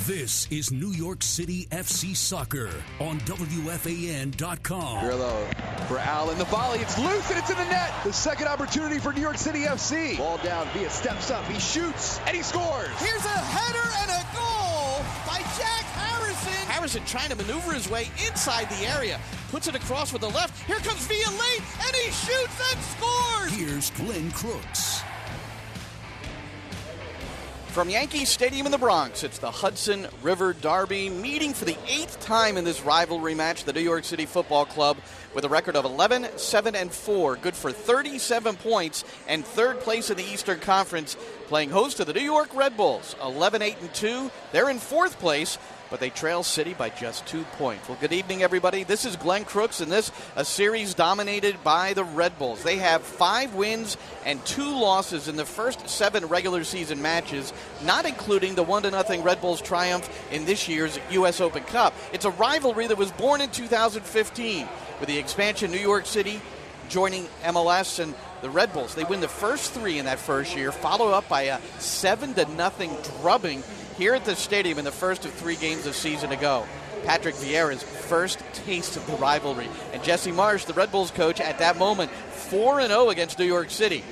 This is New York City FC Soccer on WFAN.com. Grillo for Allen. The volley, it's loose and it's in the net. The second opportunity for New York City FC. Ball down, Villa steps up, he shoots, and he scores. Here's a header and a goal by Jack Harrison. Harrison trying to maneuver his way inside the area. Puts it across with the left. Here comes Villa late, and he shoots and scores. Here's Glenn Crooks. From Yankee Stadium in the Bronx, it's the Hudson River Derby, meeting for the 8th time in this rivalry match. The New York City Football Club with a record of 11-7-4, good for 37 points, and third place in the Eastern Conference, playing host to the New York Red Bulls, 11-8-2. They're in fourth place, but they trail City by just 2 points. Well, good evening, everybody. This is Glenn Crooks, and this a series dominated by the Red Bulls. They have 5 wins and 2 losses in the first 7 regular season matches, not including the 1-0 Red Bulls triumph in this year's U.S. Open Cup. It's a rivalry that was born in 2015 with the expansion New York City joining MLS and the Red Bulls. They win the first 3 in that first year, followed up by a 7-0 drubbing here at the stadium in the first of 3 games of season ago. Patrick Vieira's first taste of the rivalry. And Jesse Marsch, the Red Bulls coach, at that moment, 4-0 against New York City.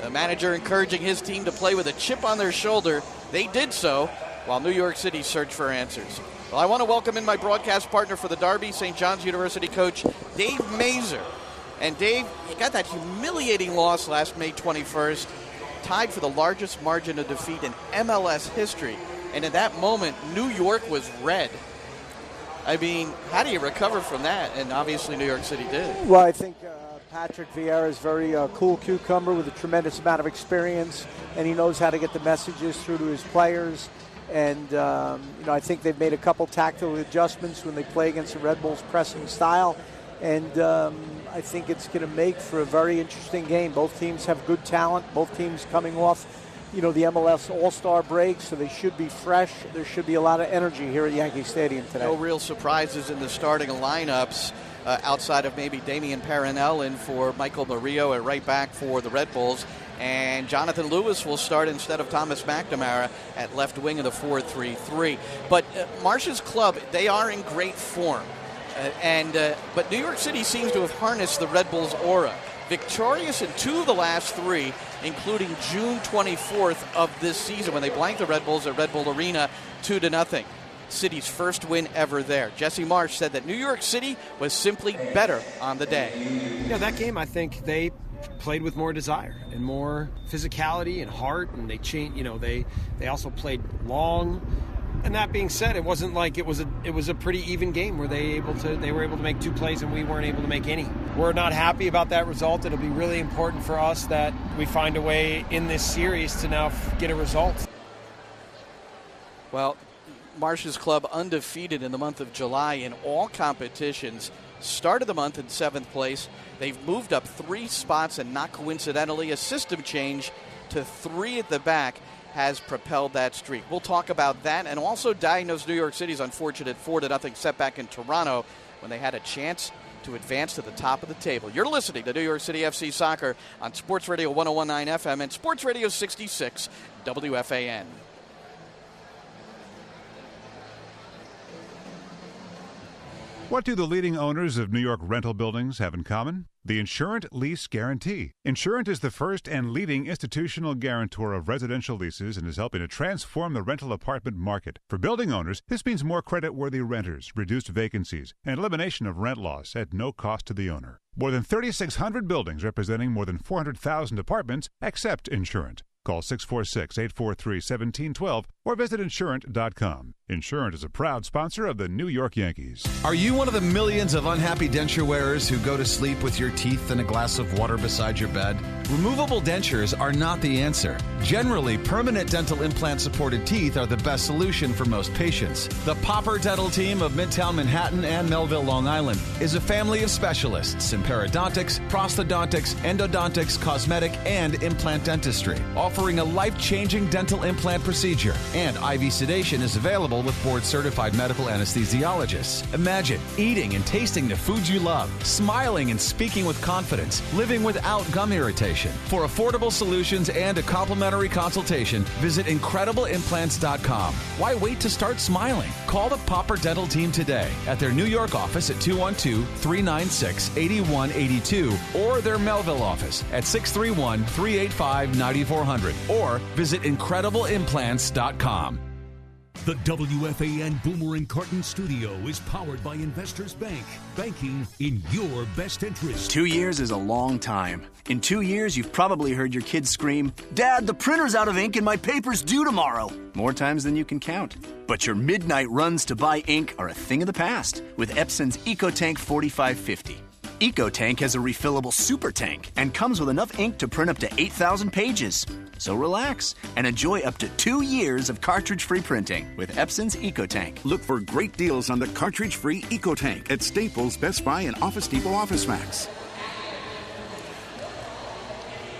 The manager encouraging his team to play with a chip on their shoulder. They did so, while New York City searched for answers. Well, I want to welcome in my broadcast partner for the Derby, St. John's University coach, Dave Masur. And Dave, you got that humiliating loss last May 21st, tied for the largest margin of defeat in MLS history. And in that moment, New York was red. I mean, how do you recover from that? And obviously New York City did. Well, I think Patrick Vieira is very cool cucumber with a tremendous amount of experience, and he knows how to get the messages through to his players. And, I think they've made a couple tactical adjustments when they play against the Red Bulls' pressing style. And I think it's going to make for a very interesting game. Both teams have good talent. Both teams coming off, the MLS All-Star break, so they should be fresh. There should be a lot of energy here at Yankee Stadium today. No real surprises in the starting lineups outside of maybe Damian Perinel in for Michael Murillo at right back for the Red Bulls. And Jonathan Lewis will start instead of Thomas McNamara at left wing of the 4-3-3. But Marsch's club, they are in great form. But New York City seems to have harnessed the Red Bulls' aura. Victorious in 2 of the last 3, including June 24th of this season when they blanked the Red Bulls at Red Bull Arena 2-0. City's first win ever there. Jesse Marsch said that New York City was simply better on the day. Yeah, that game, I think they played with more desire and more physicality and heart, and they changed. They also played long. And that being said, it wasn't like it was a pretty even game where they were able to make 2 plays and we weren't able to make any. We're not happy about that result. It'll be really important for us that we find a way in this series to now get a result. Well, Marsch's club undefeated in the month of July in all competitions. Started the month in 7th place. They've moved up 3 spots, and not coincidentally, a system change to 3 at the back has propelled that streak. We'll talk about that and also diagnose New York City's unfortunate 4-0 setback in Toronto when they had a chance to advance to the top of the table. You're listening to New York City FC Soccer on Sports Radio 101.9 FM and Sports Radio 66 WFAN. What do the leading owners of New York rental buildings have in common? The Insurant Lease Guarantee. Insurant is the first and leading institutional guarantor of residential leases and is helping to transform the rental apartment market. For building owners, this means more credit-worthy renters, reduced vacancies, and elimination of rent loss at no cost to the owner. More than 3,600 buildings representing more than 400,000 apartments accept Insurant. Call 646-843-1712 or visit Insurant.com. Insurant is a proud sponsor of the New York Yankees. Are you one of the millions of unhappy denture wearers who go to sleep with your teeth and a glass of water beside your bed? Removable dentures are not the answer. Generally, permanent dental implant-supported teeth are the best solution for most patients. The Popper Dental Team of Midtown Manhattan and Melville, Long Island is a family of specialists in periodontics, prosthodontics, endodontics, cosmetic, and implant dentistry, offering a life-changing dental implant procedure And IV sedation is available with board-certified medical anesthesiologists. Imagine eating and tasting the foods you love, smiling and speaking with confidence, living without gum irritation. For affordable solutions and a complimentary consultation, visit IncredibleImplants.com. Why wait to start smiling? Call the Popper Dental team today at their New York office at 212-396-8182 or their Melville office at 631-385-9400 or visit IncredibleImplants.com. The WFAN Boomer and Carton studio is powered by Investors Bank, banking in your best interest. 2 years is a long time. In 2 years, you've probably heard your kids scream, "Dad, the printer's out of ink and my paper's due tomorrow." More times than you can count. But your midnight runs to buy ink are a thing of the past with Epson's EcoTank 4550. EcoTank has a refillable super tank and comes with enough ink to print up to 8,000 pages. So relax and enjoy up to 2 years of cartridge-free printing with Epson's EcoTank. Look for great deals on the cartridge-free EcoTank at Staples, Best Buy, and Office Depot Office Max.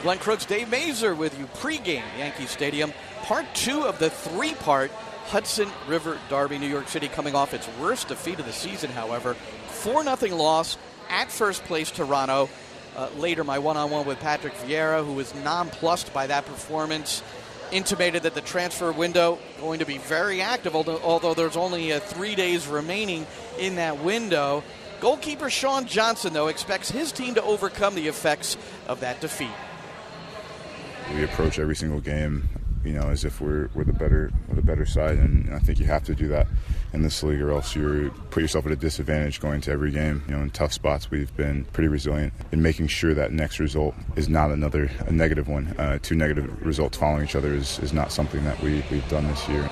Glenn Crooks, Dave Masur with you pregame Yankee Stadium. Part 2 of the 3-part Hudson River Derby. New York City coming off its worst defeat of the season, however. 4-0 loss at first place Toronto. Later, my one-on-one with Patrick Vieira, who was nonplussed by that performance, intimated that the transfer window going to be very active, although there's only 3 days remaining in that window. Goalkeeper Sean Johnson, though, expects his team to overcome the effects of that defeat. We approach every single game, as if we're the better side, and I think you have to do that in this league, or else you put yourself at a disadvantage going to every game. In tough spots, we've been pretty resilient in making sure that next result is not a negative one. 2 negative results following each other is not something that we've done this year.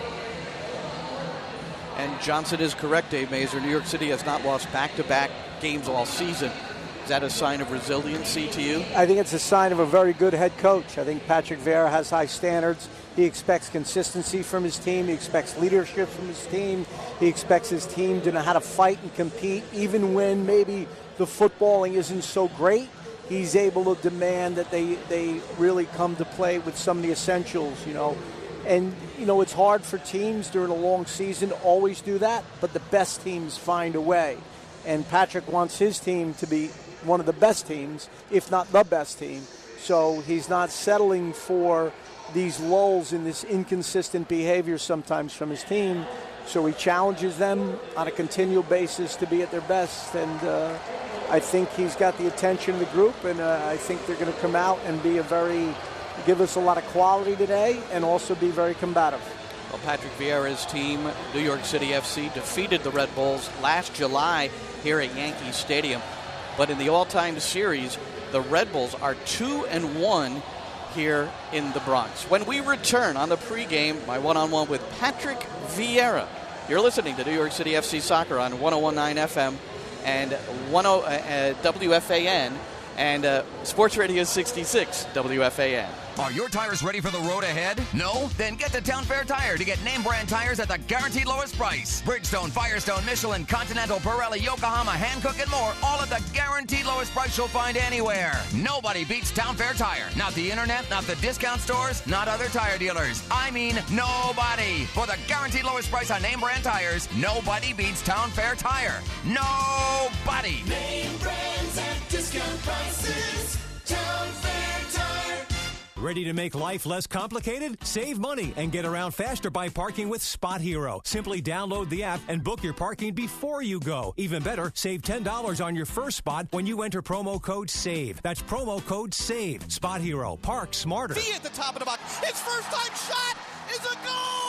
And Johnson is correct, Dave Masur. New York City has not lost back-to-back games all season. Is that a sign of resiliency to you? I think it's a sign of a very good head coach. I think Patrick Vieira has high standards. He expects consistency from his team. He expects leadership from his team. He expects his team to know how to fight and compete, even when maybe the footballing isn't so great. He's able to demand that they really come to play with some of the essentials, And, it's hard for teams during a long season to always do that, but the best teams find a way. And Patrick wants his team to be one of the best teams, if not the best team. So he's not settling for these lulls in this inconsistent behavior sometimes from his team. So he challenges them on a continual basis to be at their best. And I think he's got the attention of the group, and I think they're going to come out and give us a lot of quality today and also be very combative. Well, Patrick Vieira's team, New York City FC, defeated the Red Bulls last July here at Yankee Stadium. But in the all-time series, the Red Bulls are 2-1 here in the Bronx. When we return on the pregame, my one-on-one with Patrick Vieira. You're listening to New York City FC Soccer on 101.9 FM and WFAN and Sports Radio 66 WFAN. Are your tires ready for the road ahead? No? Then get to Town Fair Tire to get name brand tires at the guaranteed lowest price. Bridgestone, Firestone, Michelin, Continental, Pirelli, Yokohama, Hankook, and more, all at the guaranteed lowest price you'll find anywhere. Nobody beats Town Fair Tire. Not the internet, not the discount stores, not other tire dealers. I mean nobody. For the guaranteed lowest price on name brand tires, nobody beats Town Fair Tire. Nobody. Name brands at discount prices. Town Fair Tire. Ready to make life less complicated? Save money and get around faster by parking with Spot Hero. Simply download the app and book your parking before you go. Even better, save $10 on your first spot when you enter promo code SAVE. That's promo code SAVE. Spot Hero. Park smarter. V at the top of the box. His first time shot is a goal!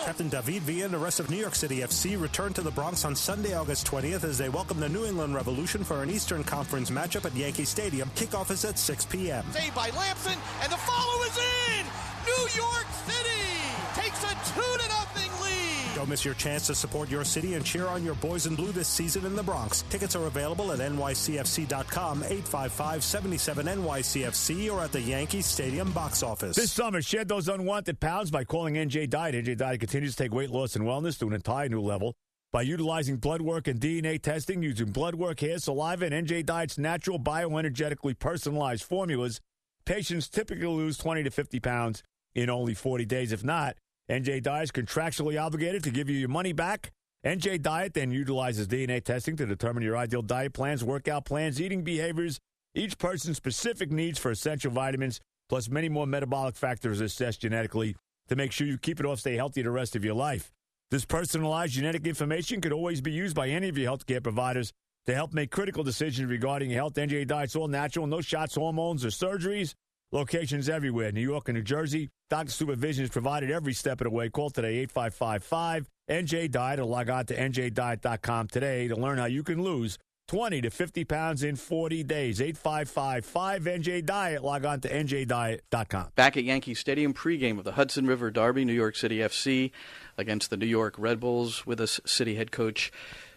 Captain David Villa and the rest of New York City FC return to the Bronx on Sunday, August 20th as they welcome the New England Revolution for an Eastern Conference matchup at Yankee Stadium. Kickoff is at 6 p.m. Saved by Lampson, and the follow is in! New York City takes a 2-0 lead! Don't miss your chance to support your city and cheer on your boys in blue this season in the Bronx. Tickets are available at nycfc.com, 855-77-NYCFC, or at the Yankee Stadium box office. This summer, shed those unwanted pounds by calling NJ Diet. NJ Diet continues to take weight loss and wellness to an entire new level by utilizing blood work and DNA testing, using blood work, hair, saliva, and NJ Diet's natural, bioenergetically personalized formulas. Patients typically lose 20 to 50 pounds in only 40 days. If not, NJ Diet is contractually obligated to give you your money back. NJ Diet then utilizes DNA testing to determine your ideal diet plans, workout plans, eating behaviors, each person's specific needs for essential vitamins, plus many more metabolic factors assessed genetically to make sure you keep it off, stay healthy the rest of your life. This personalized genetic information could always be used by any of your healthcare providers to help make critical decisions regarding your health. NJ Diet's all natural, no shots, hormones, or surgeries. Locations everywhere, New York and New Jersey. Doctor supervision is provided every step of the way. Call today, 855-5-NJ-DIET, or log on to njdiet.com today to learn how you can lose 20 to 50 pounds in 40 days. 855-5-NJ-DIET. Log on to njdiet.com. Back at Yankee Stadium, pregame of the Hudson River Derby, New York City FC against the New York Red Bulls. With us, City head coach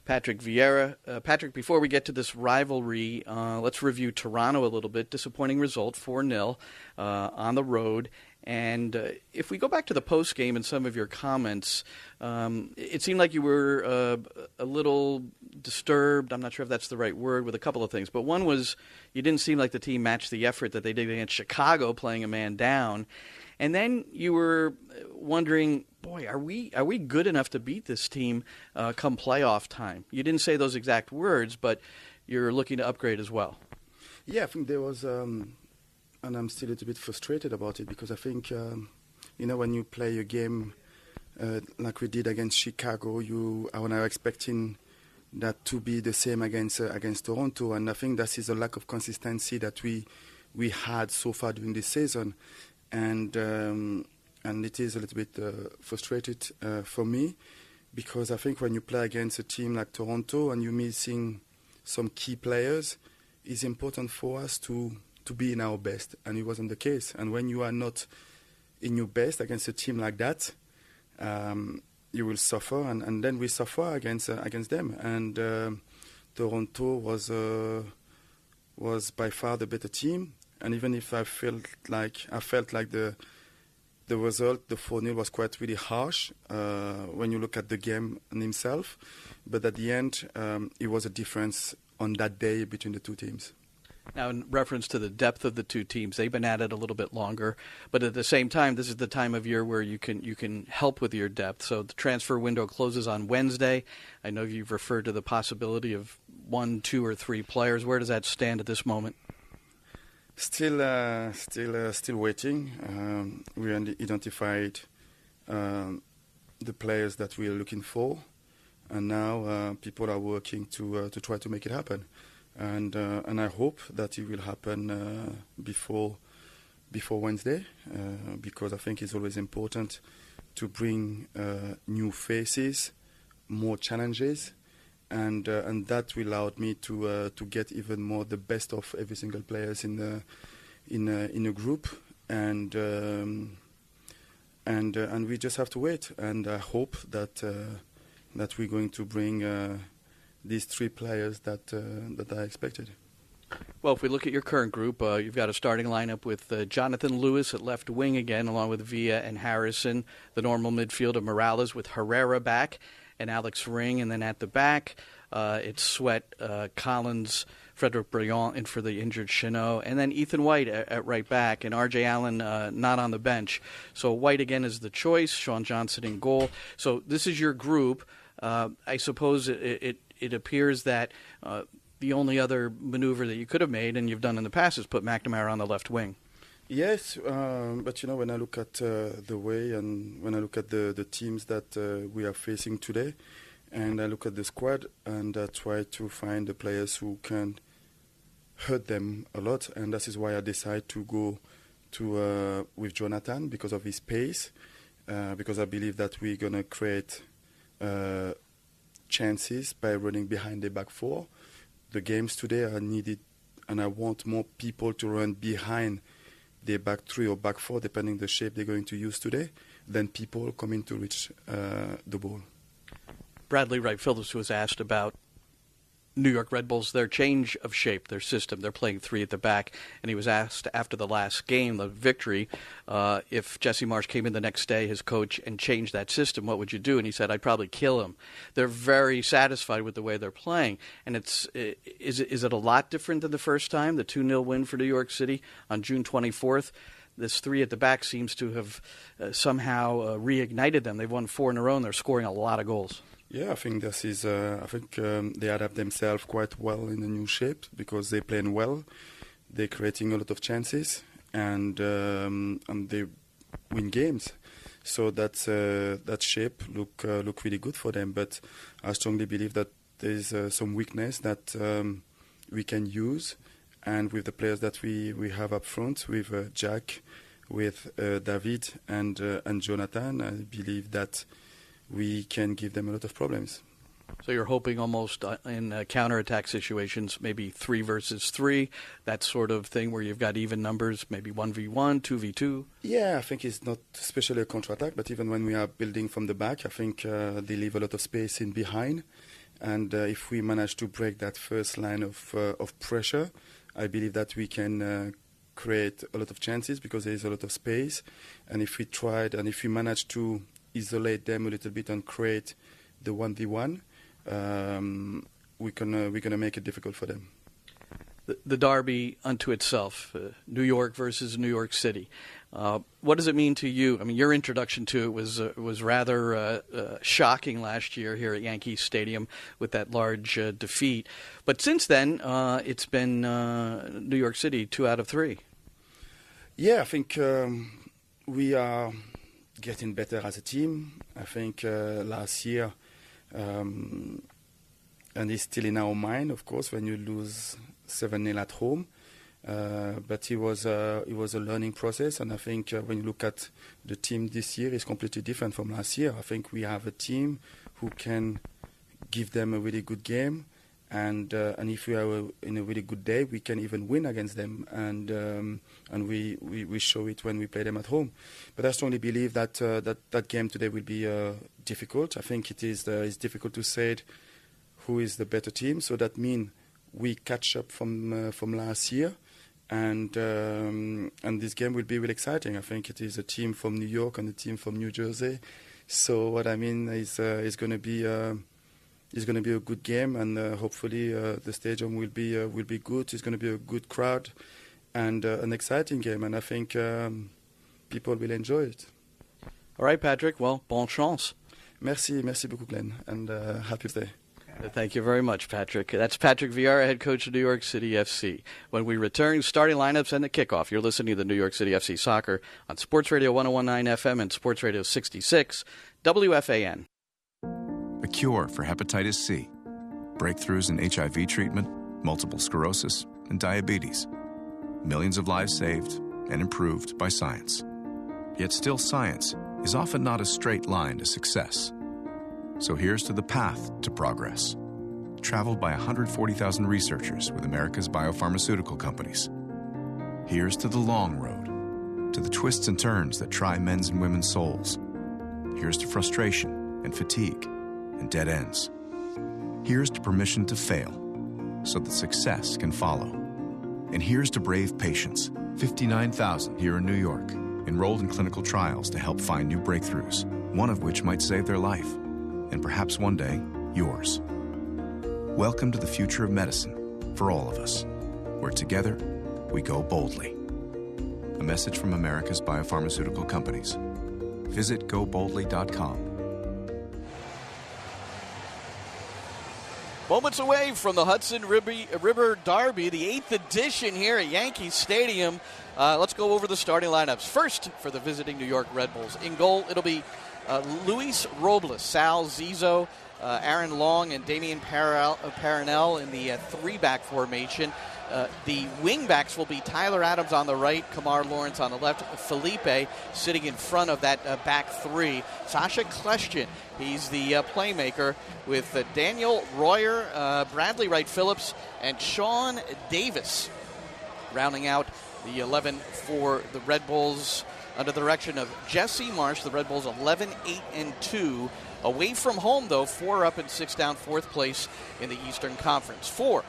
Patrick Vieira. Patrick, before we get to this rivalry, let's review Toronto a little bit. Disappointing result, 4-0 on the road. And if we go back to the postgame and some of your comments, it seemed like you were a little disturbed. I'm not sure if that's the right word, with a couple of things. But one was you didn't seem like the team matched the effort that they did against Chicago, playing a man down. And then you were wondering, boy, are we good enough to beat this team come playoff time? You didn't say those exact words, but you're looking to upgrade as well. Yeah, I think there was, and I'm still a little bit frustrated about it, because I think, when you play a game like we did against Chicago, you are now expecting that to be the same against Toronto, and I think that is a lack of consistency that we had so far during this season. And it is a little bit frustrated for me, because I think when you play against a team like Toronto and you're missing some key players, it's important for us to be in our best, and it wasn't the case. And when you are not in your best against a team like that, you will suffer, and then we suffer against them. And Toronto was by far the better team. And even if I felt like the result, the 4-0, was quite really harsh when you look at the game in himself. But at the end, it was a difference on that day between the two teams. Now, in reference to the depth of the two teams, they've been at it a little bit longer. But at the same time, this is the time of year where you can help with your depth. So the transfer window closes on Wednesday. I know you've referred to the possibility of 1, 2, or 3 players. Where does that stand at this moment? Still waiting. We identified the players that we are looking for, and now people are working to try to make it happen. And I hope that it will happen before Wednesday, because I think it's always important to bring new faces, more challenges. And that will allow me to get even more the best of every single players in a group, and we just have to wait. And I hope that we're going to bring these 3 players that I expected. Well, if we look at your current group, you've got a starting lineup with Jonathan Lewis at left wing again, along with Villa and Harrison. The normal midfield of Morales with Herrera back and Alex Ring, and then at the back, it's Sweat, Collins, Frederick Briand in for the injured Chenot, and then Ethan White at right back, and R.J. Allen not on the bench. So White again is the choice, Sean Johnson in goal. So this is your group. I suppose it appears that the only other maneuver that you could have made, and you've done in the past, is put McNamara on the left wing. Yes, but when I look at the way, and when I look at the teams that we are facing today, and I look at the squad, and I try to find the players who can hurt them a lot, and that is why I decide to go with Jonathan, because of his pace, because I believe that we're going to create chances by running behind the back 4. The games today are needed, and I want more people to run behind the back 3 or back 4, depending the shape they're going to use today, than people coming to reach the ball. Bradley Wright-Phillips was asked about New York Red Bulls, their change of shape, their system. They're playing 3 at the back, and he was asked after the last game, the victory, if Jesse Marsch came in the next day, his coach, and changed that system, what would you do? And he said, I'd probably kill him. They're very satisfied with the way they're playing, and is it a lot different than the first time, the 2-0 win for New York City on June 24th? this three at the back seems to have somehow reignited them. They've won 4 in a row, and they're scoring a lot of goals. Yeah, I think this is. They adapt themselves quite well in the new shape because they're playing well. They're creating a lot of chances, and they win games. So that shape look really good for them. But I strongly believe that there's some weakness that we can use, and with the players that we have up front, with Jack, with David and Jonathan, I believe that we can give them a lot of problems. So you're hoping almost in counterattack situations, maybe 3 versus 3, that sort of thing where you've got even numbers, maybe 1v1, 2v2? Yeah, I think it's not especially a counterattack, but even when we are building from the back, I think they leave a lot of space in behind. And if we manage to break that first line of pressure, I believe that we can create a lot of chances because there is a lot of space. And if we manage to isolate them a little bit and create the 1v1, we're gonna make it difficult for them. The derby unto itself, New York versus New York City. What does it mean to you? I mean, your introduction to it was rather shocking last year here at Yankee Stadium with that large defeat. But since then, it's been New York City 2 out of 3. Yeah, I think we are getting better as a team. I think last year, and it's still in our mind, of course, when you lose 7-0 at home. But it was a learning process, and I think when you look at the team this year, it's completely different from last year. I think we have a team who can give them a really good game, and if we are in a really good day, we can even win against them, and we show it when we play them at home. But I strongly believe that that game today will be difficult. I think it's difficult to say who is the better team. So that means we catch up from last year, and this game will be really exciting. I think it is a team from New York and a team from New Jersey. So what I mean is it's going to be a good game, and hopefully the stadium will be good. It's going to be a good crowd and an exciting game, and I think people will enjoy it. All right, Patrick. Well, bon chance. Merci beaucoup, Glenn, and happy day. Thank you very much, Patrick. That's Patrick Vieira, head coach of New York City FC. When we return, starting lineups and the kickoff. You're listening to the New York City FC Soccer on Sports Radio 101.9 FM and Sports Radio 66 WFAN. A cure for hepatitis C, breakthroughs in HIV treatment, multiple sclerosis, and diabetes. Millions of lives saved and improved by science. Yet still science is often not a straight line to success. So here's to the path to progress, traveled by 140,000 researchers with America's biopharmaceutical companies. Here's to the long road, to the twists and turns that try men's and women's souls. Here's to frustration and fatigue and dead ends. Here's to permission to fail, so that success can follow. And here's to brave patients, 59,000 here in New York, enrolled in clinical trials to help find new breakthroughs, one of which might save their life. And perhaps one day, yours. Welcome to the future of medicine for all of us, where together we go boldly. A message from America's biopharmaceutical companies. Visit goboldly.com. Moments away from the Hudson River Derby, the 8th edition here at Yankee Stadium. Let's go over the starting lineups. First, for the visiting New York Red Bulls. In goal, it'll be Luis Robles, Sal Zizzo, Aaron Long, and Damian Paranel in the 3-back formation. The wing-backs will be Tyler Adams on the right, Kamar Lawrence on the left, Felipe sitting in front of that back 3. Sasha Kleshchin, he's the playmaker, with Daniel Royer, Bradley Wright-Phillips, and Sean Davis rounding out the 11 for the Red Bulls under the direction of Jesse Marsh. The Red Bulls 11-8-2. Away from home, though, 4 up and 6 down, 4th place in the Eastern Conference. For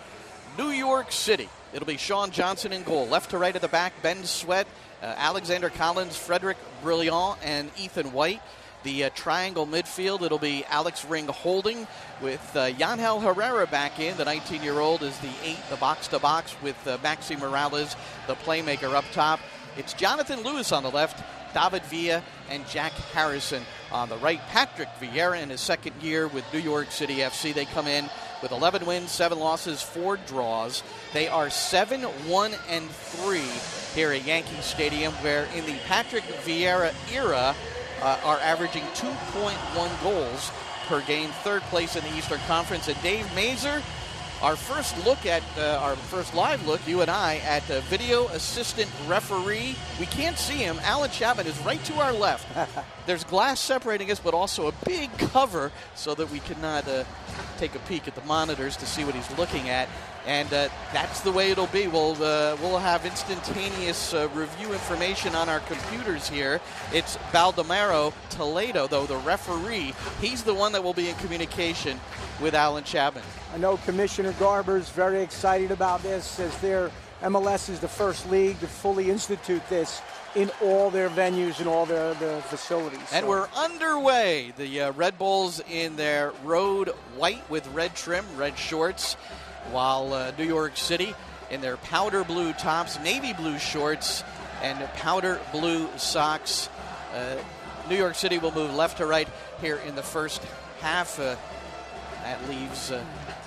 New York City, it'll be Sean Johnson in goal. Left to right at the back, Ben Sweat, Alexander Collins, Frederick Brilliant, and Ethan White. The triangle midfield, it'll be Alex Ring holding with Yanhel Herrera back in. The 19-year-old is the 8, the box-to-box with Maxi Morales, the playmaker up top. it's Jonathan Lewis on the left, David Villa, and Jack Harrison on the right. Patrick Vieira in his second year with New York City FC. They come in with 11 wins, 7 losses, 4 draws. They are 7-1-3 here at Yankee Stadium, where in the Patrick Vieira era are averaging 2.1 goals per game, third place in the Eastern Conference. And Dave Masur, our first live look, you and I, at the video assistant referee. We can't see him. Alan Chapman is right to our left. There's glass separating us, but also a big cover so that we cannot take a peek at the monitors to see what he's looking at. And that's the way it'll be. We'll have instantaneous review information on our computers here. It's Baldomero Toledo, though, the referee. He's the one that will be in communication with Alan Chapman. I know Commissioner Garber's very excited about this, as their MLS is the first league to fully institute this in all their venues and all their facilities. And we're underway. The Red Bulls in their road white with red trim, red shorts, while New York City in their powder blue tops, navy blue shorts, and powder blue socks. New York City will move left to right here in the first half. That leaves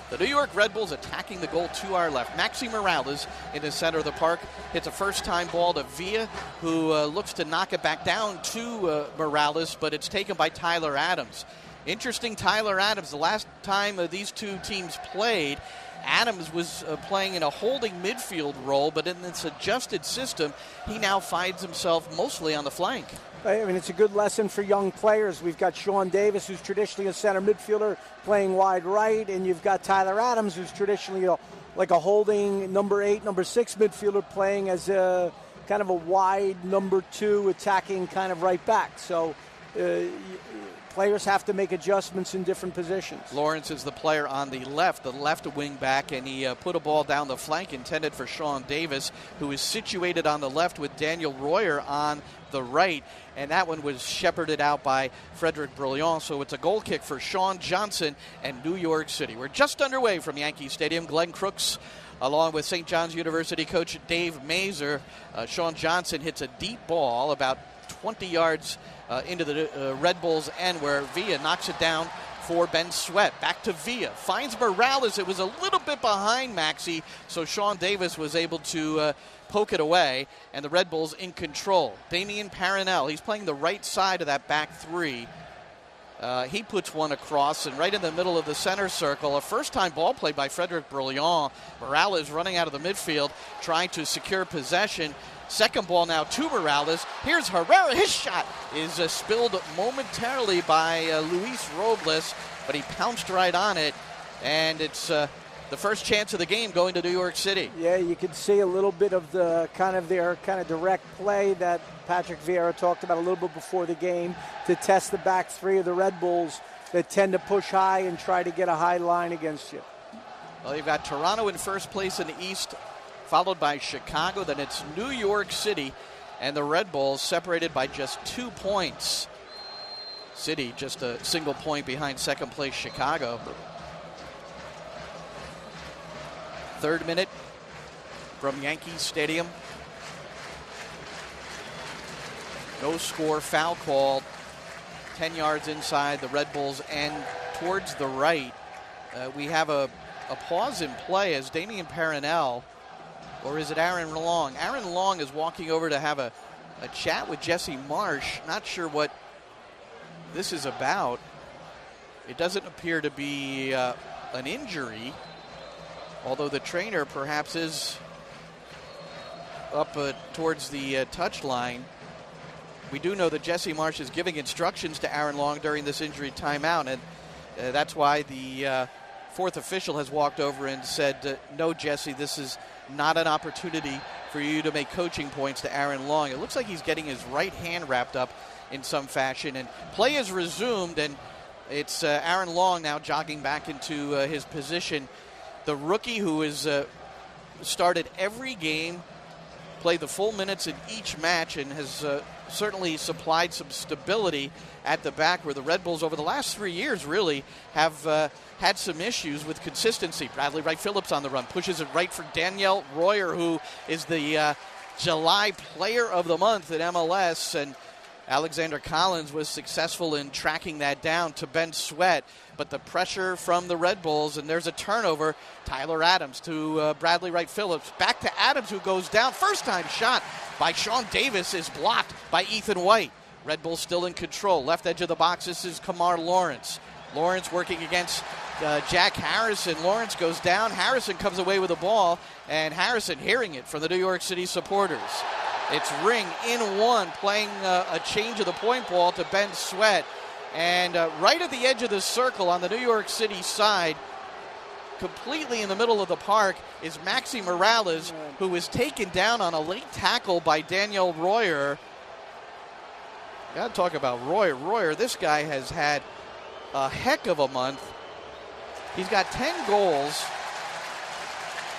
the New York Red Bulls attacking the goal to our left. Maxi Morales in the center of the park hits a first-time ball to Villa, who looks to knock it back down to Morales, but it's taken by Tyler Adams. Interesting, Tyler Adams, the last time these two teams played, Adams was playing in a holding midfield role, but in this adjusted system, he now finds himself mostly on the flank. I mean, it's a good lesson for young players. We've got Sean Davis, who's traditionally a center midfielder, playing wide right, and you've got Tyler Adams, who's traditionally like a holding number 8, number 6 midfielder, playing as a kind of a wide number 2 attacking kind of right back. So players have to make adjustments in different positions. Lawrence is the player on the left wing back, and he put a ball down the flank intended for Sean Davis, who is situated on the left with Daniel Royer on the right, and that one was shepherded out by Frederick Brilliant. So it's a goal kick for Sean Johnson and New York City. We're just underway from Yankee Stadium. Glenn Crooks, along with St. John's University coach Dave Masur. Sean Johnson hits a deep ball about 20 yards into the Red Bulls end, where Villa knocks it down for Ben Sweat. Back to Villa. Finds Morales. It was a little bit behind Maxi, so Sean Davis was able to poke it away, and the Red Bulls in control. Damian Paranel, he's playing the right side of that back three. He puts one across, and right in the middle of the center circle, a first-time ball play by Frederick Brilliant. Morales running out of the midfield, trying to secure possession. Second ball now to Morales. Here's Herrera. His shot is spilled momentarily by Luis Robles, but he pounced right on it, and it's the first chance of the game going to New York City. Yeah, you can see a little bit of their kind of direct play that Patrick Vieira talked about a little bit before the game, to test the back three of the Red Bulls that tend to push high and try to get a high line against you. Well, you've got Toronto in first place in the East, followed by Chicago. Then it's New York City and the Red Bulls, separated by just 2 points. City just a single point behind second place Chicago. Third minute from Yankee Stadium. No score, foul called. 10 yards inside the Red Bulls end towards the right. We have a pause in play as Damian Paranel, or is it Aaron Long? Aaron Long is walking over to have a chat with Jesse Marsh. Not sure what this is about. It doesn't appear to be an injury, although the trainer perhaps is up towards the touch line. We do know that Jesse Marsh is giving instructions to Aaron Long during this injury timeout, and that's why the fourth official has walked over and said, no, Jesse, this is not an opportunity for you to make coaching points to Aaron Long. It looks like he's getting his right hand wrapped up in some fashion, and play is resumed, and it's Aaron Long now jogging back into his position. The rookie who has started every game, played the full minutes in each match, and has certainly supplied some stability at the back, where the Red Bulls over the last 3 years really have had some issues with consistency. Bradley Wright-Phillips on the run, pushes it right for Daniel Royer, who is the July Player of the Month in MLS, and Alexander Collins was successful in tracking that down to Ben Sweat, but the pressure from the Red Bulls, and there's a turnover. Tyler Adams to Bradley Wright-Phillips. Back to Adams, who goes down. First-time shot by Sean Davis is blocked by Ethan White. Red Bulls still in control. Left edge of the box, this is Kamar Lawrence. Lawrence working against Jack Harrison. Lawrence goes down. Harrison comes away with the ball, and Harrison hearing it from the New York City supporters. It's Ring in one, playing a change of the point ball to Ben Sweat. And right at the edge of the circle on the New York City side, completely in the middle of the park, is Maxi Morales, who was taken down on a late tackle by Daniel Royer. Got to talk about Royer. Royer, this guy has had a heck of a month. He's got 10 goals.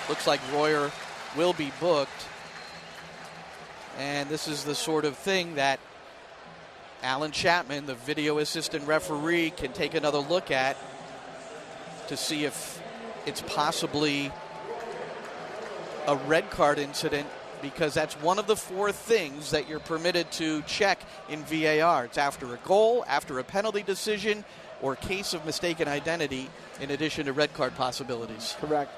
Looks like Royer will be booked. And this is the sort of thing that Alan Chapman, the video assistant referee, can take another look at to see if it's possibly a red card incident, because that's one of the 4 things that you're permitted to check in VAR. It's after a goal, after a penalty decision, or case of mistaken identity, in addition to red card possibilities. Correct.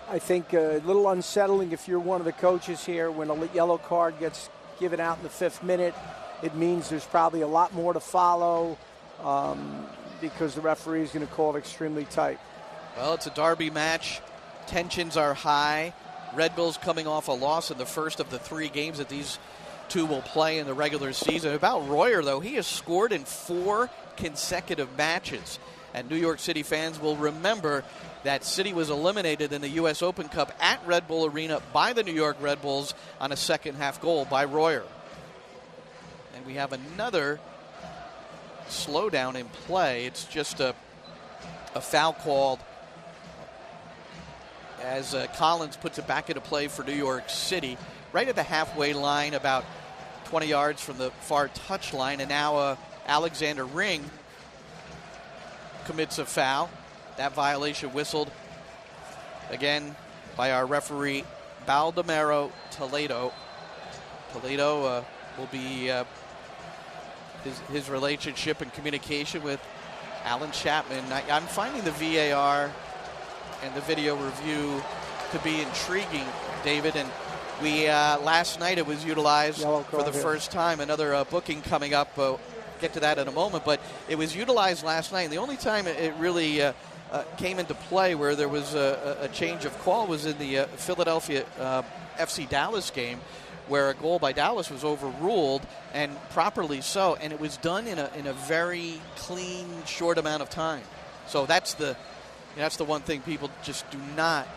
I think a little unsettling if you're one of the coaches here when a yellow card gets given out in the 5th minute. It means there's probably a lot more to follow because the referee is going to call it extremely tight. Well, it's a derby match. Tensions are high. Red Bulls coming off a loss in the first of the 3 games that these two will play in the regular season. About Royer, though, he has scored in 4 consecutive matches. And New York City fans will remember that City was eliminated in the U.S. Open Cup at Red Bull Arena by the New York Red Bulls on a second-half goal by Royer. And we have another slowdown in play. It's just a foul called as Collins puts it back into play for New York City, right at the halfway line, about 20 yards from the far touchline. And now Alexander Ring commits a foul. That violation whistled again by our referee, Baldomero Toledo. Toledo will be his relationship and communication with Alan Chapman. I'm finding the VAR and the video review to be intriguing, David. And we last night it was utilized for the first time. Another booking coming up. Get to that in a moment. But it was utilized last night. And the only time it really came into play where there was a change of call was in the Philadelphia FC Dallas game, where a goal by Dallas was overruled, and properly so, and it was done in a very clean, short amount of time. So that's the one thing people just do not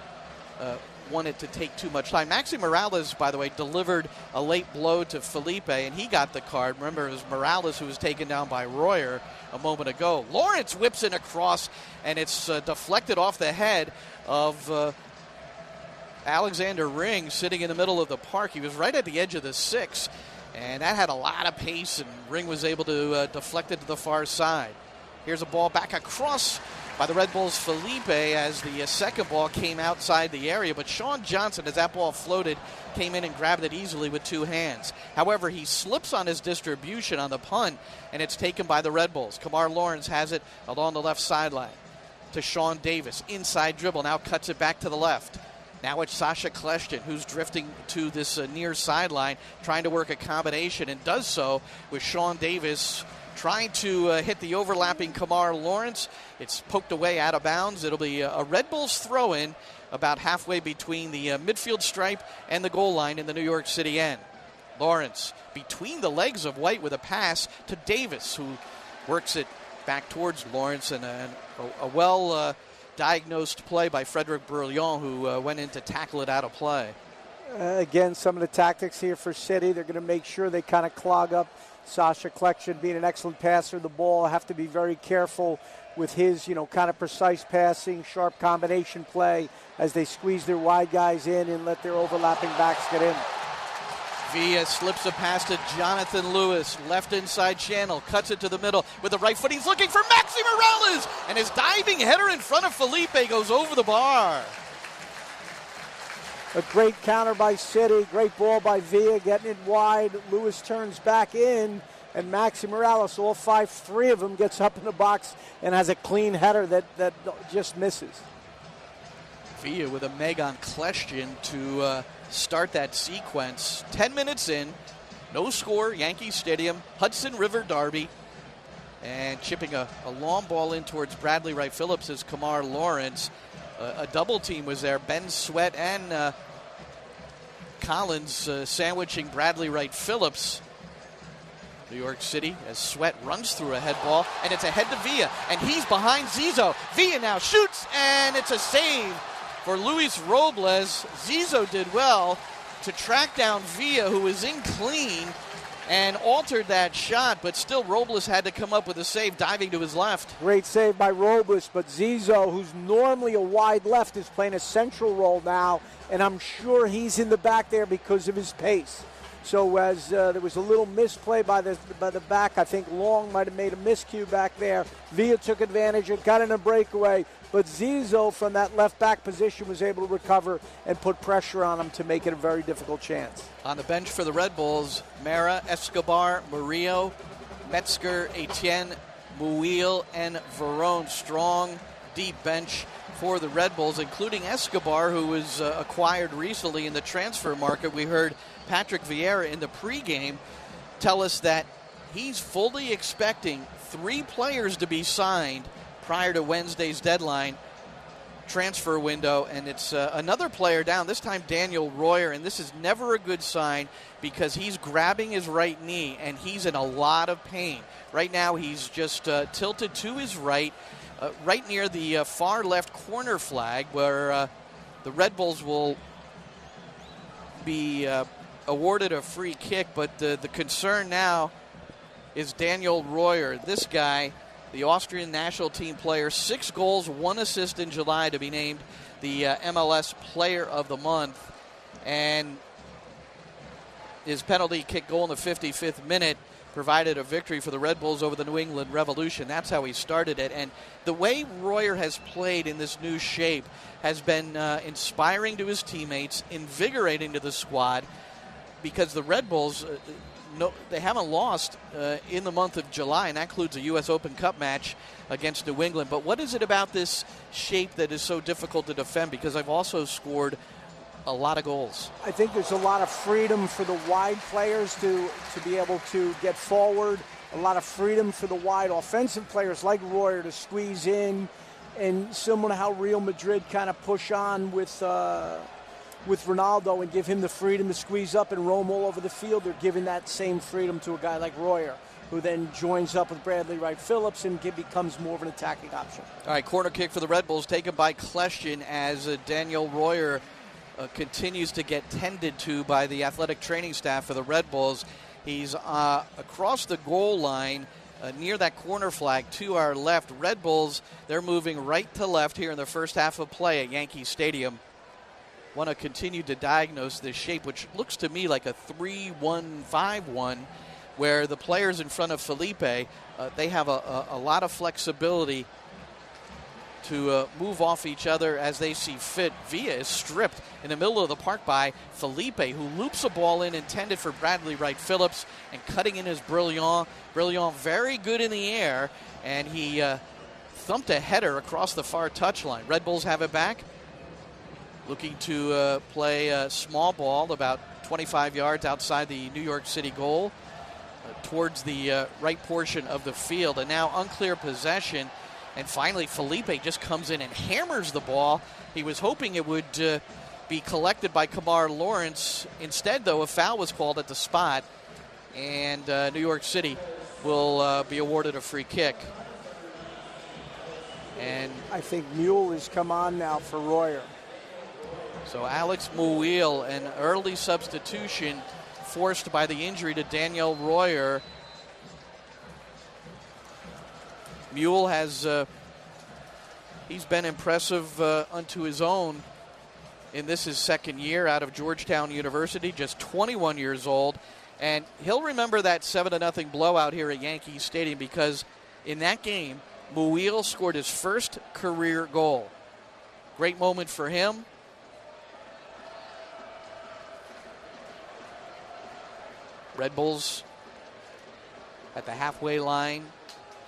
want it to take too much time. Maxi Morales, by the way, delivered a late blow to Felipe, and he got the card. Remember, it was Morales who was taken down by Royer a moment ago. Lawrence whips in across, and it's deflected off the head of Alexander Ring, sitting in the middle of the park. He was right at the edge of the 6, and that had a lot of pace, and Ring was able to deflect it to the far side. Here's a ball back across by the Red Bulls' Felipe as the second ball came outside the area, but Sean Johnson, as that ball floated, came in and grabbed it easily with 2 hands. However, he slips on his distribution on the punt, and it's taken by the Red Bulls. Kamar Lawrence has it along the left sideline to Sean Davis. Inside dribble, now cuts it back to the left. Now it's Sasha Kleshtin, who's drifting to this near sideline, trying to work a combination, and does so with Sean Davis trying to hit the overlapping Kamar Lawrence. It's poked away out of bounds. It'll be a Red Bulls throw-in about halfway between the midfield stripe and the goal line in the New York City end. Lawrence between the legs of White with a pass to Davis, who works it back towards Lawrence, and a well diagnosed play by Frederic Brouillon, who went in to tackle it out of play. Again, some of the tactics here for City, they're going to make sure they kind of clog up Sasha Kleshtin, being an excellent passer of the ball. Have to be very careful with his, kind of precise passing, sharp combination play as they squeeze their wide guys in and let their overlapping backs get in. Villa slips a pass to Jonathan Lewis, left inside channel, cuts it to the middle with the right foot. He's looking for Maxi Morales, and his diving header in front of Felipe goes over the bar. A great counter by City. Great ball by Villa, getting it wide. Lewis turns back in, and Maxi Morales, all 5'3" of them, gets up in the box and has a clean header that just misses. Villa with a Megan question to start that sequence. 10 minutes in, no score, Yankee Stadium, Hudson River Derby, and chipping a long ball in towards Bradley Wright-Phillips is Kamar Lawrence. A double team was there. Ben Sweat and Collins sandwiching Bradley Wright-Phillips. New York City as Sweat runs through a head ball, and it's ahead to Villa, and he's behind Zizzo. Villa now shoots, and it's a save for Luis Robles. Zizzo did well to track down Villa, who was in clean, and altered that shot, but still Robles had to come up with a save, diving to his left. Great save by Robles, but Zizzo, who's normally a wide left, is playing a central role now, and I'm sure he's in the back there because of his pace. So as there was a little misplay by the back, I think Long might have made a miscue back there. Villa took advantage and got in a breakaway, but Zizzo from that left back position was able to recover and put pressure on him to make it a very difficult chance. On the bench for the Red Bulls, Mara, Escobar, Murillo, Metzger, Etienne, Muil, and Verone. Strong, deep bench for the Red Bulls, including Escobar, who was acquired recently in the transfer market. We heard Patrick Vieira in the pregame tell us that he's fully expecting 3 players to be signed prior to Wednesday's deadline transfer window, and it's another player down, this time Daniel Royer, and this is never a good sign because he's grabbing his right knee and he's in a lot of pain. Right now he's just tilted to his right, right near the far left corner flag, where the Red Bulls will be awarded a free kick, but the concern now is Daniel Royer. This guy, the Austrian national team player, 6 goals, 1 assist in July to be named the MLS Player of the Month. And his penalty kick goal in the 55th minute provided a victory for the Red Bulls over the New England Revolution. That's how he started it. And the way Royer has played in this new shape has been inspiring to his teammates, invigorating to the squad, because the Red Bulls, they haven't lost in the month of July, and that includes a U.S. Open Cup match against New England. But what is it about this shape that is so difficult to defend? Because I've also scored a lot of goals. I think there's a lot of freedom for the wide players to be able to get forward, a lot of freedom for the wide offensive players like Royer to squeeze in, and similar to how Real Madrid kind of push on with Ronaldo and give him the freedom to squeeze up and roam all over the field. They're giving that same freedom to a guy like Royer, who then joins up with Bradley Wright-Phillips and becomes more of an attacking option. All right, corner kick for the Red Bulls taken by Kleshtin as Daniel Royer continues to get tended to by the athletic training staff for the Red Bulls. He's across the goal line near that corner flag to our left. Red Bulls, they're moving right to left here in the first half of play at Yankee Stadium. Want to continue to diagnose this shape, which looks to me like a 3-1-5-1, where the players in front of Felipe, they have a lot of flexibility to move off each other as they see fit. Villa is stripped in the middle of the park by Felipe, who loops a ball in intended for Bradley Wright-Phillips, and cutting in is Brillant. Brillant very good in the air, and he thumped a header across the far touchline. Red Bulls have it back, looking to play a small ball about 25 yards outside the New York City goal towards the right portion of the field. And now unclear possession. And finally, Felipe just comes in and hammers the ball. He was hoping it would be collected by Kamar Lawrence. Instead, though, a foul was called at the spot, and New York City will be awarded a free kick. And I think Mule has come on now for Royer. So Alex Muil, an early substitution forced by the injury to Daniel Royer. Mule has he's been impressive unto his own in this his second year out of Georgetown University, just 21 years old. And he'll remember that 7-0 blowout here at Yankee Stadium, because in that game, Muil scored his first career goal. Great moment for him. Red Bulls at the halfway line,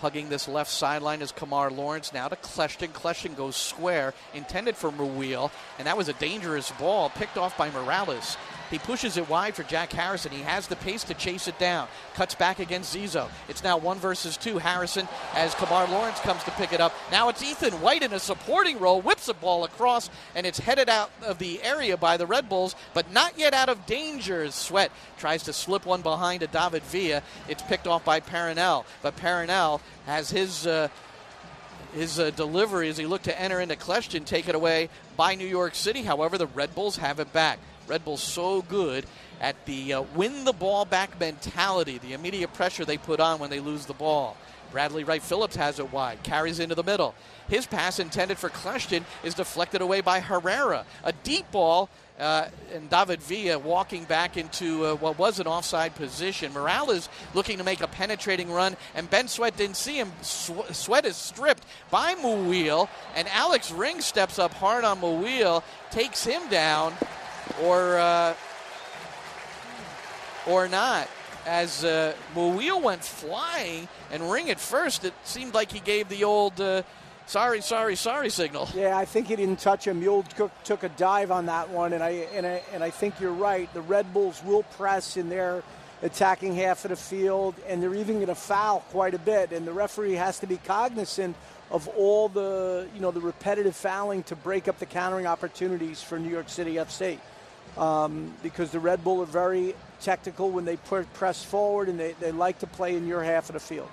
hugging this left sideline is Kamar Lawrence. Now to Kleshton. Kleshton goes square, intended for Mouille, and that was a dangerous ball picked off by Morales. He pushes it wide for Jack Harrison. He has the pace to chase it down. Cuts back against Zizo. It's now 1 versus 2. Harrison as Kamar Lawrence comes to pick it up. Now it's Ethan White in a supporting role, whips the ball across, and it's headed out of the area by the Red Bulls, but not yet out of danger. Sweat tries to slip one behind to David Villa. It's picked off by Parinel, but Parinel has his delivery as he looked to enter into Kleshton, taken away by New York City. However, the Red Bulls have it back. Red Bulls so good at the win the ball back mentality, the immediate pressure they put on when they lose the ball. Bradley Wright-Phillips has it wide, carries into the middle. His pass intended for Kleshton is deflected away by Herrera. A deep ball, and David Villa walking back into what was an offside position. Morales looking to make a penetrating run, and Ben Sweat didn't see him. Sweat is stripped by Mouille, and Alex Ring steps up hard on Mouille, takes him down, or not. As Mouille went flying and Ring at first, it seemed like he gave the old sorry signal. Yeah, I think he didn't touch him. Mule took a dive on that one, and I think you're right. The Red Bulls will press in their attacking half of the field, and they're even going to foul quite a bit. And the referee has to be cognizant of all the the repetitive fouling to break up the countering opportunities for New York City FC. Because the Red Bull are very technical when they press forward, and they like to play in your half of the field.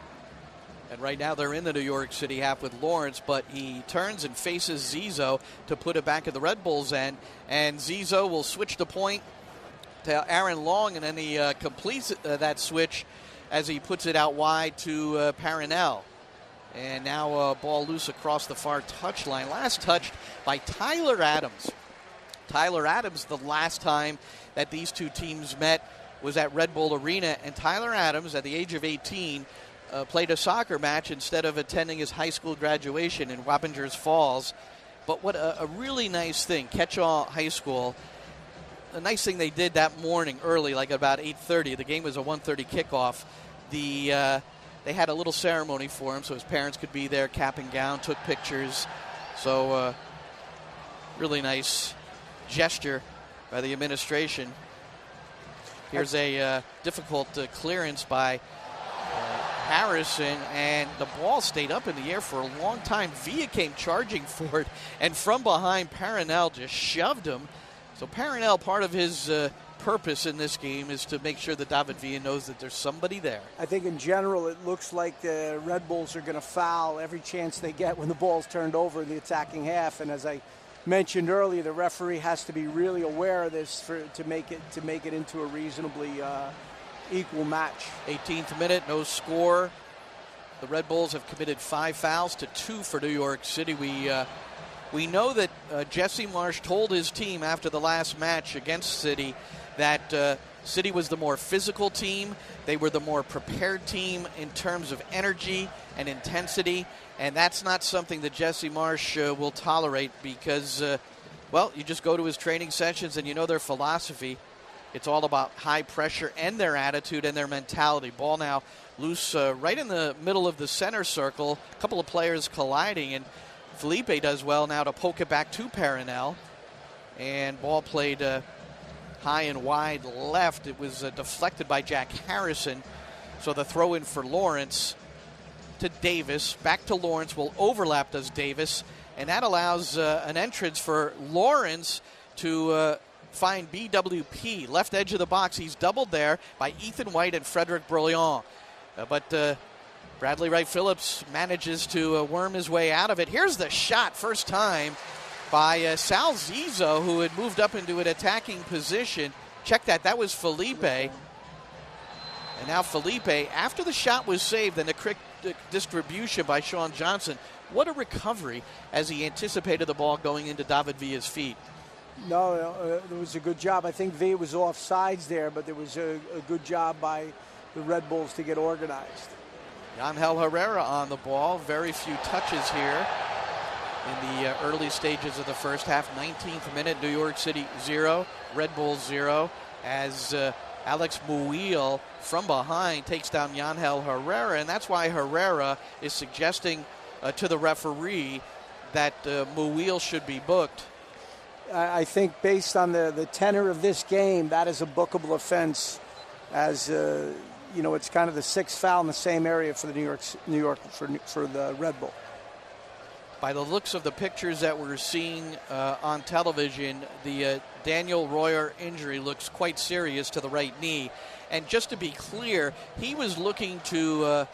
And right now they're in the New York City half with Lawrence, but he turns and faces Zizo to put it back at the Red Bulls' end. And Zizo will switch the point to Aaron Long, and then he completes that switch as he puts it out wide to Parinel. And now ball loose across the far touchline. Last touched by Tyler Adams. Tyler Adams, the last time that these two teams met was at Red Bull Arena, and Tyler Adams, at the age of 18, played a soccer match instead of attending his high school graduation in Wappingers Falls. But what a really nice thing, Catch-All High School, a nice thing they did that morning early, like about 8:30. The game was a 1:30 kickoff. They had a little ceremony for him so his parents could be there, cap and gown, took pictures. So really nice gesture by the administration. Here's a difficult clearance by Harrison, and the ball stayed up in the air for a long time. Villa came charging for it, and from behind, Parinel just shoved him. So Parinel, part of his purpose in this game is to make sure that David Villa knows that there's somebody there. I think in general it looks like the Red Bulls are going to foul every chance they get when the ball's turned over in the attacking half, and as I mentioned earlier, the referee has to be really aware of this to make it into a reasonably equal match. 18th minute, no score. The Red Bulls have committed 5 fouls to 2 for New York City. We know that Jesse Marsh told his team after the last match against City that City was the more physical team. They were the more prepared team in terms of energy and intensity. And that's not something that Jesse Marsh will tolerate because, you just go to his training sessions and you know their philosophy. It's all about high pressure and their attitude and their mentality. Ball now loose right in the middle of the center circle. A couple of players colliding, and Felipe does well now to poke it back to Parinel. And ball played high and wide left. It was deflected by Jack Harrison. So the throw in for Lawrence to Davis. Back to Lawrence. Will overlap, does Davis. And that allows an entrance for Lawrence to find BWP. Left edge of the box. He's doubled there by Ethan White and Frederick Brouillon. But Bradley Wright-Phillips manages to worm his way out of it. Here's the shot, first time, by Sal Zizo, who had moved up into an attacking position. Check that. That was Felipe. And now Felipe, after the shot was saved and the quick distribution by Sean Johnson, what a recovery as he anticipated the ball going into David Villa's feet. No, it was a good job. I think Villa was off sides there, but there was a good job by the Red Bulls to get organized. Angel Herrera on the ball. Very few touches here in the early stages of the first half. 19th minute, New York City 0, Red Bulls 0, as Alex Muil from behind takes down Yangel Herrera, and that's why Herrera is suggesting to the referee that Muil should be booked. I think based on the tenor of this game, that is a bookable offense, as it's kind of the sixth foul in the same area for the New York for the Red Bull. By the looks of the pictures that we're seeing on television, the Daniel Royer injury looks quite serious to the right knee. And just to be clear, he was looking to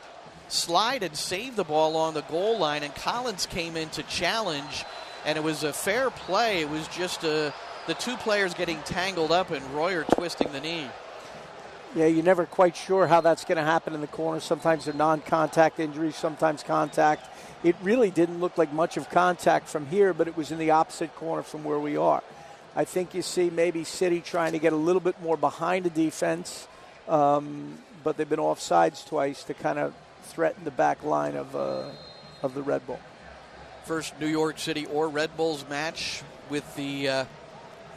slide and save the ball on the goal line, and Collins came in to challenge, and it was a fair play. It was just the two players getting tangled up and Royer twisting the knee. Yeah, you're never quite sure how that's going to happen in the corner. Sometimes they're non-contact injuries, sometimes contact. It really didn't look like much of contact from here, but it was in the opposite corner from where we are. I think you see maybe City trying to get a little bit more behind the defense, but they've been offsides twice to kind of threaten the back line of the Red Bull. First New York City or Red Bulls match with the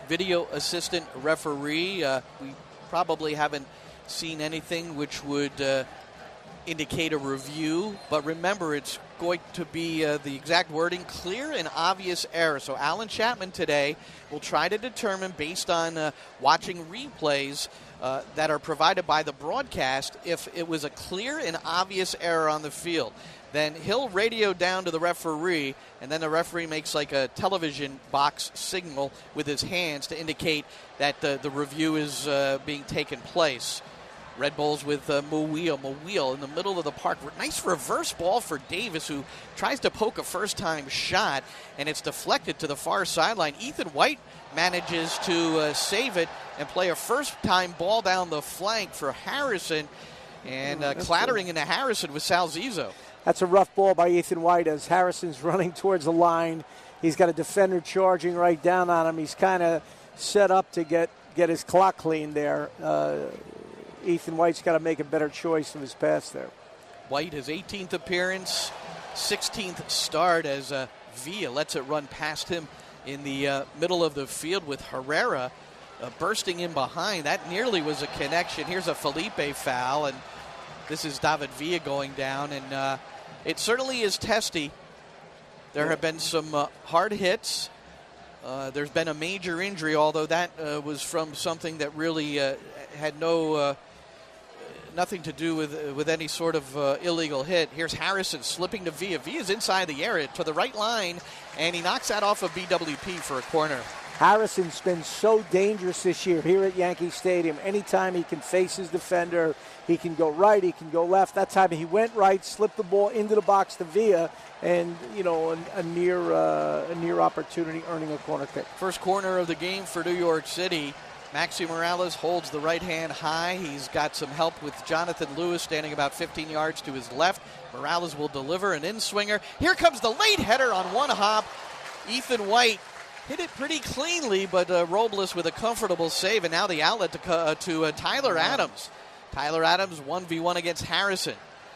video assistant referee. We probably haven't seen anything which would indicate a review, but remember, it's going to be the exact wording, clear and obvious error. So Alan Chapman today will try to determine, based on watching replays that are provided by the broadcast, if it was a clear and obvious error on the field. Then he'll radio down to the referee, and then the referee makes like a television box signal with his hands to indicate that the review is being taken place. Red Bulls with Muil in the middle of the park. Nice reverse ball for Davis, who tries to poke a first-time shot, and it's deflected to the far sideline. Ethan White manages to save it and play a first-time ball down the flank for Harrison, and clattering into Harrison with Sal Zizzo. That's a rough ball by Ethan White as Harrison's running towards the line. He's got a defender charging right down on him. He's kind of set up to get his clock clean there. Ethan White's got to make a better choice of his pass there. White, his 18th appearance, 16th start as Villa lets it run past him in the middle of the field with Herrera bursting in behind. That nearly was a connection. Here's a Felipe foul, and this is David Villa going down, and it certainly is testy. There have been some hard hits. There's been a major injury, although that was from something that really had nothing to do with any sort of illegal hit. Here's Harrison slipping to Villa. Villa's inside the area to the right line, and he knocks that off of BWP for a corner. Harrison's been so dangerous this year here at Yankee Stadium. Anytime he can face his defender, he can go right, he can go left. That time he went right, slipped the ball into the box to Villa, and a near opportunity, earning a corner kick. First corner of the game for New York City. Maxi Morales holds the right hand high. He's got some help with Jonathan Lewis standing about 15 yards to his left. Morales will deliver an in-swinger. Here comes the late header on one hop. Ethan White hit it pretty cleanly, but Robles with a comfortable save, and now the outlet to Tyler Adams. Tyler Adams 1v1 against Harrison.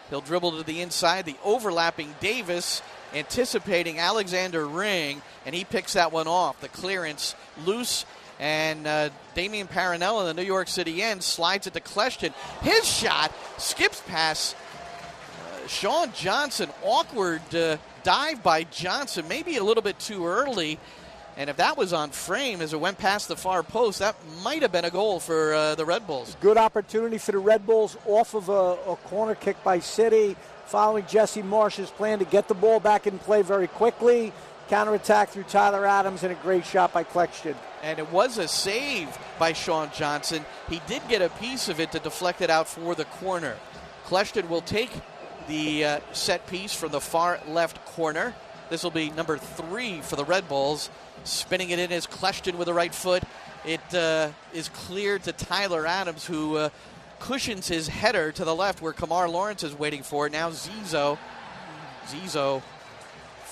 He'll dribble to the inside, the overlapping Davis, anticipating Alexander Ring, and he picks that one off. The clearance loose, and Damian Parinella, the New York City end, slides it to Kleshton. His shot skips past Sean Johnson. Awkward dive by Johnson, maybe a little bit too early. And if that was on frame as it went past the far post, that might have been a goal for the Red Bulls. Good opportunity for the Red Bulls off of a corner kick by City, following Jesse Marsh's plan to get the ball back in play very quickly. Counterattack through Tyler Adams, and a great shot by Kleshton. And it was a save by Sean Johnson. He did get a piece of it to deflect it out for the corner. Kleshton will take the set piece from the far left corner. This will be number 3 for the Red Bulls. Spinning it in is Kleshton with the right foot. It is cleared to Tyler Adams, who cushions his header to the left where Kamar Lawrence is waiting for it. Now Zizzo,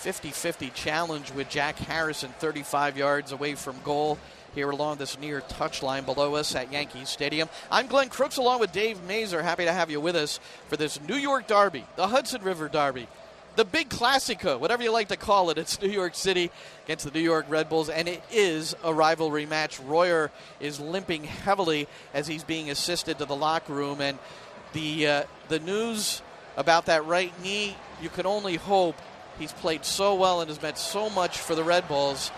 50-50 challenge with Jack Harrison, 35 yards away from goal here along this near touchline below us at Yankee Stadium. I'm Glenn Crooks along with Dave Masur. Happy to have you with us for this New York Derby, the Hudson River Derby. the big Classico, whatever you like to call it. It's New York City against the New York Red Bulls, and it is a rivalry match. Royer is limping heavily as he's being assisted to the locker room, and the news about that right knee, you can only hope. He's played so well and has meant so much for the Red Bulls,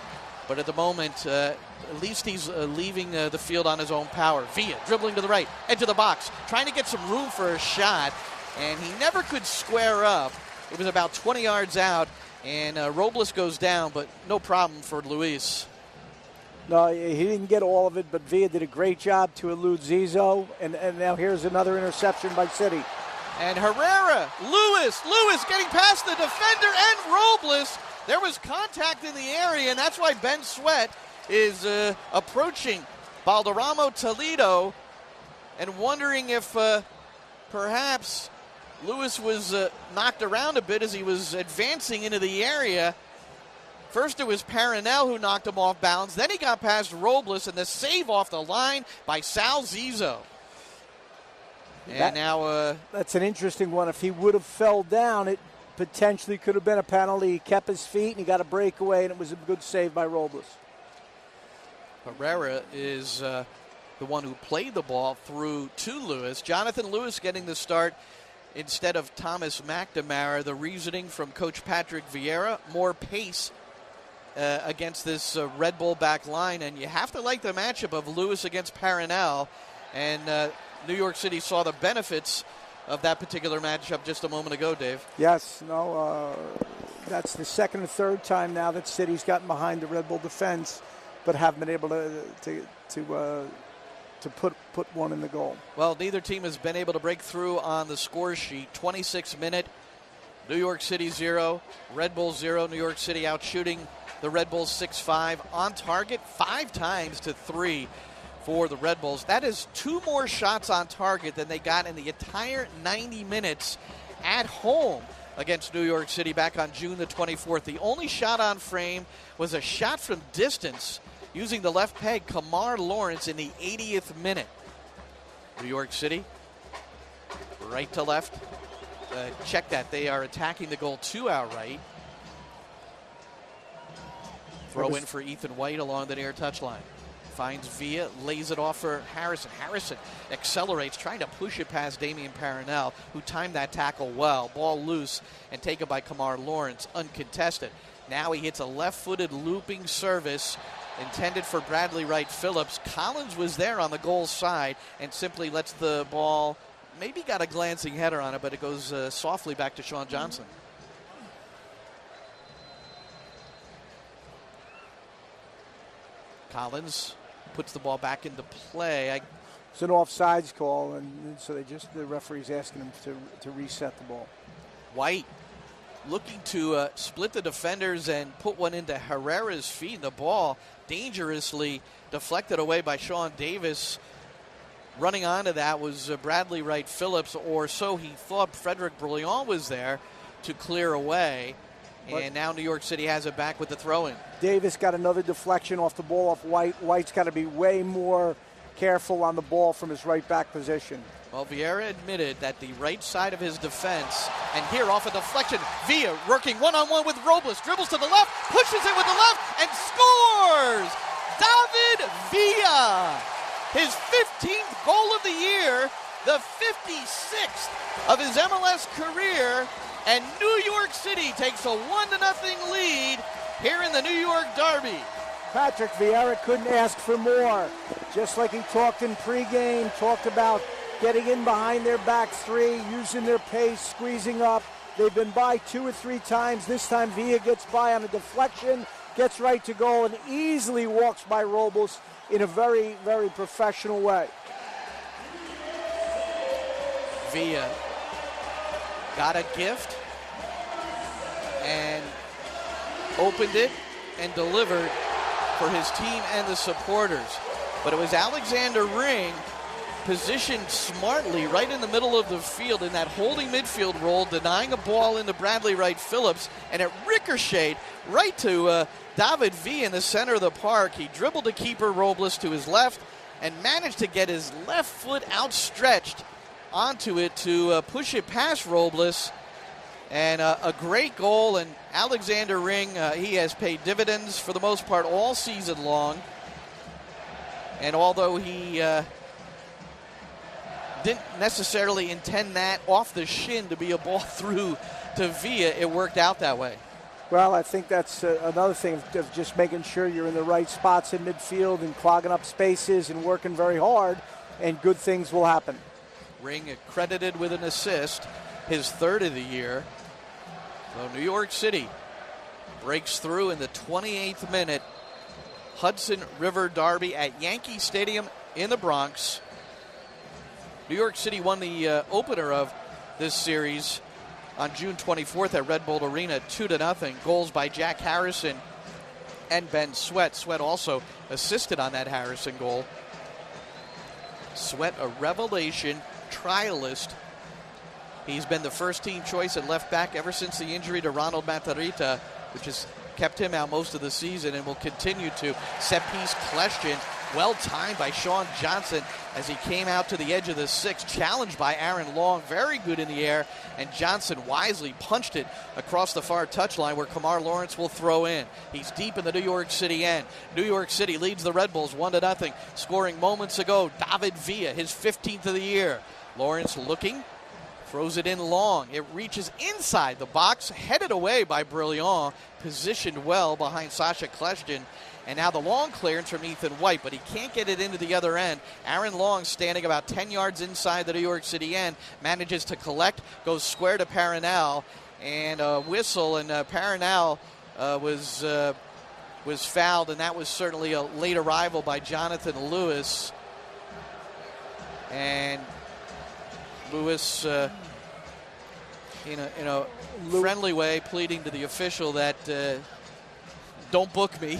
but at the moment, at least he's leaving the field on his own power. Villa dribbling to the right, edge of the box, trying to get some room for a shot, and he never could square up. It was about 20 yards out, and Robles goes down, but no problem for Luis. No, he didn't get all of it, but Villa did a great job to elude Zizzo, and now here's another interception by City. And Herrera, Lewis getting past the defender and Robles. There was contact in the area, and that's why Ben Sweat is approaching Balderramo Toledo and wondering if perhaps Lewis was knocked around a bit as he was advancing into the area. First it was Paranel who knocked him off balance. Then he got past Robles, and the save off the line by Sal Zizzo. And now that's an interesting one. If he would have fell down, it potentially could have been a penalty. He kept his feet, and he got a breakaway, and it was a good save by Robles. Herrera is the one who played the ball through to Lewis. Jonathan Lewis getting the start instead of Thomas McNamara. The reasoning from Coach Patrick Vieira, more pace against this Red Bull back line, and you have to like the matchup of Lewis against Paranel, and New York City saw the benefits of that particular matchup just a moment ago, Dave. Yes, that's the second or third time now that City's gotten behind the Red Bull defense, but haven't been able to put one in the goal. Well, neither team has been able to break through on the score sheet. 26-minute, New York City 0, Red Bull 0. New York City out shooting the Red Bulls 6-5. On target 5 times to 3 for the Red Bulls. That is 2 more shots on target than they got in the entire 90 minutes at home against New York City back on June the 24th. The only shot on frame was a shot from distance using the left peg, Kamar Lawrence, in the 80th minute. New York City, right to left. Check that. They are attacking the goal to our right. Throw in for Ethan White along the near touchline. Finds Villa, lays it off for Harrison. Harrison accelerates, trying to push it past Damian Paranel, who timed that tackle well. Ball loose and taken by Kamar Lawrence, uncontested. Now he hits a left-footed looping service intended for Bradley Wright-Phillips. Collins was there on the goal side and simply lets the ball, maybe got a glancing header on it, but it goes softly back to Sean Johnson. Collins puts the ball back into play. It's an offsides call, and so the referee's asking him to reset the ball. White looking to split the defenders and put one into Herrera's feet. The ball dangerously deflected away by Sean Davis. Running onto that was Bradley Wright-Phillips, or so he thought. Frederick Brouillon was there to clear away. And now New York City has it back with the throw-in. Davis got another deflection off the ball off White. White's got to be way more careful on the ball from his right back position. Well, Vieira admitted that the right side of his defense, and here off a deflection, Villa working one-on-one with Robles, dribbles to the left, pushes it with the left, and scores! David Villa, his 15th goal of the year, the 56th of his MLS career, and New York City takes a 1-0 lead here in the New York Derby. Patrick Vieira couldn't ask for more. Just like he talked in pregame, talked about getting in behind their back three, using their pace, squeezing up. They've been by 2 or 3 times. This time Villa gets by on a deflection, gets right to goal, and easily walks by Robles in a very, very professional way. Villa got a gift and opened it and delivered for his team and the supporters. But it was Alexander Ring positioned smartly right in the middle of the field in that holding midfield role, denying a ball into Bradley Wright-Phillips, and it ricocheted right to David Villa in the center of the park. He dribbled the keeper Robles to his left and managed to get his left foot outstretched onto it to push it past Robles. And a great goal, and Alexander Ring, he has paid dividends for the most part all season long. And although he didn't necessarily intend that off the shin to be a ball through to Villa, it worked out that way. Well, I think that's another thing of just making sure you're in the right spots in midfield and clogging up spaces and working very hard, and good things will happen. Ring credited with an assist, his third of the year. So New York City breaks through in the 28th minute. Hudson River Derby at Yankee Stadium in the Bronx. New York City won the opener of this series on June 24th at Red Bull Arena, 2-0. Goals by Jack Harrison and Ben Sweat. Sweat also assisted on that Harrison goal. Sweat, a revelation trialist. He's been the first team choice at left back ever since the injury to Ronald Matarrita, which has kept him out most of the season and will continue to. Set piece question, well timed by Sean Johnson as he came out to the edge of the six, challenged by Aaron Long, very good in the air, and Johnson wisely punched it across the far touchline where Kamar Lawrence will throw in. He's deep in the New York City end. New York City leads the Red Bulls 1-0, scoring moments ago. David Villa, his 15th of the year. Lawrence looking, throws it in long. It reaches inside the box, headed away by Brilliant, positioned well behind Sasha Kleshtin. And now the long clearance from Ethan White, but he can't get it into the other end. Aaron Long, standing about 10 yards inside the New York City end, manages to collect, goes square to Paranal, and a whistle, and Paranal was fouled, and that was certainly a late arrival by Jonathan Lewis. And Lewis, in a friendly way, pleading to the official that don't book me.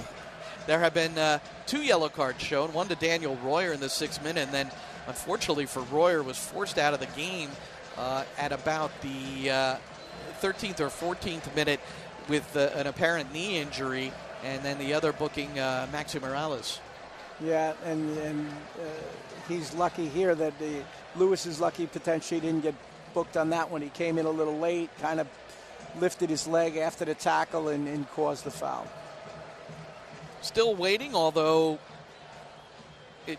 There have been 2 yellow cards shown, one to Daniel Royer in the 6th minute, and then unfortunately for Royer was forced out of the game at about the 13th or 14th minute with an apparent knee injury, and then the other booking Maxi Morales. Yeah, and he's lucky here that Lewis is lucky potentially didn't get booked on that one. He came in a little late, kind of lifted his leg after the tackle and caused the foul. Still waiting, although it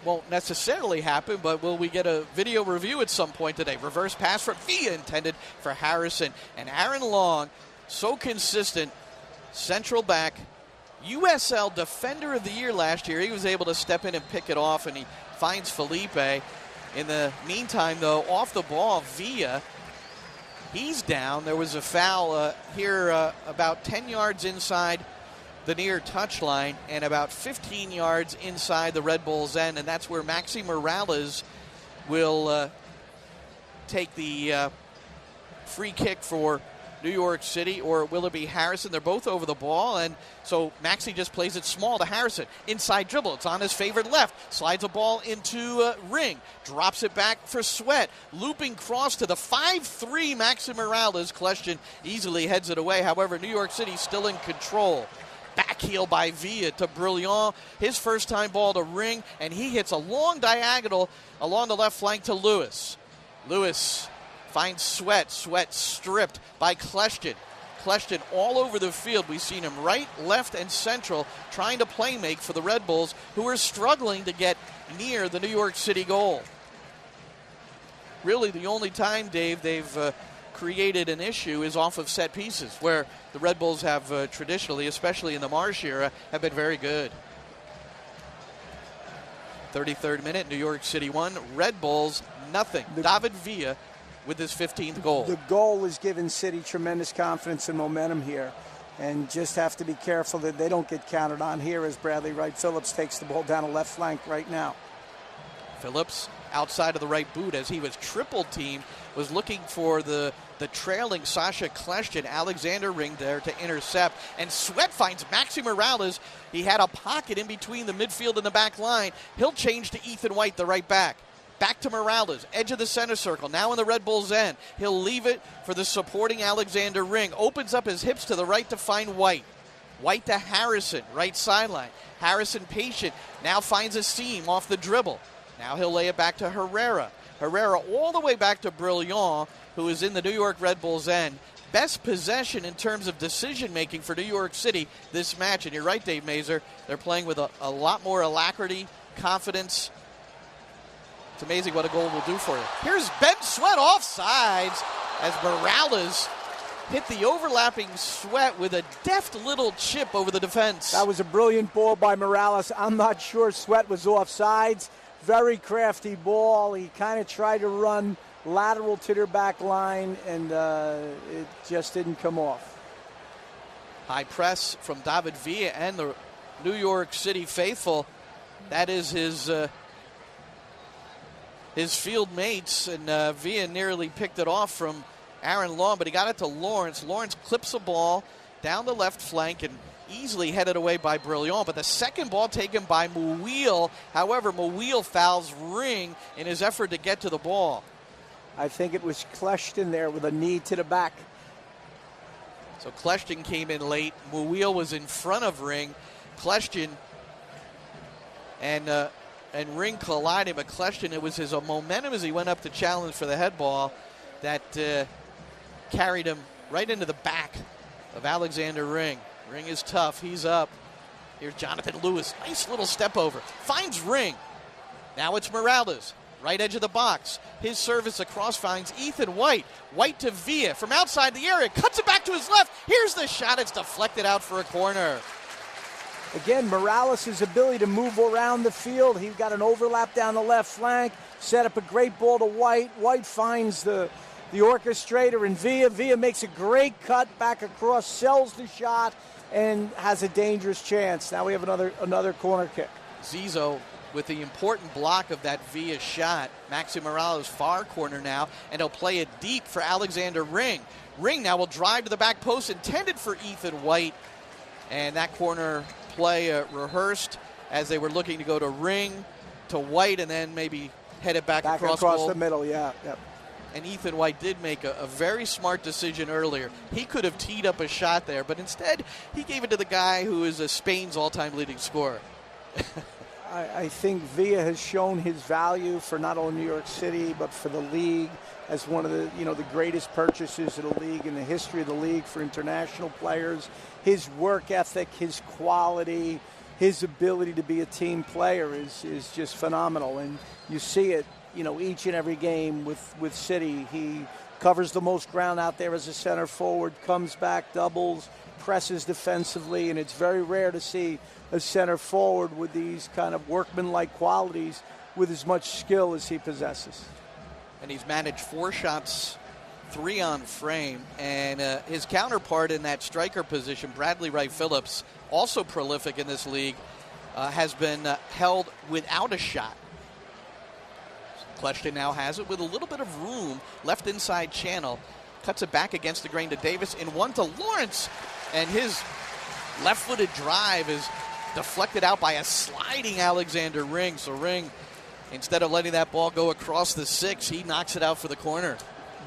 won't necessarily happen, but will we get a video review at some point today? Reverse pass from Villa intended for Harrison. And Aaron Long, so consistent, central back, USL Defender of the Year last year. He was able to step in and pick it off, and he finds Felipe. In the meantime, though, off the ball, Villa, he's down. There was a foul here about 10 yards inside the near touchline and about 15 yards inside the Red Bulls end, and that's where Maxi Morales will take the free kick for New York City, or will it be Harrison? They're both over the ball, and so Maxi just plays it small to Harrison. Inside dribble, it's on his favorite left, slides a ball into Ring, drops it back for Sweat, looping cross to the 5'3" Maxi Morales. Kleshtin easily heads it away. However, New York City still in control. Back heel by Villa to Brilliant. His first time ball to Ring, and he hits a long diagonal along the left flank to Lewis. Lewis finds Sweat. Sweat stripped by Kleshtin. Kleshtin all over the field. We've seen him right, left, and central trying to play make for the Red Bulls, who are struggling to get near the New York City goal. Really, the only time, Dave, they've created an issue is off of set pieces, where the Red Bulls have traditionally, especially in the Marsh era, have been very good. 33rd minute, New York City 1, Red Bulls nothing. David Villa with his 15th goal. The goal has given City tremendous confidence and momentum here, and just have to be careful that they don't get counted on here as Bradley Wright-Phillips takes the ball down the left flank right now. Phillips outside of the right boot as he was triple teamed, was looking for the trailing Sasha Kleshtin. Alexander Ring there to intercept, and Sweat finds Maxi Morales. He had a pocket in between the midfield and the back line. He'll change to Ethan White, the right back. Back to Morales, edge of the center circle, now in the Red Bulls' end. He'll leave it for the supporting Alexander Ring. Opens up his hips to the right to find White. White to Harrison, right sideline. Harrison patient, now finds a seam off the dribble. Now he'll lay it back to Herrera. Herrera all the way back to Brilliant, who is in the New York Red Bulls' end. Best possession in terms of decision-making for New York City this match. And you're right, Dave Masur. They're playing with a lot more alacrity, confidence. It's amazing what a goal will do for you. Here's Ben Sweat offsides as Morales hit the overlapping Sweat with a deft little chip over the defense. That was a brilliant ball by Morales. I'm not sure Sweat was offsides. Very crafty ball. He kind of tried to run lateral to their back line, and it just didn't come off. High press from David Villa and the New York City faithful. That is his field mates, and Villa nearly picked it off from Aaron Long, but he got it to Lawrence. Lawrence clips a ball down the left flank and easily headed away by Brilliant, but the second ball taken by Mouille. However, Mouille fouls Ring in his effort to get to the ball. I think it was Kleshton there with a knee to the back. So Kleshton came in late. Mouille was in front of Ring. Kleshton and Ring collided, but Kleshton, it was his momentum as he went up to challenge for the head ball that carried him right into the back of Alexander Ring. Ring is tough. He's up. Here's Jonathan Lewis. Nice little step over. Finds Ring. Now it's Morales. Right edge of the box. His service across finds Ethan White. White to Villa from outside the area. Cuts it back to his left. Here's the shot. It's deflected out for a corner. Again, Morales' ability to move around the field. He got an overlap down the left flank. Set up a great ball to White. White finds the orchestrator in Villa. Villa makes a great cut back across, sells the shot, and has a dangerous chance. Now we have another corner kick. Zizzo with the important block of that Villa shot. Maxi Morales far corner now, and he'll play it deep for Alexander Ring. Ring now will drive to the back post, intended for Ethan White, and that corner play rehearsed as they were looking to go to Ring, to White, and then maybe head it back across the middle, yeah. Yep. And Ethan White did make a very smart decision earlier. He could have teed up a shot there, but instead he gave it to the guy who is Spain's all-time leading scorer. I think Villa has shown his value for not only New York City, but for the league as one of the greatest purchases of the league in the history of the league for international players. His work ethic, his quality, his ability to be a team player is just phenomenal. And you see it, each and every game with City. He covers the most ground out there as a center forward, comes back, doubles, presses defensively, and it's very rare to see a center forward with these kind of workmanlike qualities with as much skill as he possesses. And he's managed 4 shots, 3 on frame, and his counterpart in that striker position, Bradley Wright-Phillips, also prolific in this league, has been held without a shot. Kleshton now has it with a little bit of room left inside channel. Cuts it back against the grain to Davis, and one to Lawrence. And his left-footed drive is deflected out by a sliding Alexander Ring. So Ring, instead of letting that ball go across the 6, he knocks it out for the corner.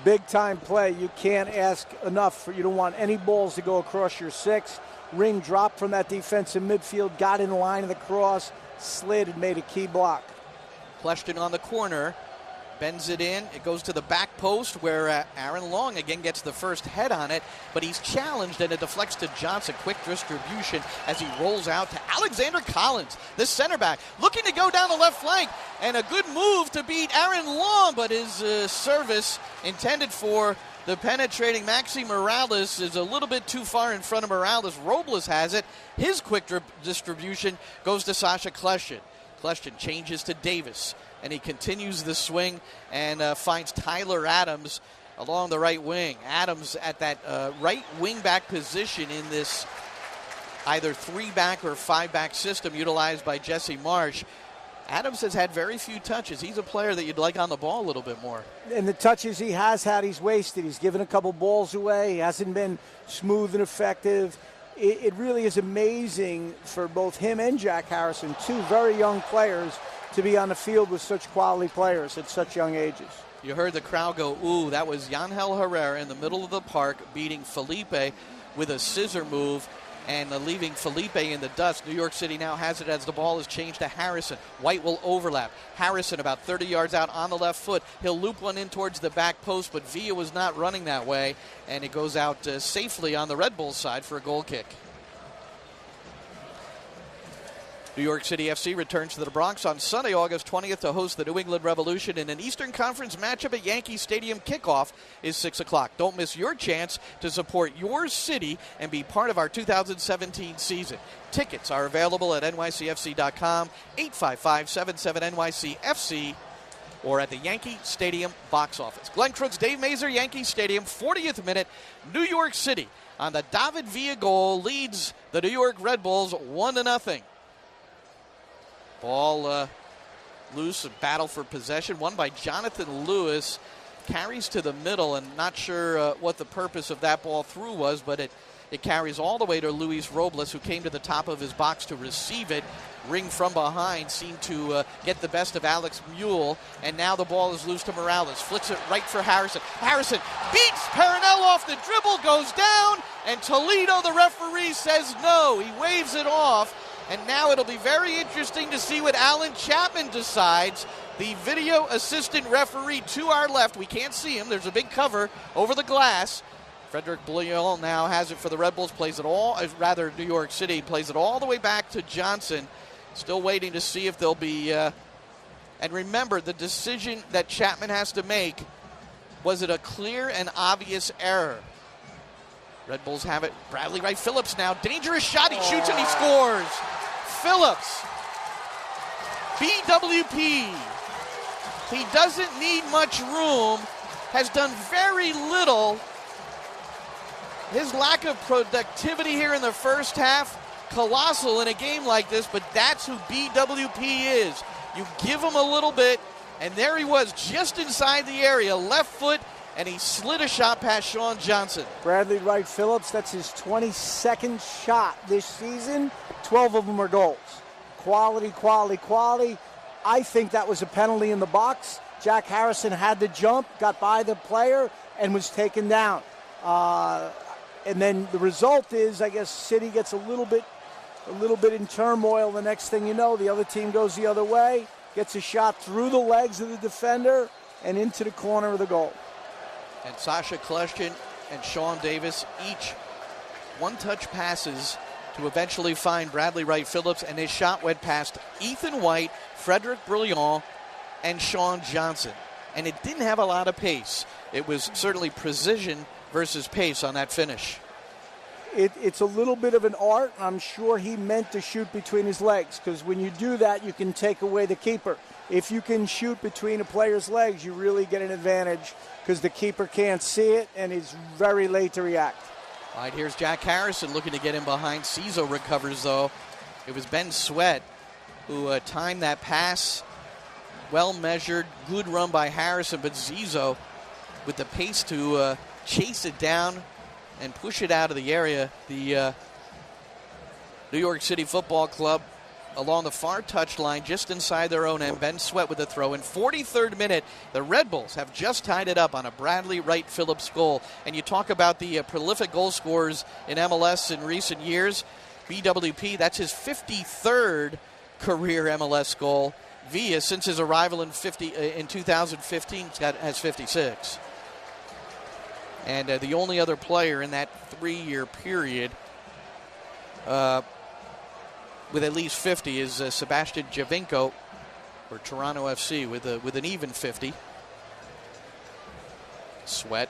Big-time play. You can't ask enough. You don't want any balls to go across your 6. Ring dropped from that defensive midfield, got in line of the cross, slid and made a key block. Kleshton on the corner, bends it in. It goes to the back post where Aaron Long again gets the first head on it, but he's challenged and it deflects to Johnson. Quick distribution as he rolls out to Alexander Collins, the center back, looking to go down the left flank, and a good move to beat Aaron Long, but his service intended for the penetrating Maxi Morales is a little bit too far in front of Morales. Robles has it. His quick distribution goes to Sasha Kleshton. Kleshton changes to Davis, and he continues the swing and finds Tyler Adams along the right wing. Adams at that right wing back position in this either 3-back or 5-back system utilized by Jesse Marsh. Adams has had very few touches. He's a player that you'd like on the ball a little bit more. And the touches he has had, he's wasted. He's given a couple balls away. He hasn't been smooth and effective. It really is amazing for both him and Jack Harrison, 2 very young players, to be on the field with such quality players at such young ages. You heard the crowd go, ooh, that was Yangel Herrera in the middle of the park beating Felipe with a scissor move. and leaving Felipe in the dust. New York City now has it as the ball is changed to Harrison. White will overlap. Harrison about 30 yards out on the left foot. He'll loop one in towards the back post, but Villa was not running that way, and it goes out safely on the Red Bulls side for a goal kick. New York City FC returns to the Bronx on Sunday, August 20th to host the New England Revolution in an Eastern Conference matchup at Yankee Stadium. Kickoff is 6 o'clock. Don't miss your chance to support your city and be part of our 2017 season. Tickets are available at nycfc.com, 855-77-NYCFC, or at the Yankee Stadium box office. Glenn Crooks, Dave Masur, Yankee Stadium, 40th minute. New York City on the David Villa goal leads the New York Red Bulls 1-0. Ball loose, a battle for possession, won by Jonathan Lewis. Carries to the middle, and not sure what the purpose of that ball through was, but it carries all the way to Luis Robles, who came to the top of his box to receive it. Ring from behind seemed to get the best of Alex Mule, and now the ball is loose to Morales. Flicks it right for Harrison. Harrison beats Peronel off the dribble, goes down, and Toledo, the referee, says no. He waves it off. And now it'll be very interesting to see what Alan Chapman decides. The video assistant referee to our left. We can't see him. There's a big cover over the glass. Frederick Bouillon now has it for the Red Bulls. Plays it all, rather New York City, plays it all the way back to Johnson. Still waiting to see if there'll be... and remember, the decision that Chapman has to make, was it a clear and obvious error? Red Bulls have it. Bradley Wright-Phillips now. Dangerous shot. He shoots and he scores. Phillips. BWP. He doesn't need much room. Has done very little. His lack of productivity here in the first half, colossal in a game like this, but that's who BWP is. You give him a little bit, and there he was just inside the area. Left foot, and he slid a shot past Sean Johnson. Bradley Wright-Phillips, that's his 22nd shot this season. 12 of them are goals. Quality, quality, quality. I think that was a penalty in the box. Jack Harrison had to jump, got by the player, and was taken down. And then the result is, I guess, City gets a little bit in turmoil. The next thing you know, the other team goes the other way, gets a shot through the legs of the defender and into the corner of the goal. And Sasha Kleshkin and Sean Davis, each one-touch passes to eventually find Bradley Wright-Phillips, and his shot went past Ethan White, Frederick Bouillon, and Sean Johnson. And it didn't have a lot of pace. It was certainly precision versus pace on that finish. It's a little bit of an art. I'm sure he meant to shoot between his legs, because when you do that, you can take away the keeper. If you can shoot between a player's legs, you really get an advantage, because the keeper can't see it and is very late to react. All right, here's Jack Harrison looking to get in behind. Cizo recovers, though. It was Ben Sweat who timed that pass. Well measured, good run by Harrison, but Cizo with the pace to chase it down and push it out of the area. The New York City Football Club along the far touchline, just inside their own end. Ben Sweat with the throw. In 43rd minute, the Red Bulls have just tied it up on a Bradley Wright-Phillips goal. And you talk about the prolific goal scorers in MLS in recent years. BWP, that's his 53rd career MLS goal. Villa, since his arrival in 2015, has 56. And the only other player in that 3-year period with at least 50 is Sebastian Javinko for Toronto FC with an even 50. Sweat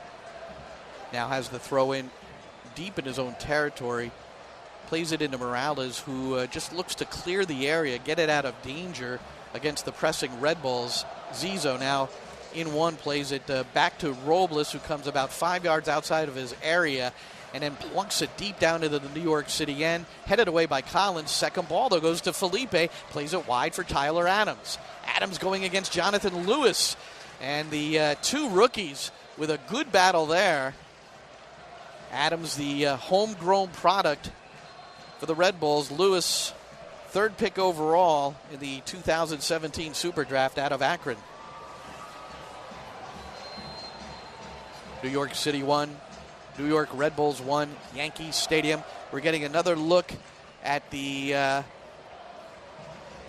now has the throw in deep in his own territory. Plays it into Morales, who just looks to clear the area, get it out of danger against the pressing Red Bulls. Cizo now in one, plays it back to Robles, who comes about 5 yards outside of his area, and then plunks it deep down into the New York City end. Headed away by Collins. Second ball, though, goes to Felipe. Plays it wide for Tyler Adams. Adams going against Jonathan Lewis. And the two rookies with a good battle there. Adams, the homegrown product for the Red Bulls. Lewis, third pick overall in the 2017 Super Draft out of Akron. New York City 1, New York Red Bulls 1, Yankee Stadium. We're getting another look at the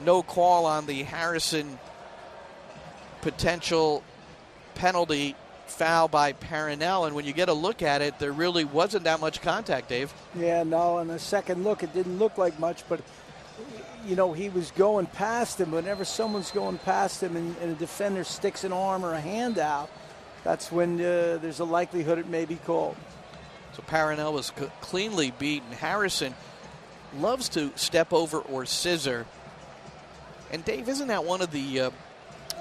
no call on the Harrison potential penalty foul by Parinel, and when you get a look at it, there really wasn't that much contact, Dave. Yeah, no, on the second look, it didn't look like much, but, you know, he was going past him. Whenever someone's going past him and a defender sticks an arm or a hand out, that's when there's a likelihood it may be called. So Parinel was cleanly beaten. Harrison loves to step over or scissor. And Dave, isn't that one of the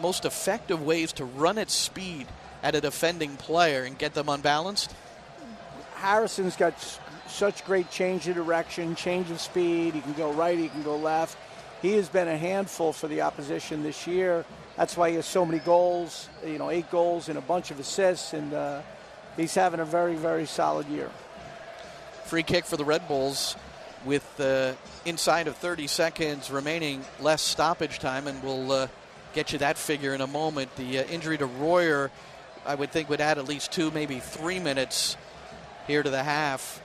most effective ways to run at speed at a defending player and get them unbalanced? Harrison's got such great change of direction, change of speed. He can go right, he can go left. He has been a handful for the opposition this year. That's why he has so many goals, 8 goals and a bunch of assists, and he's having a very, very solid year. Free kick for the Red Bulls with inside of 30 seconds remaining, less stoppage time, and we'll get you that figure in a moment. The injury to Royer, I would think, would add at least 2, maybe 3 minutes here to the half.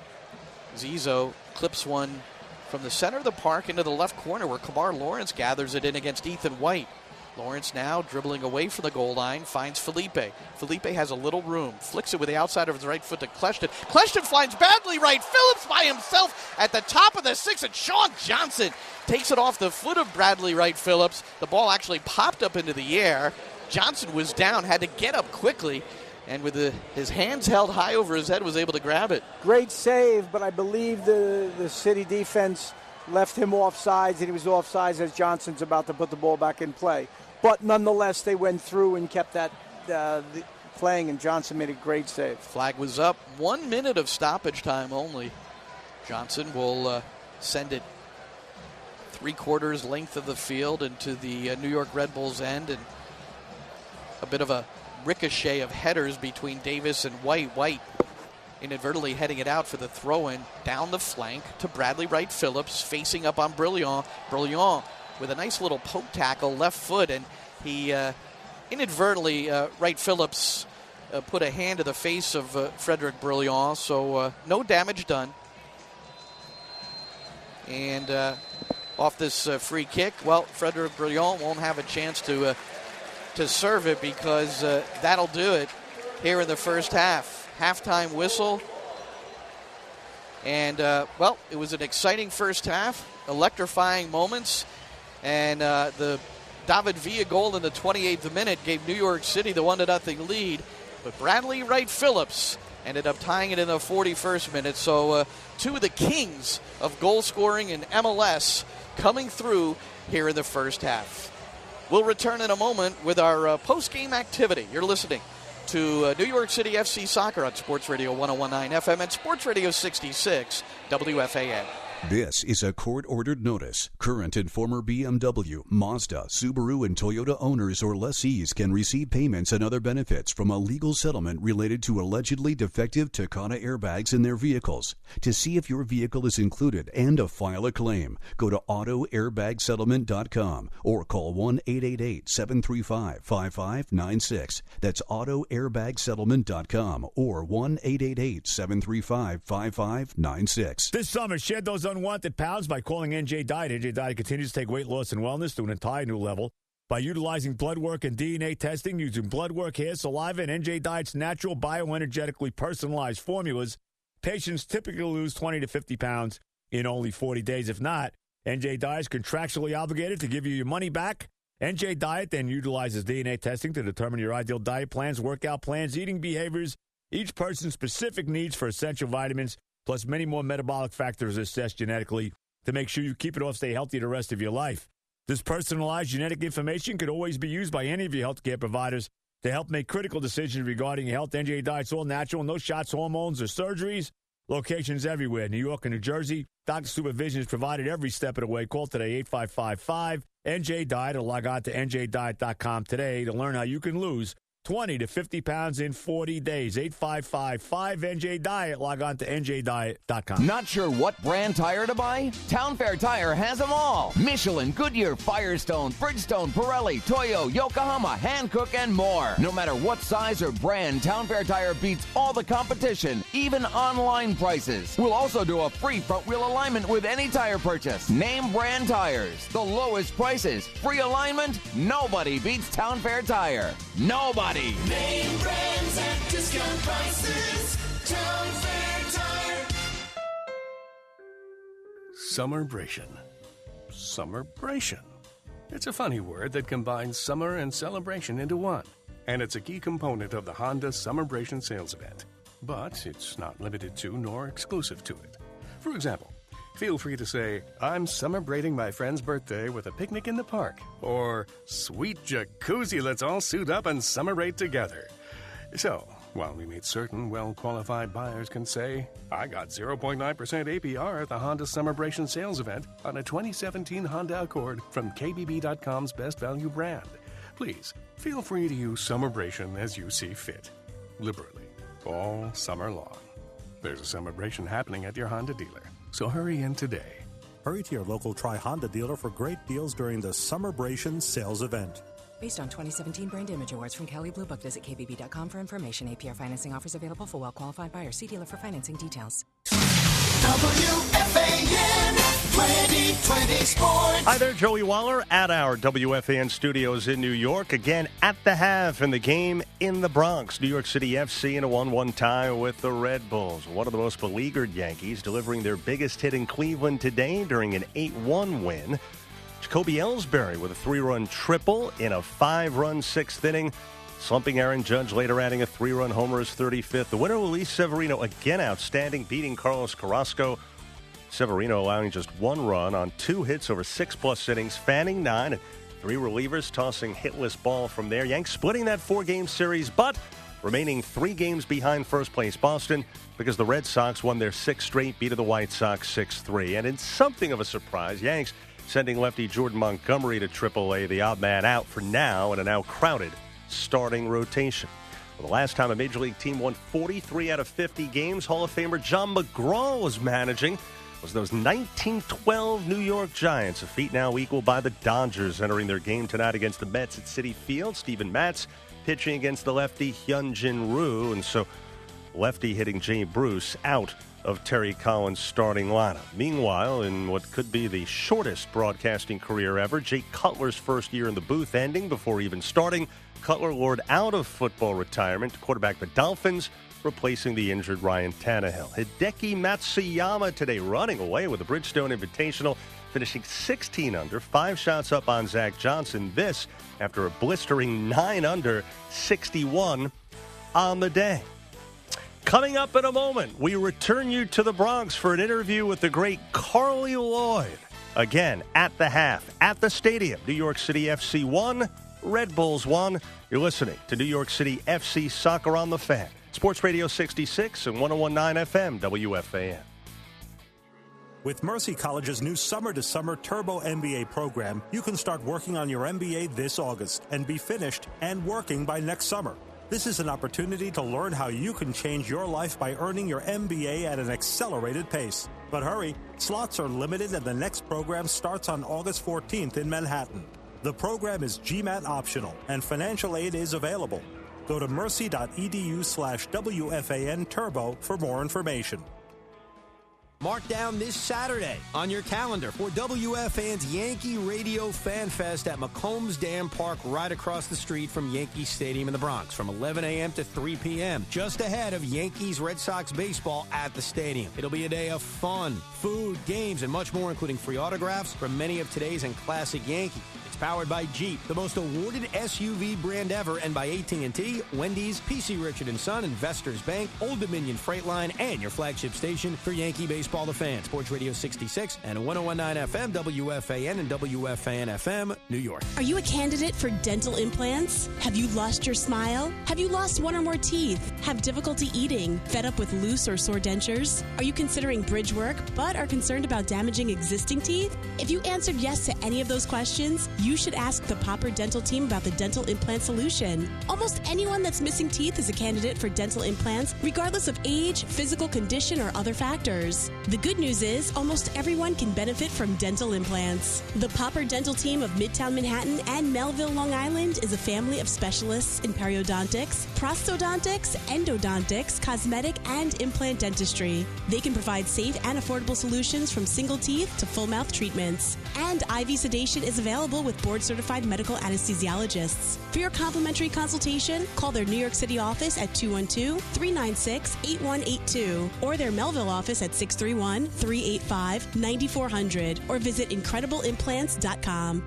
Zizzo clips one from the center of the park into the left corner where Kamar Lawrence gathers it in against Ethan White. Lawrence now dribbling away from the goal line, finds Felipe. Felipe has a little room, flicks it with the outside of his right foot to Kleshton. Kleshton finds Bradley Wright-Phillips by himself at the top of the 6, and Sean Johnson takes it off the foot of Bradley Wright-Phillips. The ball actually popped up into the air. Johnson was down, had to get up quickly, and with his hands held high over his head was able to grab it. Great save, but I believe the City defense left him offsides, and he was offsides as Johnson's about to put the ball back in play. But nonetheless, they went through and kept that playing, and Johnson made a great save. Flag was up. 1 minute of stoppage time only. Johnson will send it 3/4 length of the field into the New York Red Bulls end, and a bit of a ricochet of headers between Davis and White. White inadvertently heading it out for the throw-in down the flank to Bradley Wright-Phillips, facing up on Brilliant. Brilliant with a nice little poke tackle, left foot, and he inadvertently, Wright-Phillips put a hand to the face of Frederick Brilliant, so no damage done. And off this free kick, well, Frederick Brilliant won't have a chance to serve it, because that'll do it here in the first half. Halftime whistle. And, well, it was an exciting first half, electrifying moments. And the David Villa goal in the 28th minute gave New York City the 1-0 lead. But Bradley Wright-Phillips ended up tying it in the 41st minute. So 2 of the kings of goal scoring in MLS coming through here in the first half. We'll return in a moment with our post-game activity. You're listening to New York City FC Soccer on Sports Radio 101.9 FM and Sports Radio 66 WFAN. This is a court-ordered notice. Current and former BMW, Mazda, Subaru, and Toyota owners or lessees can receive payments and other benefits from a legal settlement related to allegedly defective Takata airbags in their vehicles. To see if your vehicle is included and to file a claim, go to AutoAirbagSettlement.com or call 1-888-735-5596. That's AutoAirbagSettlement.com or 1-888-735-5596. This summer, shed those unwanted pounds by calling NJ Diet. NJ Diet continues to take weight loss and wellness to an entire new level by utilizing blood work and DNA testing, using blood work, hair, saliva, and NJ Diet's natural, bioenergetically personalized formulas. Patients typically lose 20 to 50 pounds in only 40 days. If not, NJ Diet is contractually obligated to give you your money back. NJ Diet then utilizes DNA testing to determine your ideal diet plans, workout plans, eating behaviors, each person's specific needs for essential vitamins, plus many more metabolic factors assessed genetically to make sure you keep it off, stay healthy the rest of your life. This personalized genetic information could always be used by any of your healthcare providers to help make critical decisions regarding your health. NJ Diet's all natural, no shots, hormones, or surgeries. Locations everywhere, New York and New Jersey. Doctor supervision is provided every step of the way. Call today, 855-5-NJ-DIET, or log on to njdiet.com today to learn how you can lose 20 to 50 pounds in 40 days. 855-5-NJ-DIET. Log on to njdiet.com. Not sure what brand tire to buy? Town Fair Tire has them all. Michelin, Goodyear, Firestone, Bridgestone, Pirelli, Toyo, Yokohama, Hankook, and more. No matter what size or brand, Town Fair Tire beats all the competition even online prices. We'll also do a free front wheel alignment with any tire purchase. Name brand tires, the lowest prices, free alignment. Nobody beats Town Fair Tire. Nobody. Name brands at discount prices. Town Fair Tire. Summerbration. Summerbration. It's a funny word that combines summer and celebration into one, and it's a key component of the Honda Summerbration sales event. But it's not limited to nor exclusive to it. For example, feel free to say, I'm celebrating my friend's birthday with a picnic in the park, or sweet jacuzzi, let's all suit up and summerate together. So, while we meet certain well-qualified buyers can say, I got 0.9% APR at the Honda Summerbration sales event on a 2017 Honda Accord from KBB.com's Best Value brand. Please, feel free to use Summerbration as you see fit. Liberally, all summer long. There's a Summerbration happening at your Honda dealer, so hurry in today. Hurry to your local Tri-Honda dealer for great deals during the Summerbration sales event. Based on 2017 Brand Image Awards from Kelley Blue Book, visit KBB.com for information. APR financing offers available for well-qualified buyers. See dealer for financing details. WFAN 2020 Sports. Hi there, Joey Waller at our WFAN studios in New York. Again, at the half in the game in the Bronx. New York City FC in a 1-1 tie with the Red Bulls. One of the most beleaguered Yankees delivering their biggest hit in Cleveland today during an 8-1 win. Jacoby Ellsbury with a 3-run triple in a 5-run sixth inning. Slumping Aaron Judge, later adding a 3-run homer, his 35th. The winner, Luis Severino, again outstanding, beating Carlos Carrasco. Severino allowing just 1 run on 2 hits over 6+ innings, fanning 9, and 3 relievers tossing hitless ball from there. Yanks splitting that 4-game series, but remaining 3 games behind first place Boston because the Red Sox won their 6th straight, beat of the White Sox 6-3. And in something of a surprise, Yanks sending lefty Jordan Montgomery to AAA, the odd man out for now in a now crowded starting rotation. Well, the last time a Major League team won 43 out of 50 games, Hall of Famer John McGraw was managing, was those 1912 New York Giants, a feat now equaled by the Dodgers entering their game tonight against the Mets at Citi Field. Steven Matz pitching against the lefty Hyunjin Ryu, and so lefty hitting Jay Bruce out of Terry Collins' starting lineup. Meanwhile, in what could be the shortest broadcasting career ever, Jay Cutler's first year in the booth ending before even starting. Cutler lured out of football retirement to quarterback the Dolphins, replacing the injured Ryan Tannehill. Hideki Matsuyama today running away with the Bridgestone Invitational, finishing 16 under, 5 shots up on Zach Johnson. This after a blistering 9 under, 61 on the day. Coming up in a moment, we return you to the Bronx for an interview with the great Carly Lloyd. Again, at the half, at the stadium, New York City FC 1, Red Bulls 1. You're listening to New York City FC Soccer on the Fan. Sports Radio 66 and 101.9 FM, WFAN. With Mercy College's new Summer to Summer Turbo MBA program, you can start working on your MBA this August and be finished and working by next summer. This is an opportunity to learn how you can change your life by earning your MBA at an accelerated pace. But hurry, slots are limited and the next program starts on August 14th in Manhattan. The program is GMAT optional and financial aid is available. Go to mercy.edu/WFAN Turbo for more information. Mark down this Saturday on your calendar for WFAN's Yankee Radio Fan Fest at McCombs Dam Park right across the street from Yankee Stadium in the Bronx from 11 a.m. to 3 p.m. just ahead of Yankees Red Sox baseball at the stadium. It'll be a day of fun, food, games, and much more, including free autographs from many of today's and classic Yankees. It's powered by Jeep, the most awarded SUV brand ever, and by AT&T, Wendy's, PC Richard & Son, Investors Bank, Old Dominion Freight Line, and your flagship station for Yankee Baseball the Fan. Sports Radio 66 and 101.9 FM, WFAN and WFAN FM, New York. Are you a candidate for dental implants? Have you lost your smile? Have you lost 1 or more teeth? Have difficulty eating? Fed up with loose or sore dentures? Are you considering bridge work but are concerned about damaging existing teeth? If you answered yes to any of those questions, you should ask the Popper Dental team about the dental implant solution. Almost anyone that's missing teeth is a candidate for dental implants, regardless of age, physical condition, or other factors. The good news is almost everyone can benefit from dental implants. The Popper Dental team of Midtown Manhattan and Melville, Long Island is a family of specialists in periodontics, prosthodontics, endodontics, cosmetic, and implant dentistry. They can provide safe and affordable solutions from single teeth to full mouth treatments. And IV sedation is available with board-certified medical anesthesiologists. For your complimentary consultation, call their New York City office at 212-396-8182 or their Melville office at 631-385-9400 or visit IncredibleImplants.com.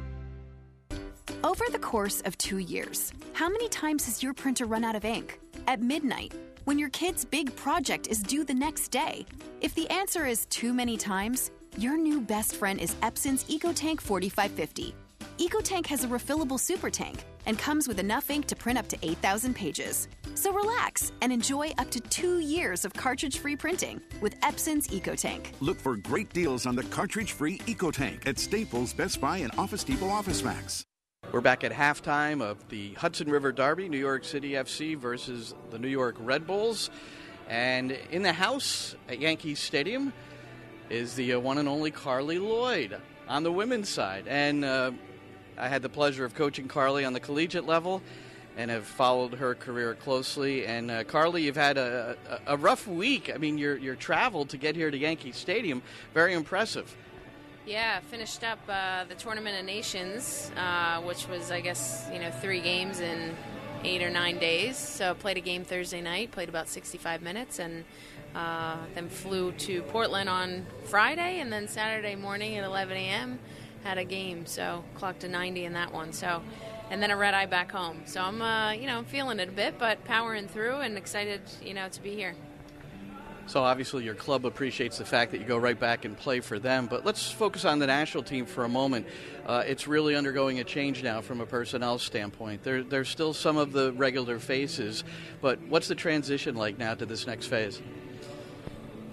Over the course of 2 years, how many times has your printer run out of ink? At midnight, when your kid's big project is due the next day? If the answer is too many times, your new best friend is Epson's EcoTank 4550. EcoTank has a refillable super tank and comes with enough ink to print up to 8,000 pages. So relax and enjoy up to 2 years of cartridge-free printing with Epson's EcoTank. Look for great deals on the cartridge-free EcoTank at Staples, Best Buy, and Office Depot Office Max. We're back at halftime of the Hudson River Derby, New York City FC versus the New York Red Bulls. And in the house at Yankee Stadium is the one and only Carly Lloyd on the women's side. And I had the pleasure of coaching Carly on the collegiate level and have followed her career closely. And Carly, you've had a rough week. I mean, your travel to get here to Yankee Stadium, very impressive. Yeah, finished up the Tournament of Nations, which was, I guess, 3 games in 8 or 9 days. So played a game Thursday night, played about 65 minutes, and then flew to Portland on Friday, and then Saturday morning at 11 a.m. had a game. So clocked a 90 in that one. So, and then a red eye back home. So I'm, I'm feeling it a bit, but powering through and excited, to be here. So obviously your club appreciates the fact that you go right back and play for them. But let's focus on the national team for a moment. It's really undergoing a change now from a personnel standpoint. There's still some of the regular faces, but what's the transition like now to this next phase?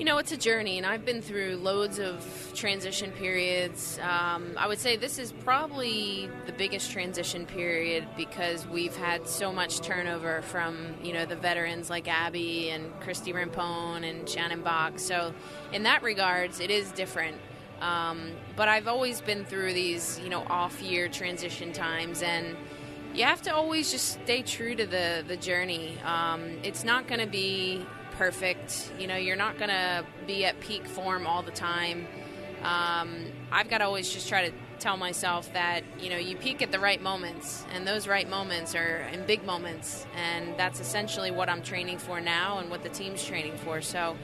It's a journey, and I've been through loads of transition periods. I would say this is probably the biggest transition period because we've had so much turnover from, the veterans like Abby and Christy Rimpone and Shannon Bach. So in that regards, it is different. But I've always been through these, off-year transition times, and you have to always just stay true to the journey. It's not going to be perfect. You're not going to be at peak form all the time. I've got to always just try to tell myself that, you peak at the right moments, and those right moments are in big moments, and that's essentially what I'm training for now and what the team's training for. So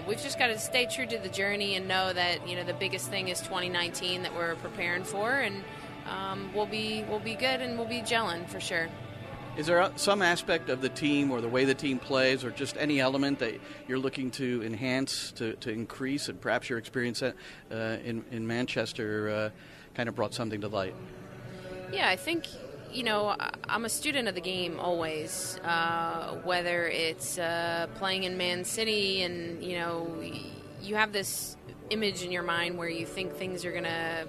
we've just got to stay true to the journey and know that, the biggest thing is 2019 that we're preparing for, and we'll be good and we'll be gelling for sure. Is there some aspect of the team or the way the team plays or just any element that you're looking to enhance, to increase, and perhaps your experience in Manchester kind of brought something to light? Yeah, I think, I'm a student of the game always, whether it's playing in Man City and, you have this image in your mind where you think things are going to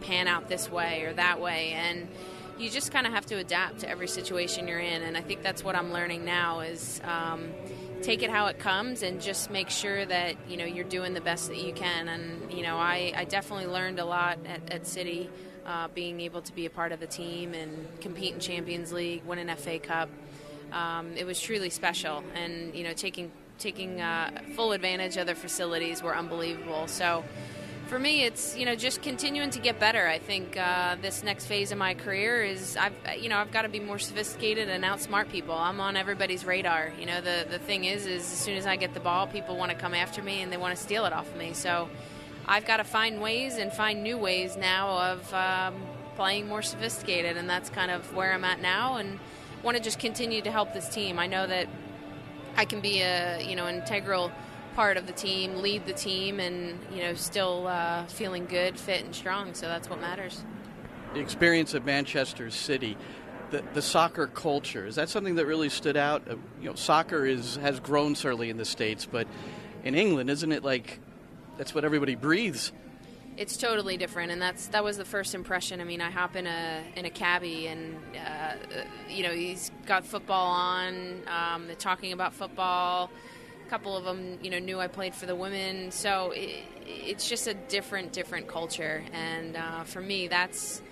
pan out this way or that way, and you just kind of have to adapt to every situation you're in, and I think that's what I'm learning now is take it how it comes and just make sure that, you're doing the best that you can. And, I definitely learned a lot at City, being able to be a part of the team and compete in Champions League, win an FA Cup. It was truly special, and, taking full advantage of their facilities were unbelievable. So for me, it's, just continuing to get better. I think this next phase of my career is I've got to be more sophisticated and outsmart people. I'm on everybody's radar. The thing is as soon as I get the ball, people want to come after me and they want to steal it off of me. So I've got to find ways and find new ways now of playing more sophisticated, and that's kind of where I'm at now, and want to just continue to help this team. I know that I can be an integral part of the team, lead the team, and still feeling good, fit, and strong. So that's what matters. The experience of Manchester City, the soccer culture, is that something that really stood out? Soccer has grown certainly in the States, but in England, isn't it like that's what everybody breathes? It's totally different, and that was the first impression. I mean, I hop in a cabbie, and he's got football on. They're talking about football. Couple of them, knew I played for the women, so it's just a different culture, and for me, that's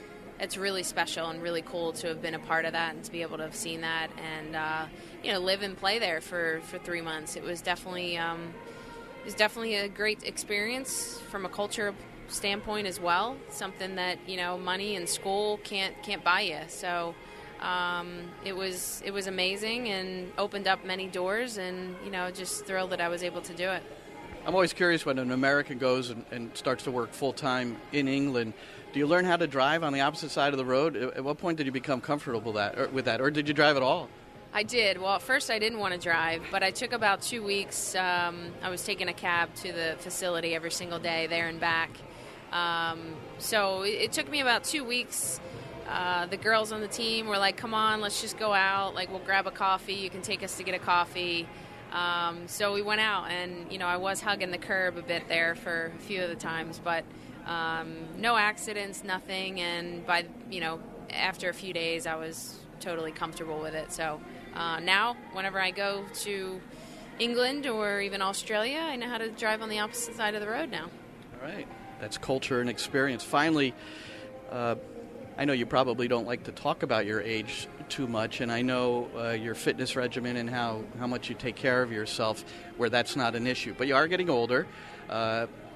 it's really special and really cool to have been a part of that and to be able to have seen that and live and play there for 3 months. It was definitely a great experience from a culture standpoint as well. Something that money and school can't buy you. So it was amazing and opened up many doors, and just thrilled that I was able to do it. I'm always curious when an American goes and starts to work full-time in England, do you learn how to drive on the opposite side of the road? At what point did you become comfortable with that, or did you drive at all? I did. Well, at first I didn't want to drive, but I took about 2 weeks. I was taking a cab to the facility every single day, there and back. So it took me about 2 weeks. The girls on the team were like, come on, let's just go out. Like, we'll grab a coffee. You can take us to get a coffee. So we went out, and, I was hugging the curb a bit there for a few of the times, but no accidents, nothing. And after a few days, I was totally comfortable with it. So now, whenever I go to England or even Australia, I know how to drive on the opposite side of the road now. All right. That's culture and experience. Finally, I know you probably don't like to talk about your age too much, and I know your fitness regimen and how much you take care of yourself, where that's not an issue. But you are getting older.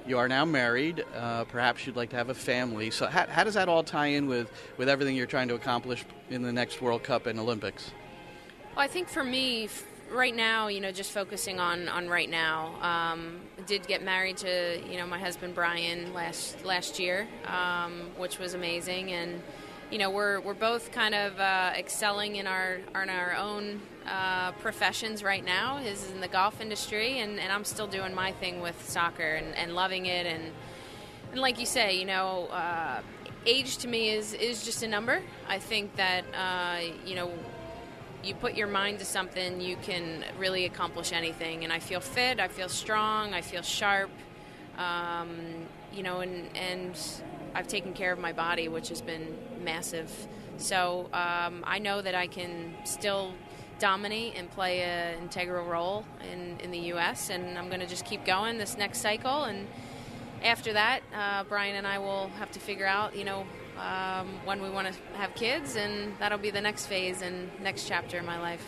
You are now married. Perhaps you'd like to have a family. So how does that all tie in with everything you're trying to accomplish in the next World Cup and Olympics? Well, I think for me, right now, just focusing on right now. I did get married to, my husband Brian last year, which was amazing, and we're both kind of excelling in our own professions right now. His is in the golf industry, and I'm still doing my thing with soccer and loving it. And like you say, age to me is just a number. I think that you put your mind to something, you can really accomplish anything. And I feel fit, I feel strong, I feel sharp, and I've taken care of my body, which has been massive. So I know that I can still dominate and play an integral role in the U.S., and I'm going to just keep going this next cycle. And after that, Brian and I will have to figure out, when we want to have kids, and that'll be the next phase and next chapter in my life.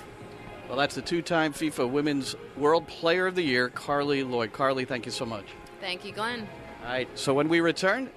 Well, that's the two-time FIFA Women's World Player of the Year, Carly Lloyd. Carly, thank you so much. Thank you, Glenn. All right, so when we return,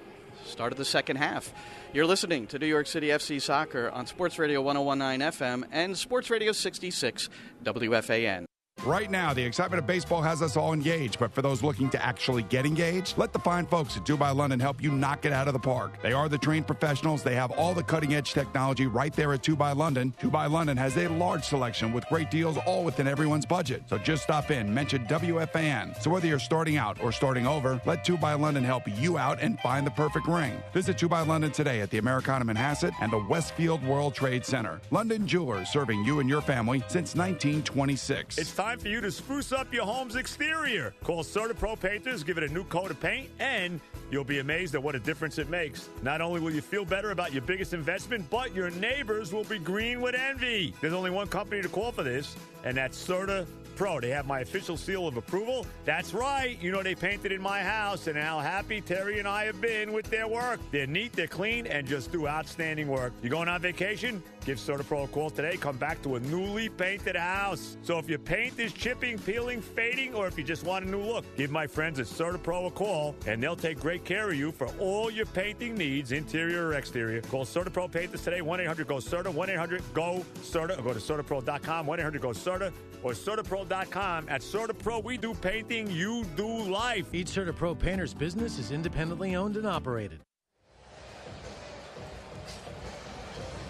start of the second half. You're listening to New York City FC Soccer on Sports Radio 101.9 FM and Sports Radio 66 WFAN. Right now, the excitement of baseball has us all engaged, but for those looking to actually get engaged, let the fine folks at 2 by London help you knock it out of the park. They are the trained professionals. They have all the cutting-edge technology right there at 2 by London. 2 by London has a large selection with great deals all within everyone's budget. So just stop in, mention WFAN. So whether you're starting out or starting over, let 2 by London help you out and find the perfect ring. Visit 2 by London today at the Americana Manhasset and the Westfield World Trade Center. London Jewelers, serving you and your family since 1926. It's time for you to spruce up your home's exterior. Call CertaPro Painters, give it a new coat of paint, and you'll be amazed at what a difference it makes. Not only will you feel better about your biggest investment, but your neighbors will be green with envy. There's only one company to call for this, and that's CertaPro. They have my official seal of approval. That's right. They painted in my house, and how happy Terry and I have been with their work. They're neat, they're clean, and just do outstanding work. You going on vacation? Give CertaPro a call today. Come back to a newly painted house. So if your paint is chipping, peeling, fading, or if you just want a new look, give my friends at CertaPro a call, and they'll take great care of you for all your painting needs, interior or exterior. Call CertaPro Painters today, 1-800-GO-CERTA, 1-800-GO-CERTA, or go to CertaPro.com, 1-800-GO-CERTA, or CertaPro.com. At CertaPro, we do painting, you do life. Each CertaPro painter's business is independently owned and operated.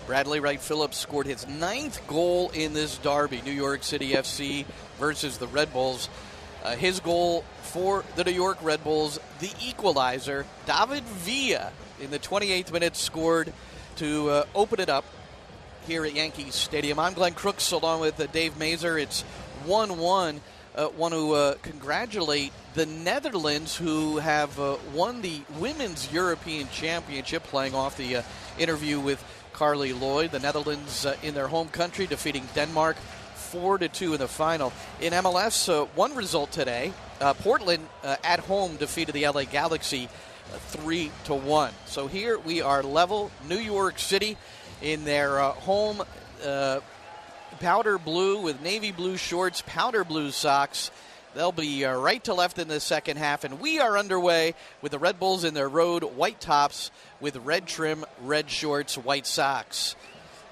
Bradley Wright-Phillips scored his 9th goal in this derby, New York City FC versus the Red Bulls. His goal for the New York Red Bulls, the equalizer, David Villa, in the 28th minute scored to open it up here at Yankee Stadium. I'm Glenn Crooks along with Dave Masur. It's 1-1. Want to congratulate the Netherlands, who have won the Women's European Championship, playing off the interview with Carly Lloyd. The Netherlands in their home country defeating Denmark 4-2 in the final. In MLS, one result today. Portland at home defeated the LA Galaxy 3-1. So here we are level. New York City in their home powder blue with navy blue shorts, powder blue socks. They'll be right to left in the second half, and we are underway with the Red Bulls in their road white tops with red trim, red shorts, white socks.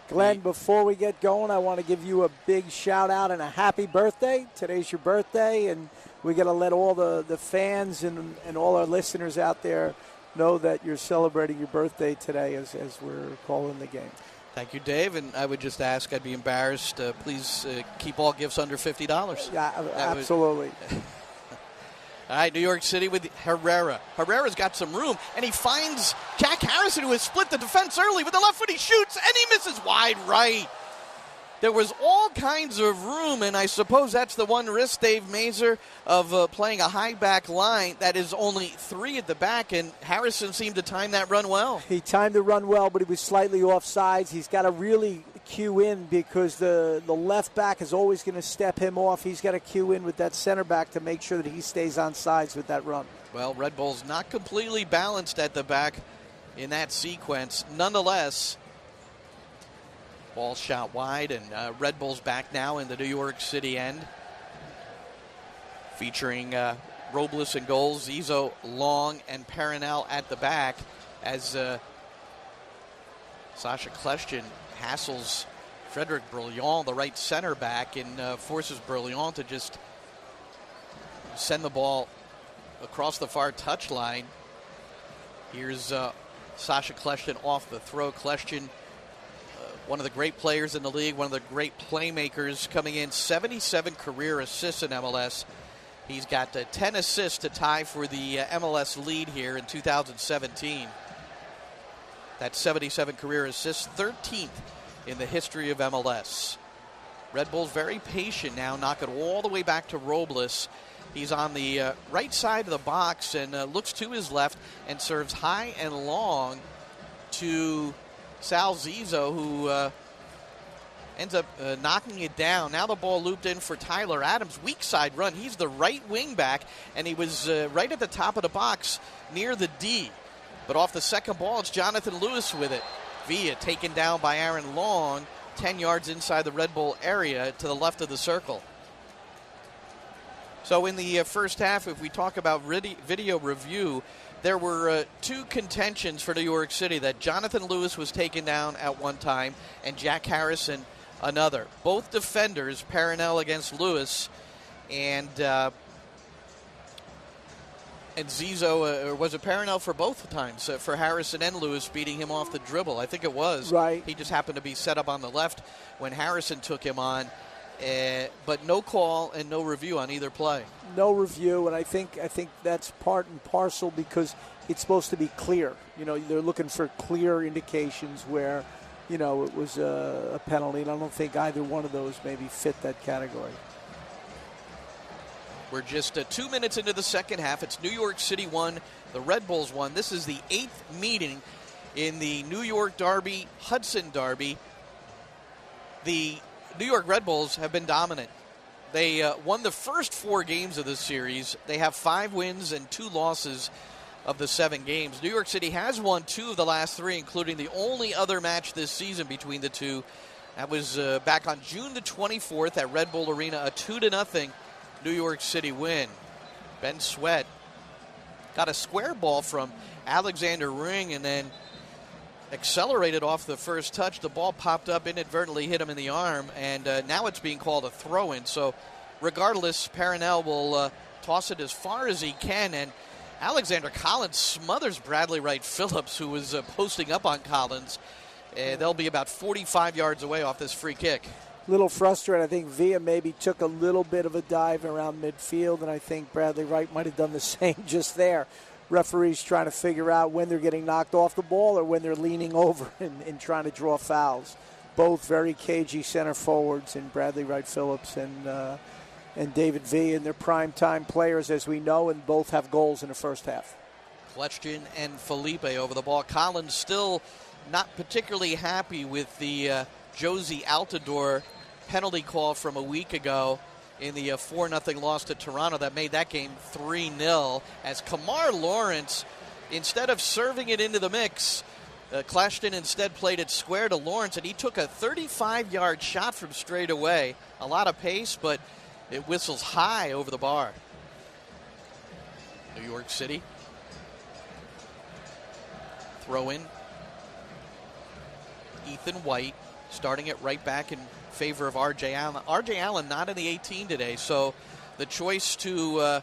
Glenn, before we get going, I want to give you a big shout-out and a happy birthday. Today's your birthday, and we're going to let all the fans and all our listeners out there know that you're celebrating your birthday today as we're calling the game. Thank you, Dave. And I would just ask, I'd be embarrassed, please keep all gifts under $50. Yeah, absolutely. All right, New York City with Herrera. Herrera's got some room, and he finds Jack Harrison, who has split the defense early. With the left foot, he shoots, and he misses wide right. There was all kinds of room, and I suppose that's the one risk, Dave Masur, of playing a high back line that is only 3 at the back, and Harrison seemed to time that run well. He timed the run well, but he was slightly offsides. He's got to really cue in because the left back is always going to step him off. He's got to cue in with that center back to make sure that he stays on sides with that run. Well, Red Bull's not completely balanced at the back in that sequence. Nonetheless, ball shot wide, and Red Bull's back now in the New York City end. Featuring Robles and goals, Zizzo, Long, and Paranel at the back as Sasha Kleshtin hassles Frederic Brilliant, the right center back, and forces Brilliant to just send the ball across the far touchline. Here's Sasha Kleshtin off the throw. Kleshtin, one of the great players in the league, one of the great playmakers coming in, 77 career assists in MLS. He's got 10 assists to tie for the MLS lead here in 2017. That's 77 career assists, 13th in the history of MLS. Red Bull's very patient now, knocking all the way back to Robles. He's on the right side of the box and looks to his left and serves high and long to Sal Zizzo, who ends up knocking it down. Now the ball looped in for Tyler Adams. Weak side run. He's the right wing back, and he was right at the top of the box near the D. But off the second ball, it's Jonathan Lewis with it. Villa taken down by Aaron Long, 10 yards inside the Red Bull area to the left of the circle. So in the first half, if we talk about video review, there were 2 contentions for New York City, that Jonathan Lewis was taken down at one time and Jack Harrison another. Both defenders, Paranel against Lewis, and Zizzo, or was it Paranel for both times, for Harrison and Lewis, beating him off the dribble? I think it was. Right. He just happened to be set up on the left when Harrison took him on. But no call and no review on either play. No review, and I think that's part and parcel because it's supposed to be clear. You know, they're looking for clear indications where, you know, it was a penalty, and I don't think either one of those maybe fit that category. We're just 2 minutes into the second half. It's New York City 1, the Red Bulls 1. This is the 8th meeting in the New York Derby, Hudson Derby. The New York Red Bulls have been dominant. They won the first 4 games of this series. They have 5 wins and 2 losses of the 7 games. New York City has won 2 of the last 3, including the only other match this season between the two. That was back on June the 24th at Red Bull Arena, a 2-0 New York City win. Ben Sweat got a square ball from Alexander Ring and then accelerated off the first touch. The ball popped up, inadvertently hit him in the arm, and now it's being called a throw-in. So regardless, Paranel will toss it as far as he can, and Alexander Collins smothers Bradley Wright-Phillips, who was posting up on Collins. They'll be about 45 yards away off this free kick. Little frustrated. I think Villa maybe took a little bit of a dive around midfield, and I think Bradley Wright might have done the same just there. Referees trying to figure out when they're getting knocked off the ball or when they're leaning over and trying to draw fouls. Both very cagey center forwards in Bradley Wright-Phillips and David Villa, and they're prime-time players, as we know, and both have goals in the first half. Kleshtin and Felipe over the ball. Collins still not particularly happy with the Josie Altidore penalty call from a week ago in the 4-0 loss to Toronto that made that game 3-0, as Kamar Lawrence instead of serving it into the mix, Kleshton instead played it square to Lawrence, and he took a 35-yard shot from straight away. A lot of pace, but it whistles high over the bar. New York City. Throw in. Ethan White starting it right back in favor of R.J. Allen. R.J. Allen not in the 18 today, so the choice to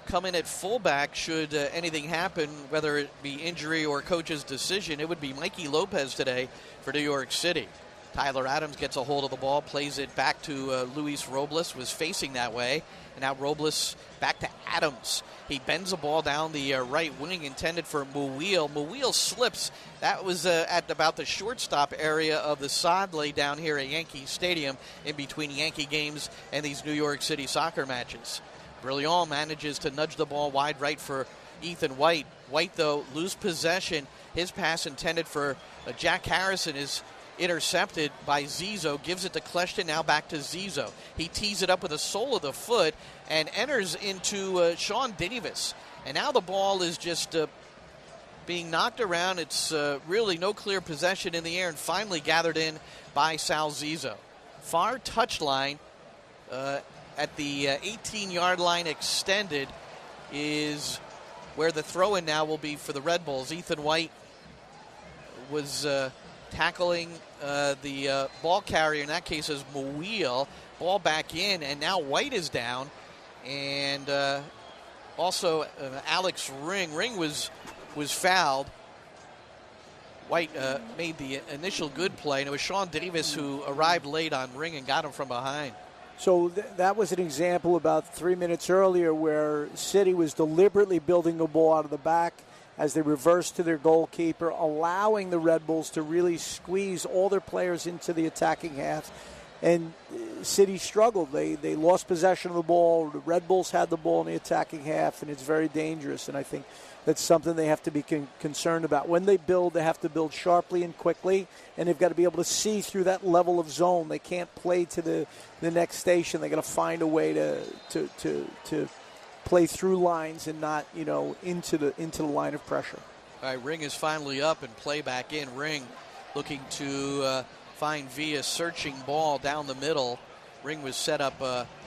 come in at fullback should anything happen, whether it be injury or coach's decision, it would be Mikey Lopez today for New York City. Tyler Adams gets a hold of the ball, plays it back to Luis Robles, was facing that way. And now Robles back to Adams. He bends the ball down the right wing, intended for Muil. Muil slips. That was at about the shortstop area of the sod lay down here at Yankee Stadium in between Yankee games and these New York City soccer matches. Brilliant manages to nudge the ball wide right for Ethan White. White, though, lose possession. His pass intended for Jack Harrison is intercepted by Zizzo, gives it to Kleshton, now back to Zizzo. He tees it up with the sole of the foot and enters into Sean Davis. And now the ball is just being knocked around. It's really no clear possession in the air and finally gathered in by Sal Zizzo. Far touchline at the 18-yard line extended is where the throw-in now will be for the Red Bulls. Ethan White was tackling the ball carrier, in that case is Muil. Ball back in, and now White is down. And also Alex Ring. Ring was fouled. White made the initial good play, and it was Sean Davis who arrived late on Ring and got him from behind. So that was an example about 3 minutes earlier where City was deliberately building the ball out of the back as they reversed to their goalkeeper, allowing the Red Bulls to really squeeze all their players into the attacking half. And City struggled. They lost possession of the ball. The Red Bulls had the ball in the attacking half, and it's very dangerous. And I think that's something they have to be concerned about. When they build, they have to build sharply and quickly, and they've got to be able to see through that level of zone. They can't play to the next station. They've got to find a way to play through lines and not, into the line of pressure. All right, Ring is finally up and play back in. Ring looking to find Villa, searching ball down the middle. Ring was set up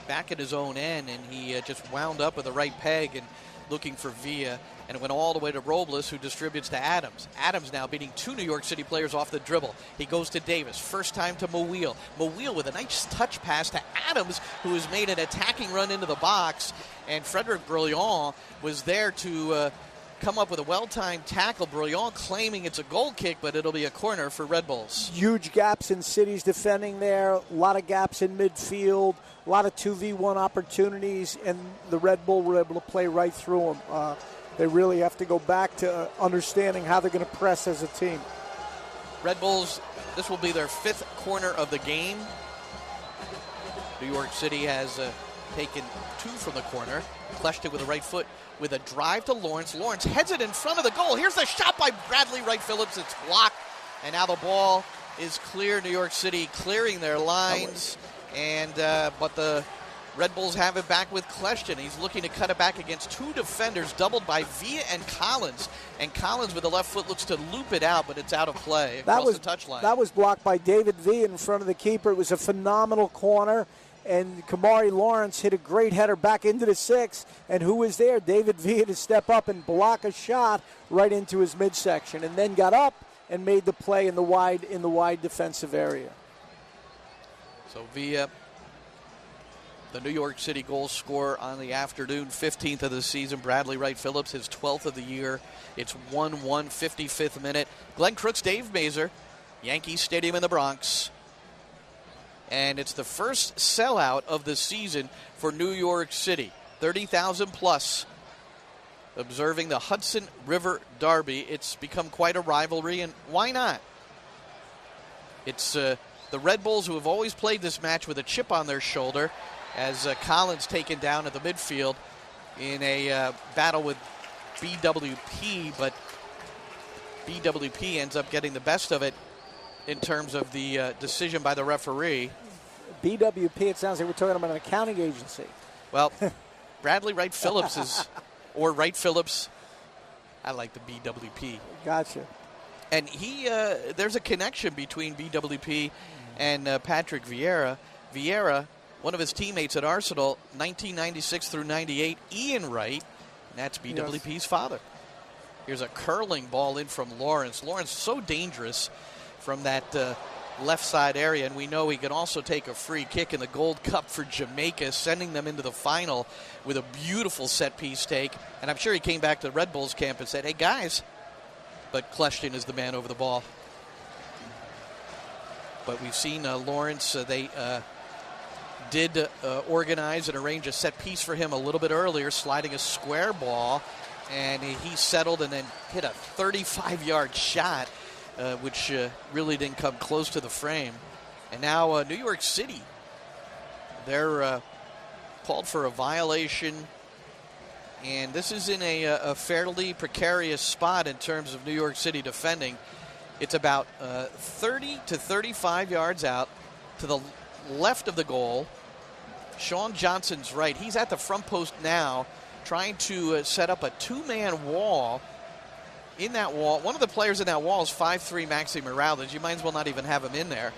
back at his own end, and he just wound up with the right peg and looking for Villa. And it went all the way to Robles, who distributes to Adams. Adams now beating two New York City players off the dribble. He goes to Davis. First time to Muil. Muil with a nice touch pass to Adams, who has made an attacking run into the box. And Frederick Brillant was there to come up with a well-timed tackle. Brillant claiming it's a goal kick, but it'll be a corner for Red Bulls. Huge gaps in City's defending there. A lot of gaps in midfield. A lot of 2v1 opportunities, and the Red Bull were able to play right through them. They really have to go back to understanding how they're going to press as a team. Red Bulls, this will be their fifth corner of the game. New York City has taken two from the corner. Kleshton with the right foot with a drive to Lawrence. Lawrence heads it in front of the goal. Here's the shot by Bradley Wright-Phillips. It's blocked, and now the ball is clear. New York City clearing their lines, and but the Red Bulls have it back with Kleshton. He's looking to cut it back against two defenders, doubled by Villa and Collins. And Collins with the left foot looks to loop it out, but it's out of play across the touchline. That was blocked by David Villa in front of the keeper. It was a phenomenal corner. And Kamari Lawrence hit a great header back into the six. And who was there? David Villa to step up and block a shot right into his midsection. And then got up and made the play in the wide defensive area. So Villa, the New York City goal scorer on the afternoon, 15th of the season. Bradley Wright-Phillips, his 12th of the year. It's 1-1, 55th minute. Glenn Crooks, Dave Masur, Yankee Stadium in the Bronx. And it's the first sellout of the season for New York City. 30,000 plus observing the Hudson River Derby. It's become quite a rivalry, and why not? It's the Red Bulls, who have always played this match with a chip on their shoulder, as Collins taken down at the midfield in a battle with BWP, but BWP ends up getting the best of it in terms of the decision by the referee. BWP, it sounds like we're talking about an accounting agency. Well, Bradley Wright-Phillips is, or Wright-Phillips I like the BWP. Gotcha. And there's a connection between BWP and Patrick Vieira. Vieira, one of his teammates at Arsenal, 1996 through 98, Ian Wright, and that's BWP's father. Here's a curling ball in from Lawrence. Lawrence so dangerous from that left side area, and we know he can also take a free kick in the Gold Cup for Jamaica, sending them into the final with a beautiful set-piece take. And I'm sure he came back to the Red Bulls camp and said, hey, guys, but Kleshtin is the man over the ball. But we've seen Lawrence, they did organize and arrange a set piece for him a little bit earlier, sliding a square ball, and he settled and then hit a 35-yard shot, which really didn't come close to the frame. And now New York City, they're called for a violation, and this is in a fairly precarious spot in terms of New York City defending. It's about 30 to 35 yards out to the left of the goal. Sean Johnson's right. He's at the front post now, trying to set up a two-man wall. In that wall, one of the players in that wall is 5'3" Maxi Morales. You might as well not even have him in there.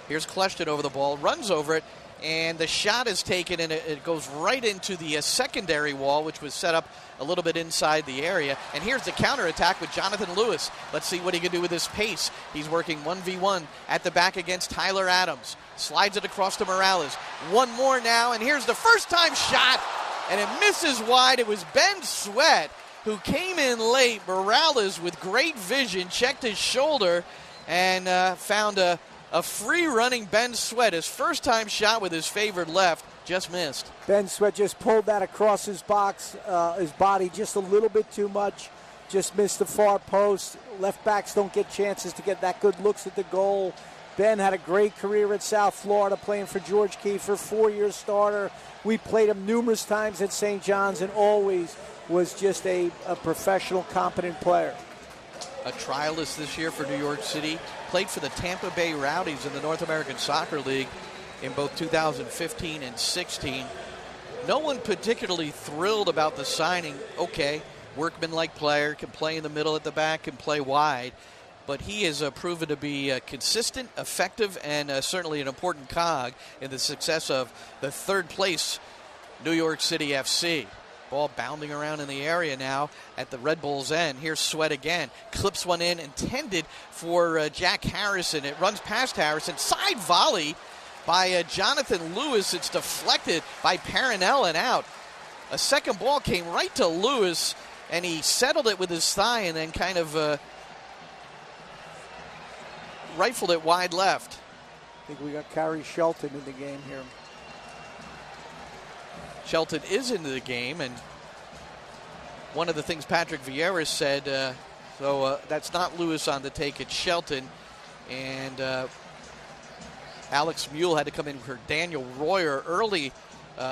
Here's Kleshtin over the ball, runs over it, and the shot is taken, and it goes right into the secondary wall, which was set up a little bit inside the area. And here's the counterattack with Jonathan Lewis. Let's see what he can do with his pace. He's working 1v1 at the back against Tyler Adams. Slides it across to Morales. One more now, and here's the first-time shot, and it misses wide. It was Ben Sweat who came in late. Morales, with great vision, checked his shoulder and found a free-running Ben Sweat. His first-time shot with his favored left just missed. Ben Sweat just pulled that across his body just a little bit too much. Just missed the far post. Left backs don't get chances to get that good looks at the goal. Ben had a great career at South Florida, playing for George Kiefer, 4-year starter. We played him numerous times at St. John's, and always was just a professional, competent player. A trialist this year for New York City. Played for the Tampa Bay Rowdies in the North American Soccer League in both 2015 and 16. No one particularly thrilled about the signing. Okay, workman-like player, can play in the middle at the back, can play wide. But he has proven to be consistent, effective, and certainly an important cog in the success of the third-place New York City FC. Ball bounding around in the area now at the Red Bulls' end. Here's Sweat again. Clips one in, intended for Jack Harrison. It runs past Harrison. Side volley by Jonathan Lewis. It's deflected by Parinell and out. A second ball came right to Lewis, and he settled it with his thigh and then kind of rifled it wide left. I think we got Carrie Shelton in the game here. Shelton is into the game, and one of the things Patrick Vieira said, that's not Lewis on the take, it's Shelton. And Alex Mule had to come in for Daniel Royer early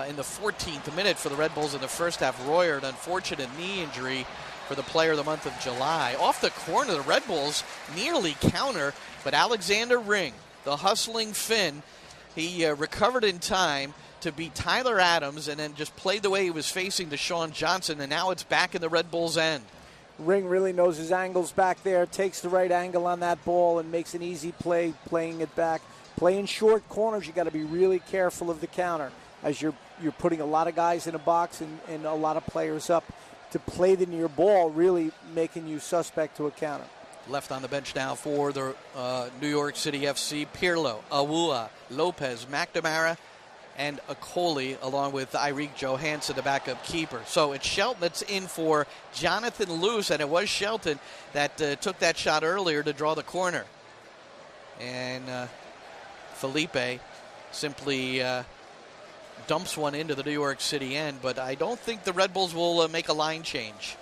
in the 14th minute for the Red Bulls in the first half. Royer, an unfortunate knee injury for the player of the month of July. Off the corner, the Red Bulls nearly counter, but Alexander Ring, the hustling Finn, he recovered in time to beat Tyler Adams and then just played the way he was facing to Sean Johnson, and now it's back in the Red Bulls' end. Ring really knows his angles back there, takes the right angle on that ball and makes an easy play playing it back. Playing short corners, you got to be really careful of the counter as you're putting a lot of guys in a box and a lot of players up to play the near ball, really making you suspect to a counter. Left on the bench now for the New York City FC, Pirlo, Awua, Lopez, McNamara, and Akoli, along with Eirik Johansson, the backup keeper. So it's Shelton that's in for Jonathan Lewis, and it was Shelton that took that shot earlier to draw the corner. And Felipe simply dumps one into the New York City end, but I don't think the Red Bulls will make a line change.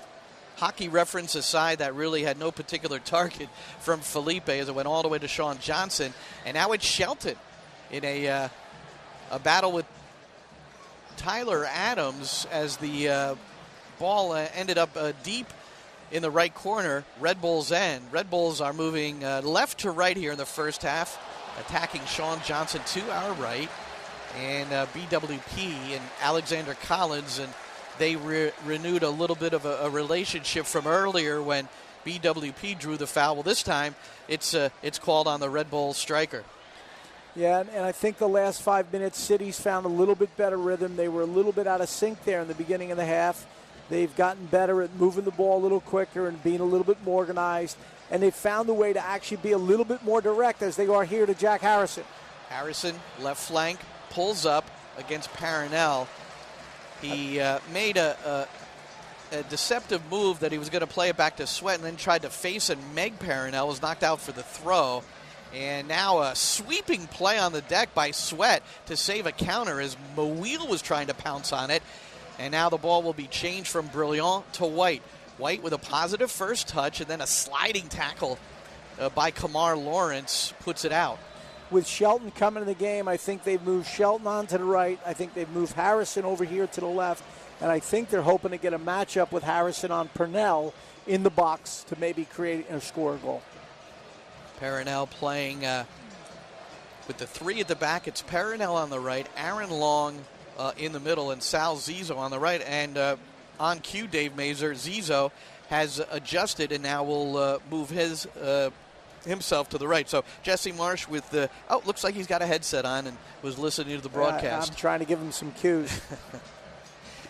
Hockey reference aside, that really had no particular target from Felipe as it went all the way to Sean Johnson. And now it's Shelton in a battle with Tyler Adams as the ball ended up deep in the right corner, Red Bulls' end. Red Bulls are moving left to right here in the first half, attacking Sean Johnson to our right. And BWP and Alexander Collins and they renewed a little bit of a relationship from earlier when BWP drew the foul. Well, this time it's called on the Red Bull striker. Yeah, and I think the last 5 minutes, City's found a little bit better rhythm. They were a little bit out of sync there in the beginning of the half. They've gotten better at moving the ball a little quicker and being a little bit more organized. And they've found a way to actually be a little bit more direct as they are here to Jack Harrison. Harrison, left flank, pulls up against Parinel. He made a deceptive move that he was going to play it back to Sweat and then tried to face and Meg Parinel, was knocked out for the throw. And now a sweeping play on the deck by Sweat to save a counter as Mouille was trying to pounce on it. And now the ball will be changed from Brilliant to White. White with a positive first touch and then a sliding tackle by Kamar Lawrence puts it out. With Shelton coming in the game, I think they've moved Shelton on to the right. I think they've moved Harrison over here to the left. And I think they're hoping to get a matchup with Harrison on Purnell in the box to maybe create and score a goal. Parinel playing with the three at the back. It's Parinel on the right, Aaron Long in the middle, and Sal Zizzo on the right. And on cue, Dave Masur, Zizzo has adjusted and now will move himself to the right. So Jesse Marsh with the, looks like he's got a headset on and was listening to the broadcast. I'm trying to give him some cues.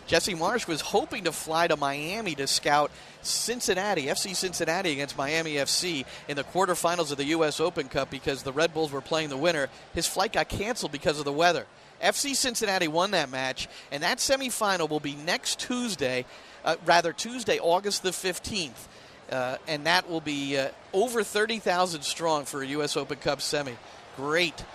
Jesse Marsh was hoping to fly to Miami to scout Cincinnati, FC Cincinnati against Miami FC in the quarterfinals of the U.S. Open Cup because the Red Bulls were playing the winner. His flight got canceled because of the weather. FC Cincinnati won that match, and that semifinal will be next Tuesday, Tuesday, August the 15th. And that will be over 30,000 strong for a U.S. Open Cup semi. Great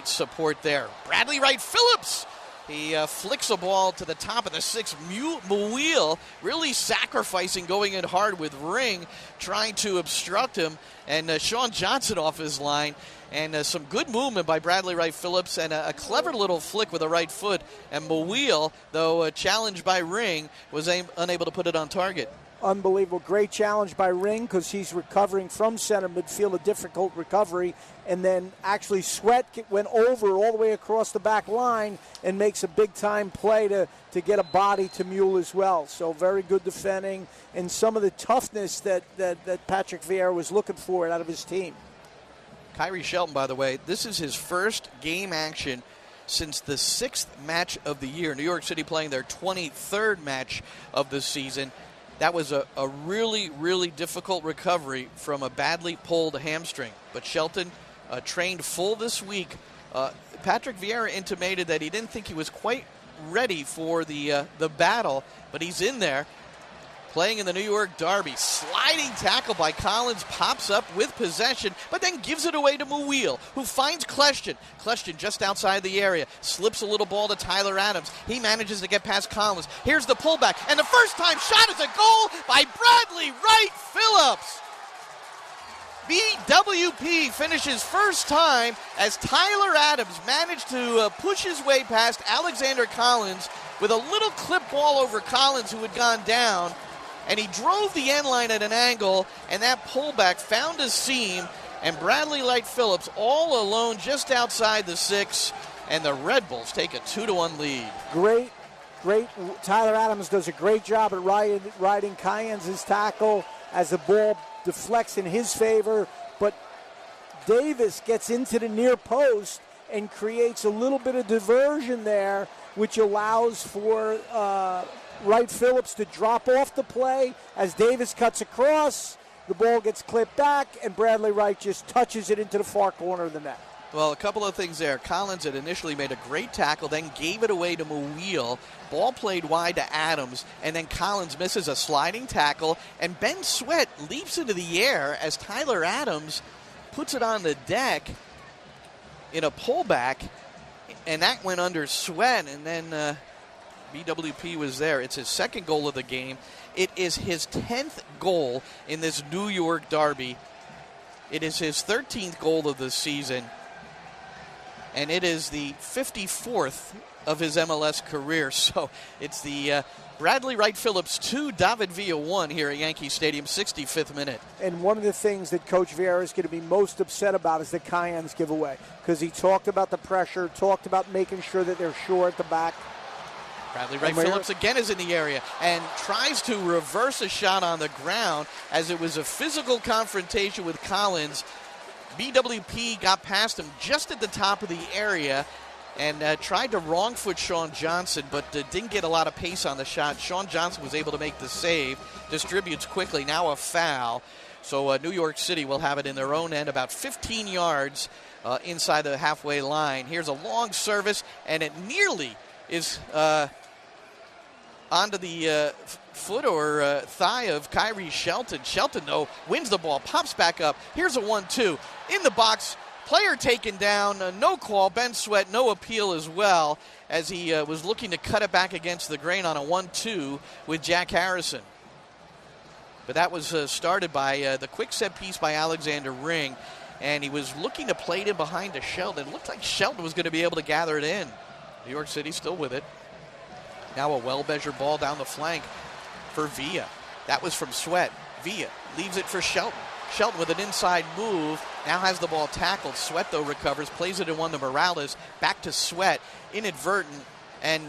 support there. Bradley Wright-Phillips. He flicks a ball to the top of the six. Mouille really sacrificing, going in hard with Ring, trying to obstruct him. And Sean Johnson off his line. And some good movement by Bradley Wright-Phillips and a clever little flick with the right foot. And Mouille, though challenged by Ring, was unable to put it on target. Unbelievable. Great challenge by Ring because he's recovering from center midfield, a difficult recovery. And then actually Sweat went over all the way across the back line and makes a big-time play to get a body to Mule as well. So very good defending and some of the toughness that Patrick Vieira was looking for out of his team. Kyrie Shelton, by the way, this is his first game action since the 6th match of the year. New York City playing their 23rd match of the season. That was a really, really difficult recovery from a badly pulled hamstring. But Shelton trained full this week. Patrick Vieira intimated that he didn't think he was quite ready for the battle, but he's in there. Playing in the New York Derby. Sliding tackle by Collins, pops up with possession, but then gives it away to Mouille, who finds Kleshton. Kleshton just outside the area. Slips a little ball to Tyler Adams. He manages to get past Collins. Here's the pullback, and the first-time shot is a goal by Bradley Wright-Phillips. BWP finishes first time as Tyler Adams managed to push his way past Alexander Collins with a little clip ball over Collins, who had gone down. And he drove the end line at an angle, and that pullback found a seam, and Bradley Wright-Phillips all alone just outside the 6, and the Red Bulls take a 2-1 lead. Great. Tyler Adams does a great job at riding Cayen's tackle as the ball deflects in his favor, but Davis gets into the near post and creates a little bit of diversion there, which allows for Wright-Phillips to drop off the play. As Davis cuts across, the ball gets clipped back, and Bradley Wright just touches it into the far corner of the net. Well, a couple of things there. Collins had initially made a great tackle, then gave it away to Mouille. Ball played wide to Adams, and then Collins misses a sliding tackle, and Ben Sweat leaps into the air as Tyler Adams puts it on the deck in a pullback, and that went under Sweat, and then BWP was there. It's his second goal of the game. It is his 10th goal in this New York Derby. It is his 13th goal of the season. And it is the 54th of his MLS career. So it's the Bradley Wright-Phillips 2, David Villa 1 here at Yankee Stadium, 65th minute. And one of the things that Coach Vieira is going to be most upset about is the Cayen's giveaway, because he talked about the pressure, talked about making sure that they're sure at the back. Bradley Wright-Phillips again is in the area and tries to reverse a shot on the ground as it was a physical confrontation with Collins. BWP got past him just at the top of the area and tried to wrong foot Sean Johnson, but didn't get a lot of pace on the shot. Sean Johnson was able to make the save, distributes quickly, now a foul. So New York City will have it in their own end, about 15 yards inside the halfway line. Here's a long service, and it nearly is onto the foot or thigh of Kyrie Shelton. Shelton, though, wins the ball, pops back up. Here's a 1-2. In the box, player taken down, no call. Ben Sweat, no appeal as well, as he was looking to cut it back against the grain on a 1-2 with Jack Harrison. But that was started by the quick set piece by Alexander Ring, and he was looking to play it in behind to Shelton. It looked like Shelton was going to be able to gather it in. New York City still with it. Now a well-measured ball down the flank for Villa. That was from Sweat. Villa leaves it for Shelton. Shelton with an inside move. Now has the ball tackled. Sweat, though, recovers. Plays it in one to Morales. Back to Sweat. Inadvertent. And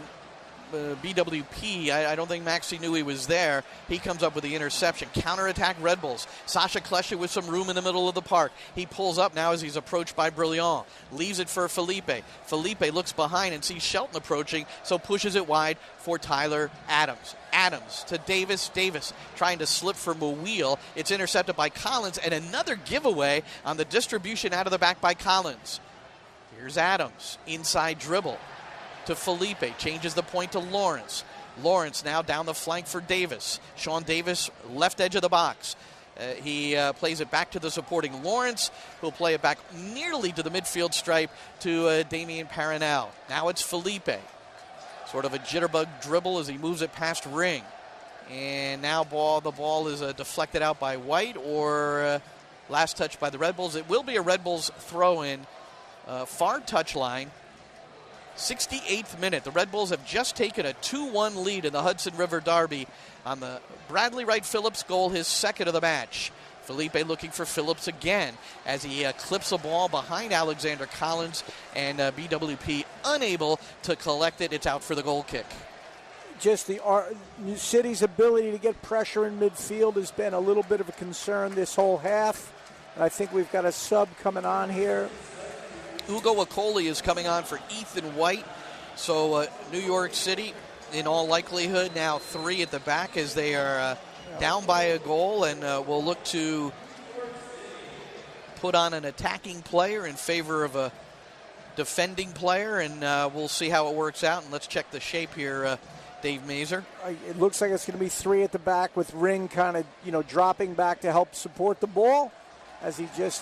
BWP, I don't think Maxey knew he was there. He comes up with the interception. Counterattack Red Bulls. Sasha Klesha with some room in the middle of the park. He pulls up now as he's approached by Brilliant. Leaves it for Felipe. Felipe looks behind and sees Shelton approaching, so pushes it wide for Tyler Adams. Adams to Davis. Davis trying to slip for Mouille. It's intercepted by Collins, and another giveaway on the distribution out of the back by Collins. Here's Adams. Inside dribble to Felipe, changes the point to Lawrence. Lawrence now down the flank for Davis. Sean Davis, left edge of the box. He plays it back to the supporting Lawrence, who'll play it back nearly to the midfield stripe to Damian Paranel. Now it's Felipe. Sort of a jitterbug dribble as he moves it past Ring. And now the ball is deflected out by White, or last touch by the Red Bulls. It will be a Red Bulls throw-in, far touchline. 68th minute. The Red Bulls have just taken a 2-1 lead in the Hudson River Derby on the Bradley Wright-Phillips goal, his second of the match. Felipe looking for Phillips again as he clips a ball behind Alexander Collins, and BWP unable to collect it. It's out for the goal kick. Just the New City's ability to get pressure in midfield has been a little bit of a concern this whole half. And I think we've got a sub coming on here. Ugo Akoli is coming on for Ethan White. So New York City, in all likelihood, now 3 at the back as they are down by a goal, and will look to put on an attacking player in favor of a defending player, and we'll see how it works out. And let's check the shape here, Dave Masur. It looks like it's going to be 3 at the back with Ring kind of, dropping back to help support the ball as he just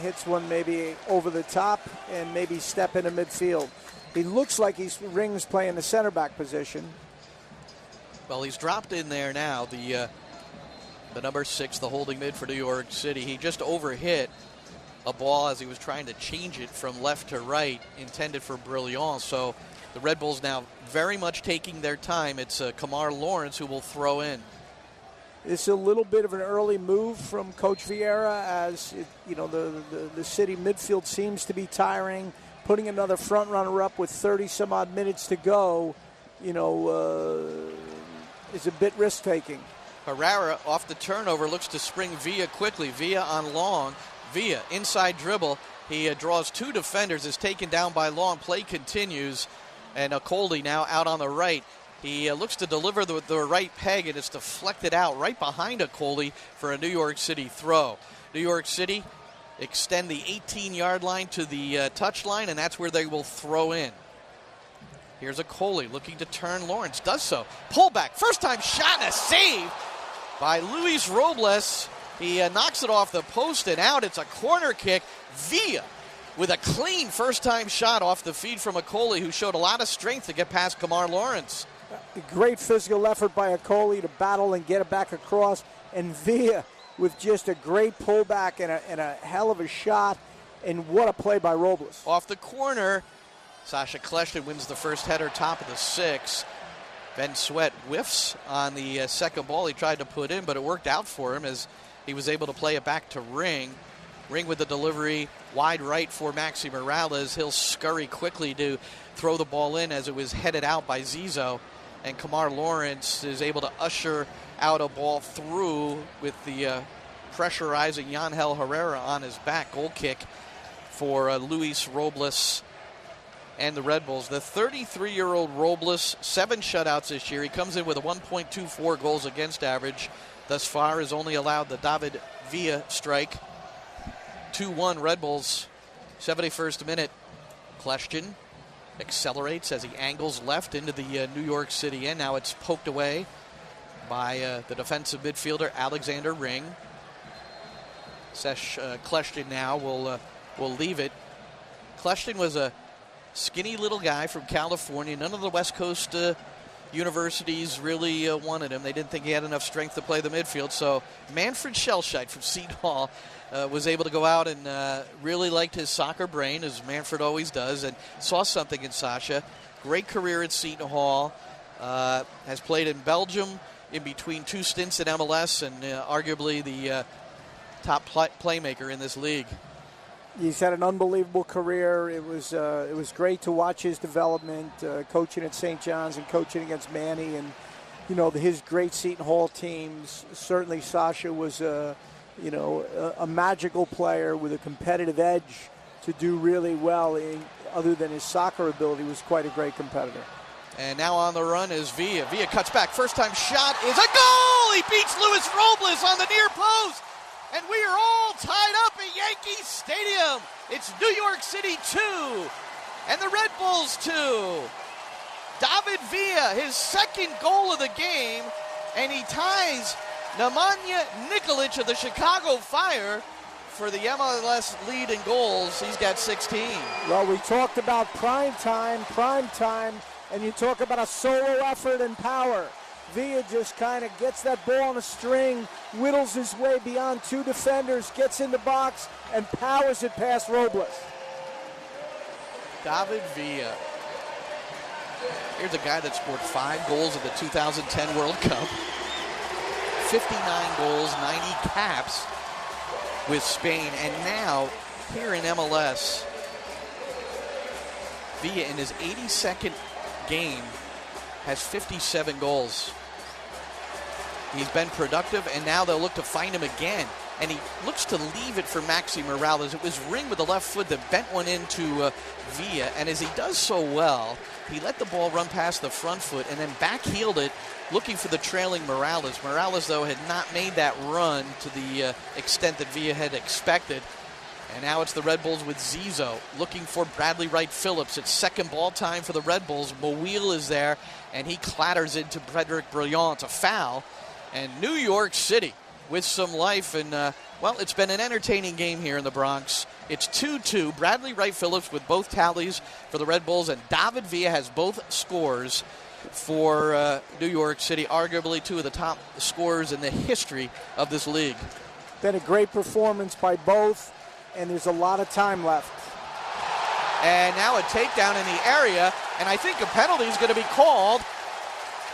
hits one maybe over the top and maybe step into midfield. He looks like Ring's playing the center back position. Well, he's dropped in there now, the number 6, the holding mid for New York City. He just overhit a ball as he was trying to change it from left to right, intended for Brilliant. So the Red Bulls now very much taking their time. It's Kamar Lawrence who will throw in. It's a little bit of an early move from Coach Vieira, as the City midfield seems to be tiring. Putting another front runner up with 30-some-odd minutes to go, is a bit risk-taking. Herrera off the turnover looks to spring Villa quickly. Villa on Long. Villa inside dribble. He draws 2 defenders, is taken down by Long. Play continues, and Akoli now out on the right. He looks to deliver the right peg, and it's deflected out right behind Akoli for a New York City throw. New York City extend the 18-yard line to the touch line, and that's where they will throw in. Here's Akoli looking to turn. Lawrence does so. Pullback, first-time shot, and a save by Luis Robles. He knocks it off the post and out. It's a corner kick. Villa with a clean first-time shot off the feed from Akoli, who showed a lot of strength to get past Kamar Lawrence. A great physical effort by Akoli to battle and get it back across. And Villa with just a great pullback and a hell of a shot. And what a play by Robles. Off the corner, Sasha Klesha wins the first header, top of the 6. Ben Sweat whiffs on the second ball he tried to put in, but it worked out for him as he was able to play it back to Ring. Ring with the delivery, wide right for Maxi Morales. He'll scurry quickly to throw the ball in as it was headed out by Zizzo. And Kamar Lawrence is able to usher out a ball through with the pressurizing Yangel Herrera on his back. Goal kick for Luis Robles and the Red Bulls. The 33-year-old Robles, 7 shutouts this year. He comes in with a 1.24 goals against average. Thus far has only allowed the David Villa strike. 2-1 Red Bulls, 71st minute. Kleshtin accelerates as he angles left into the New York City end. Now it's poked away by the defensive midfielder Alexander Ring. Kleshtin now will leave it. Kleshtin was a skinny little guy from California. None of the West Coast universities really wanted him. They didn't think he had enough strength to play the midfield. So Manfred Schelscheid from Seton Hall was able to go out and really liked his soccer brain, as Manfred always does, and saw something in Sasha. Great career at Seton Hall. Has played in Belgium in between 2 stints in MLS, and arguably the top playmaker in this league. He's had an unbelievable career. It was great to watch his development, coaching at St. John's and coaching against Manny, and his great Seton Hall teams. Certainly, Sasha was a magical player with a competitive edge to do really well. Other than his soccer ability, was quite a great competitor. And now on the run is Villa. Villa cuts back. First time shot is a goal. He beats Luis Robles on the near post. And we are all tied up at Yankee Stadium. It's New York City 2 and the Red Bulls 2. David Villa, his second goal of the game, and he ties Nemanja Nikolic of the Chicago Fire for the MLS lead in goals. He's got 16. Well, we talked about prime time, and you talk about a solo effort and power. Villa just kind of gets that ball on a string, whittles his way beyond 2 defenders, gets in the box, and powers it past Robles. David Villa. Here's a guy that scored 5 goals in the 2010 World Cup. 59 goals, 90 caps with Spain. And now, here in MLS, Villa in his 82nd game has 57 goals. He's been productive, and now they'll look to find him again. And he looks to leave it for Maxi Morales. It was Ring with the left foot that bent one into Villa, and as he does so well, he let the ball run past the front foot and then backheeled it, looking for the trailing Morales. Morales, though, had not made that run to the extent that Villa had expected. And now it's the Red Bulls with Zizzo looking for Bradley Wright-Phillips. It's second ball time for the Red Bulls. Mouil is there, and he clatters into Frederic Brillant. It's a foul. And New York City with some life. And, it's been an entertaining game here in the Bronx. It's 2-2. Bradley Wright-Phillips with both tallies for the Red Bulls, and David Villa has both scores for New York City, arguably 2 of the top scorers in the history of this league. Been a great performance by both, and there's a lot of time left. And now a takedown in the area, and I think a penalty is going to be called.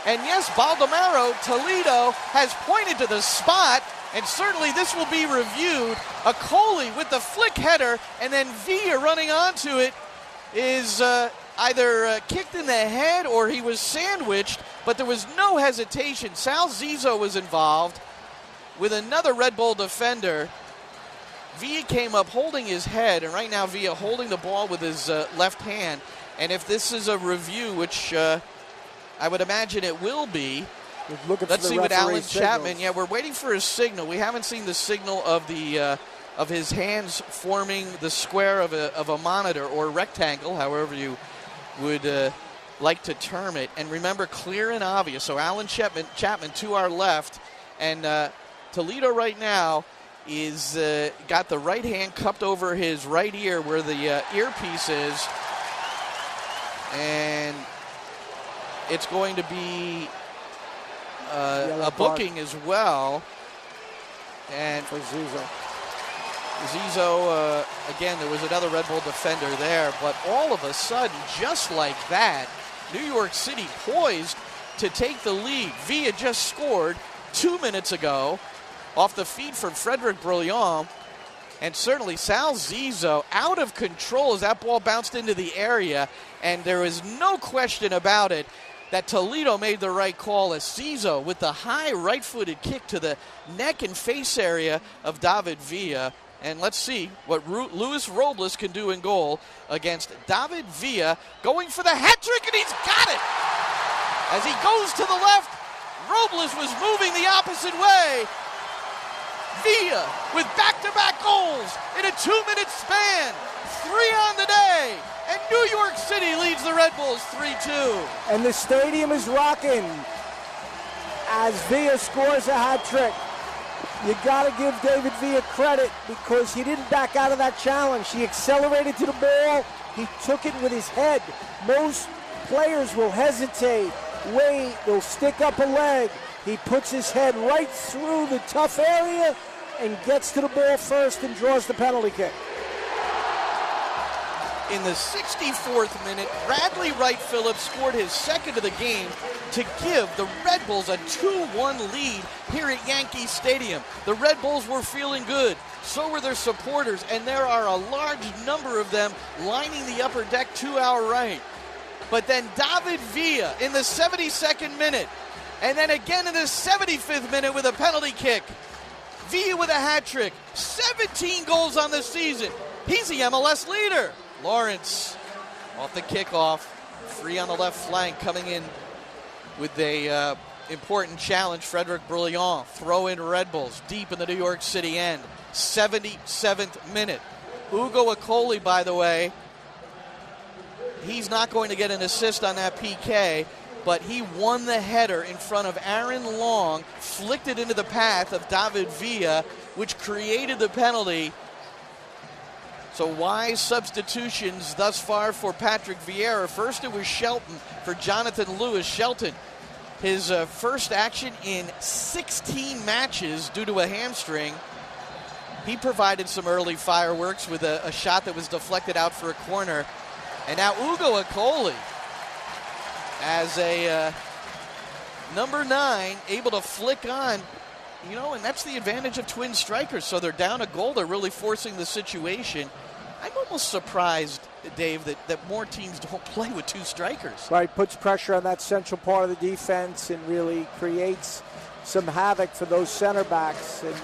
And yes, Baldomero Toledo has pointed to the spot, and certainly this will be reviewed. Akoli with the flick header, and then Villa running onto it is either kicked in the head or he was sandwiched, but there was no hesitation. Sal Zizzo was involved with another Red Bull defender. Villa came up holding his head, and right now Villa holding the ball with his left hand. And if this is a review, which I would imagine it will be, let's see what Alan Chapman. Yeah, we're waiting for his signal. We haven't seen the signal of the of his hands forming the square of a monitor or rectangle, however you would like to term it. And remember, clear and obvious. So Alan Chapman to our left, and Toledo right now is got the right hand cupped over his right ear where the earpiece is, and it's going to be a booking as well. And for Zizzo, again, there was another Red Bull defender there, but all of a sudden, just like that, New York City poised to take the lead. Villa just scored 2 minutes ago off the feed from Frederic Brillant. And certainly Sal Zizzo out of control as that ball bounced into the area. And there is no question about it that Toledo made the right call as Zizzo with the high right-footed kick to the neck and face area of David Villa. And let's see what Luis Robles can do in goal against David Villa, going for the hat trick, and he's got it! As he goes to the left, Robles was moving the opposite way. Villa with back-to-back goals in a 2-minute span. 3 on the day. And New York City leads the Red Bulls 3-2. And the stadium is rocking as Villa scores a hat trick. You got to give David Villa credit because he didn't back out of that challenge. He accelerated to the ball. He took it with his head. Most players will hesitate, wait, they'll stick up a leg. He puts his head right through the tough area and gets to the ball first and draws the penalty kick. In the 64th minute, Bradley Wright-Phillips scored his second of the game to give the Red Bulls a 2-1 lead here at Yankee Stadium. The Red Bulls were feeling good. So were their supporters, and there are a large number of them lining the upper deck to our right. But then David Villa in the 72nd minute, and then again in the 75th minute with a penalty kick. Villa with a hat trick, 17 goals on the season. He's the MLS leader. Lawrence off the kickoff, free on the left flank, coming in with a important challenge. Frederick Brilliant, throw in Red Bulls deep in the New York City end. 77th minute. Ugo Akoli, by the way, he's not going to get an assist on that PK, but he won the header in front of Aaron Long, flicked it into the path of David Villa, which created the penalty. So wise substitutions thus far for Patrick Vieira. First it was Shelton for Jonathan Lewis. Shelton, his first action in 16 matches due to a hamstring. He provided some early fireworks with a shot that was deflected out for a corner. And now Ugo Akoli, as a number 9, able to flick on. You know, and that's the advantage of twin strikers. So they're down a goal. They're really forcing the situation. I'm almost surprised, Dave, that more teams don't play with 2 strikers. Right, puts pressure on that central part of the defense and really creates some havoc for those center backs. And,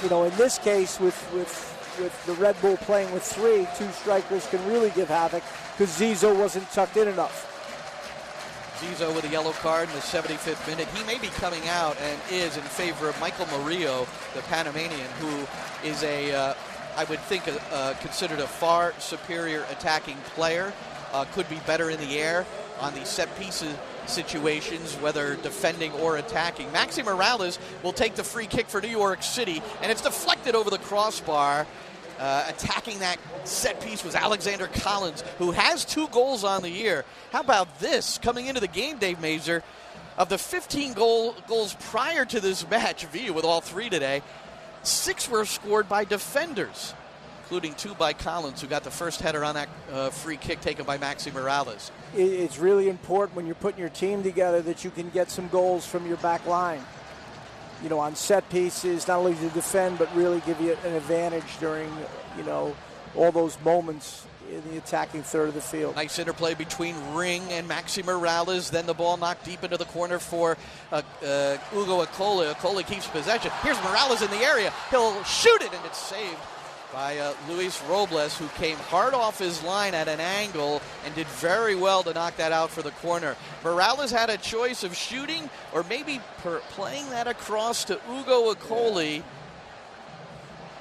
you know, in this case, with the Red Bull playing with 3, 2 strikers can really give havoc because Zizzo wasn't tucked in enough. Zizzo with a yellow card in the 75th minute. He may be coming out and is in favor of Michael Murillo, the Panamanian, who is I would think, considered a far superior attacking player. Could be better in the air on the set pieces situations, whether defending or attacking. Maxi Morales will take the free kick for New York City, and it's deflected over the crossbar. Attacking that set piece was Alexander Collins, who has 2 goals on the year. How about this? Coming into the game, Dave Masur, of the 15 goals prior to this match, Villa with all 3 today, 6 were scored by defenders, including 2 by Collins, who got the first header on that free kick taken by Maxi Morales. It's really important when you're putting your team together that you can get some goals from your back line. You know, on set pieces, not only to defend, but really give you an advantage during, you know, all those moments in the attacking third of the field. Nice interplay between Ring and Maxi Morales. Then the ball knocked deep into the corner for Ugo Akoli. Akoli keeps possession. Here's Morales in the area. He'll shoot it, and it's saved by Luis Robles, who came hard off his line at an angle and did very well to knock that out for the corner. Morales had a choice of shooting or maybe playing that across to Ugo Akoli.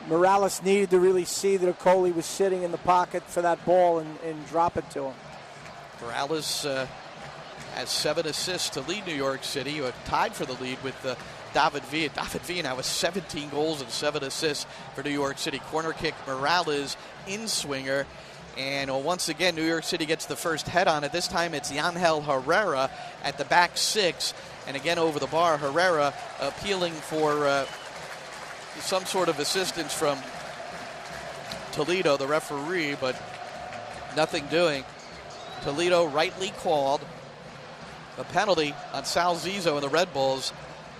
Morales needed to really see that Akoli was sitting in the pocket for that ball and drop it to him. Morales has 7 assists to lead New York City, tied for the lead with David Villa. David Villa now with 17 goals and 7 assists for New York City. Corner kick, Morales in swinger. And once again, New York City gets the first head on it. This time it's Yangel Herrera at the back 6. And again over the bar, Herrera appealing for some sort of assistance from Toledo, the referee, but nothing doing. Toledo rightly called a penalty on Sal Zizzo and the Red Bulls.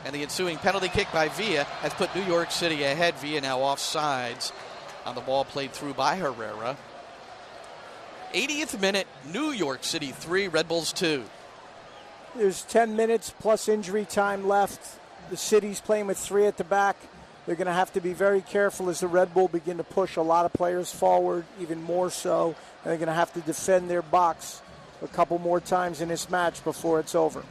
And the ensuing penalty kick by Villa has put New York City ahead. Villa now offsides on the ball played through by Herrera. 80th minute, New York City 3, Red Bulls 2. There's 10 minutes plus injury time left. The City's playing with 3 at the back. They're going to have to be very careful as the Red Bull begin to push a lot of players forward, even more so. And they're going to have to defend their box a couple more times in this match before it's over.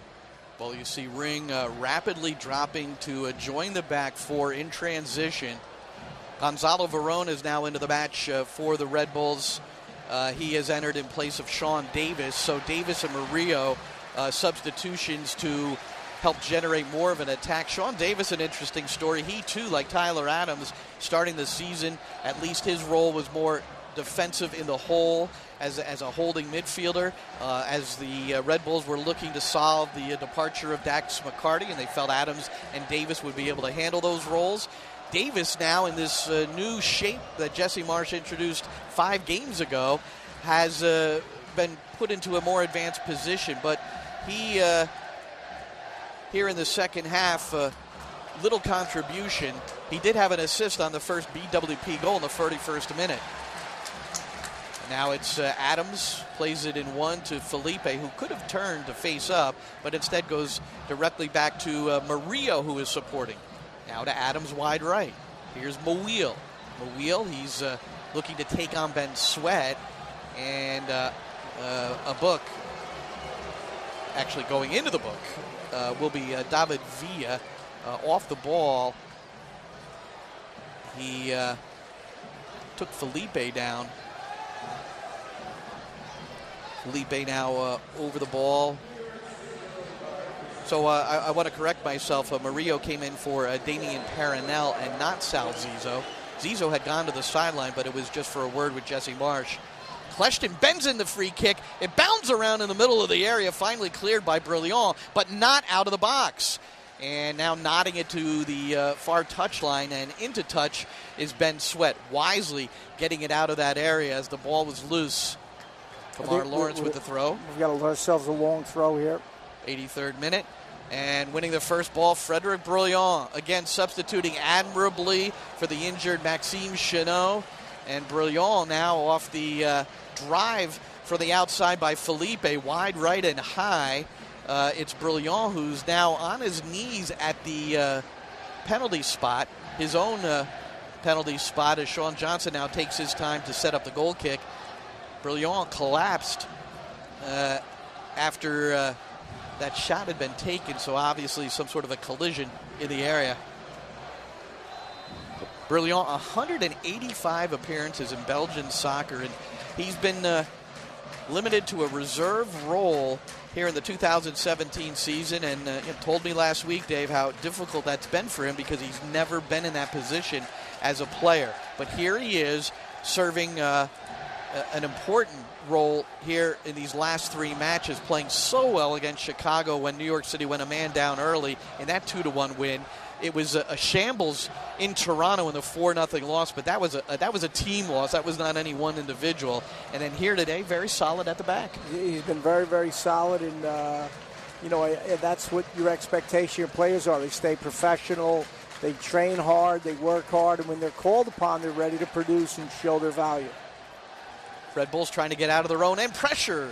Well, you see Ring rapidly dropping to join the back 4 in transition. Gonzalo Verón is now into the match for the Red Bulls. He has entered in place of Sean Davis. So Davis and Murillo substitutions to help generate more of an attack. Sean Davis, an interesting story. He, too, like Tyler Adams, starting the season, at least his role was more defensive in the hole as a holding midfielder. As the Red Bulls were looking to solve the departure of Dax McCarty, and they felt Adams and Davis would be able to handle those roles. Davis now in this new shape that Jesse Marsh introduced 5 games ago has been put into a more advanced position, but he here in the second half, little contribution. He did have an assist on the first BWP goal in the 31st minute. Now it's Adams, plays it in one to Felipe, who could have turned to face up, but instead goes directly back to Murillo, who is supporting. Now to Adams, wide right. Here's Mouil. Mouil, he's looking to take on Ben Sweat, and a book, actually going into the book, will be David Villa off the ball. He took Felipe down. Felipe now over the ball. So I want to correct myself. Murillo came in for Damian Paranel and not Sal Zizzo. Zizzo had gone to the sideline, but it was just for a word with Jesse Marsh. Kleshton bends in the free kick. It bounds around in the middle of the area, finally cleared by Brilliant, but not out of the box. And now nodding it to the far touchline, and into touch is Ben Sweat, wisely getting it out of that area as the ball was loose. Kamar Lawrence with the throw. We've got ourselves a long throw here. 83rd minute. And winning the first ball, Frederic Brilliant, again substituting admirably for the injured Maxime Chenot. And Brilliant now off the drive for the outside by Felipe, wide right and high. It's Brilliant who's now on his knees at the penalty spot, his own penalty spot, as Sean Johnson now takes his time to set up the goal kick. Brilliant collapsed after that shot had been taken, so obviously some sort of a collision in the area. Brilliant, 185 appearances in Belgian soccer, and he's been limited to a reserve role here in the 2017 season, and told me last week, Dave, how difficult that's been for him because he's never been in that position as a player. But here he is serving an important role here in these last 3 matches, playing so well against Chicago when New York City went a man down early in that 2-1 win. It was a shambles in Toronto in the 4-0 loss, but that was a team loss. That was not any one individual. And then here today, very solid at the back. He's been very, very solid, and that's what your expectation of players are. They stay professional, they train hard, they work hard, and when they're called upon, they're ready to produce and show their value. Red Bulls trying to get out of their own end. Pressure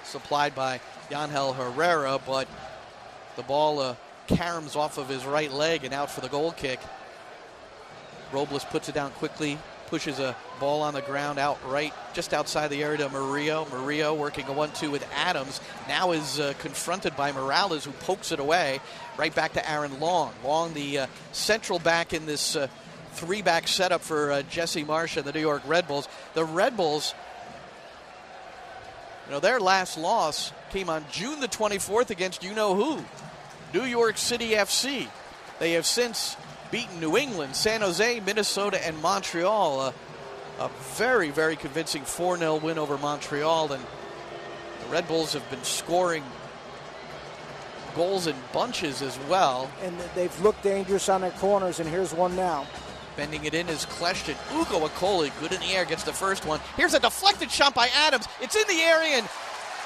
supplied by Yangel Herrera, but the ball caroms off of his right leg and out for the goal kick. Robles puts it down quickly, pushes a ball on the ground out right, just outside the area to Murillo. Murillo working a 1-2 with Adams. Now is confronted by Morales, who pokes it away. Right back to Aaron Long. Long, the central back in this 3-back setup for Jesse Marsh and the New York Red Bulls. The Red Bulls, their last loss came on June the 24th against you-know-who, New York City FC. They have since beaten New England, San Jose, Minnesota, and Montreal. A very, very convincing 4-0 win over Montreal, and the Red Bulls have been scoring goals in bunches as well. And they've looked dangerous on their corners, and here's one now. Bending it in is Kleshton. Ugo Akoli, good in the air, gets the first one. Here's a deflected shot by Adams. It's in the area, and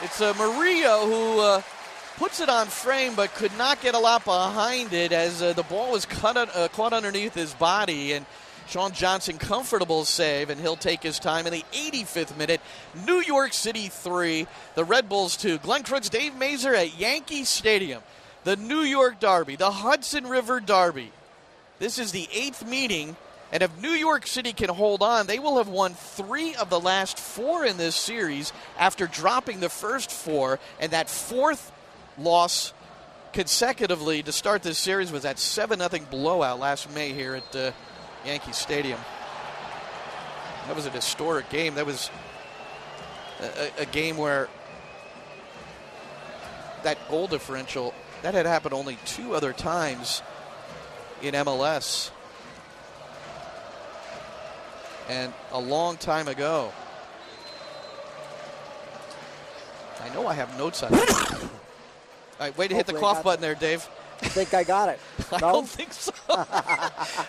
it's Murillo who puts it on frame but could not get a lot behind it as the ball was caught underneath his body, and Sean Johnson, comfortable save, and he'll take his time in the 85th minute. New York City 3, the Red Bulls 2. Glenn Crooks, Dave Masur at Yankee Stadium. The New York Derby, the Hudson River Derby. This is the 8th meeting, and if New York City can hold on, they will have won 3 of the last 4 in this series after dropping the first 4, and that 4th loss consecutively to start this series was that 7-0 blowout last May here at Yankee Stadium. That was a historic game. That was a game where that goal differential, that had happened only 2 other times in MLS. And a long time ago. I know I have notes on it. All right, way to hit the cough button there, Dave. I think I got it. I don't think so. All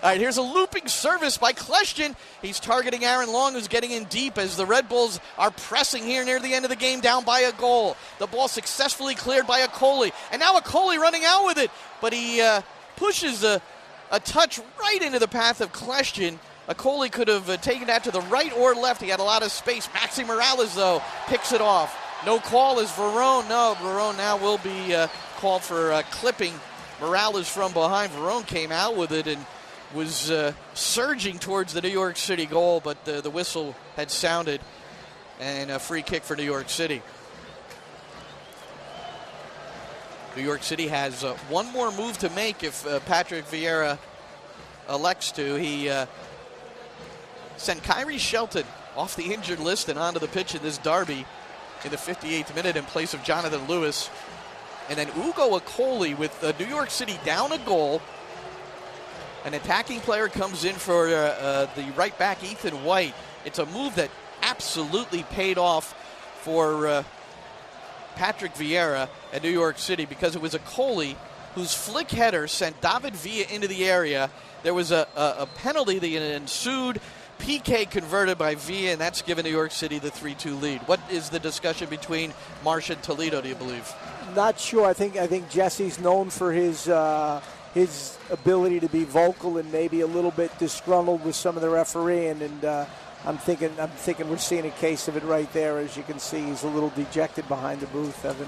right, here's a looping service by Kleshtin. He's targeting Aaron Long, who's getting in deep as the Red Bulls are pressing here near the end of the game, down by a goal. The ball successfully cleared by Okoli, and now Okoli running out with it, but he pushes a touch right into the path of Kleshtin. Okoli could have taken that to the right or left. He had a lot of space. Maxi Morales, though, picks it off. No call is Verone. No, Verone now will be called for clipping Morales from behind. Verone came out with it and was surging towards the New York City goal, but the whistle had sounded, and a free kick for New York City. New York City has one more move to make if Patrick Vieira elects to. He sent Kyrie Shelton off the injured list and onto the pitch in this derby in the 58th minute in place of Jonathan Lewis. And then Ugo Okoli with New York City down a goal. An attacking player comes in for the right back, Ethan White. It's a move that absolutely paid off for Patrick Vieira at New York City because it was Okoli whose flick header sent David Villa into the area. There was a penalty that ensued. PK converted by Villa, and that's given New York City the 3-2 lead. What is the discussion between Marsh and Toledo, do you believe? Not sure. I think Jesse's known for his ability to be vocal and maybe a little bit disgruntled with some of the refereeing, and I'm thinking we're seeing a case of it right there. As you can see, he's a little dejected behind the booth, having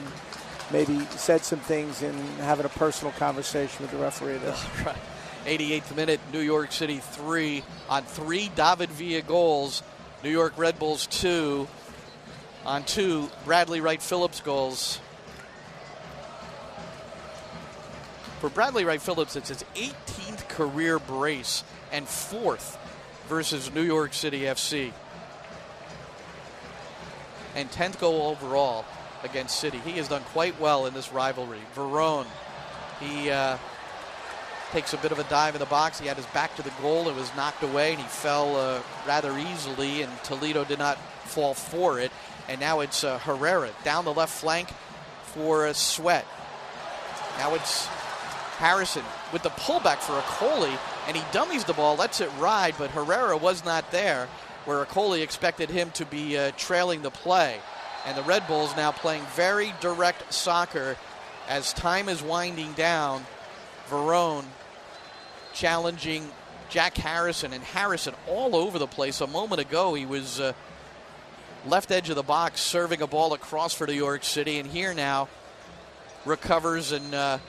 maybe said some things and having a personal conversation with the referee there. All right. 88th minute, New York City 3 on 3 David Villa goals. New York Red Bulls 2 on 2 Bradley Wright-Phillips goals. For Bradley Wright-Phillips, it's his 18th career brace and 4th versus New York City FC. And 10th goal overall against City. He has done quite well in this rivalry. Verone, he takes a bit of a dive in the box. He had his back to the goal. It was knocked away, and he fell rather easily, and Toledo did not fall for it. And now it's Herrera down the left flank for Sweat. Now it's Harrison with the pullback for Okoli, and he dummies the ball, lets it ride, but Herrera was not there, where Okoli expected him to be trailing the play. And the Red Bulls now playing very direct soccer as time is winding down. Verone challenging Jack Harrison, and Harrison all over the place. A moment ago, he was left edge of the box serving a ball across for New York City, and here now recovers and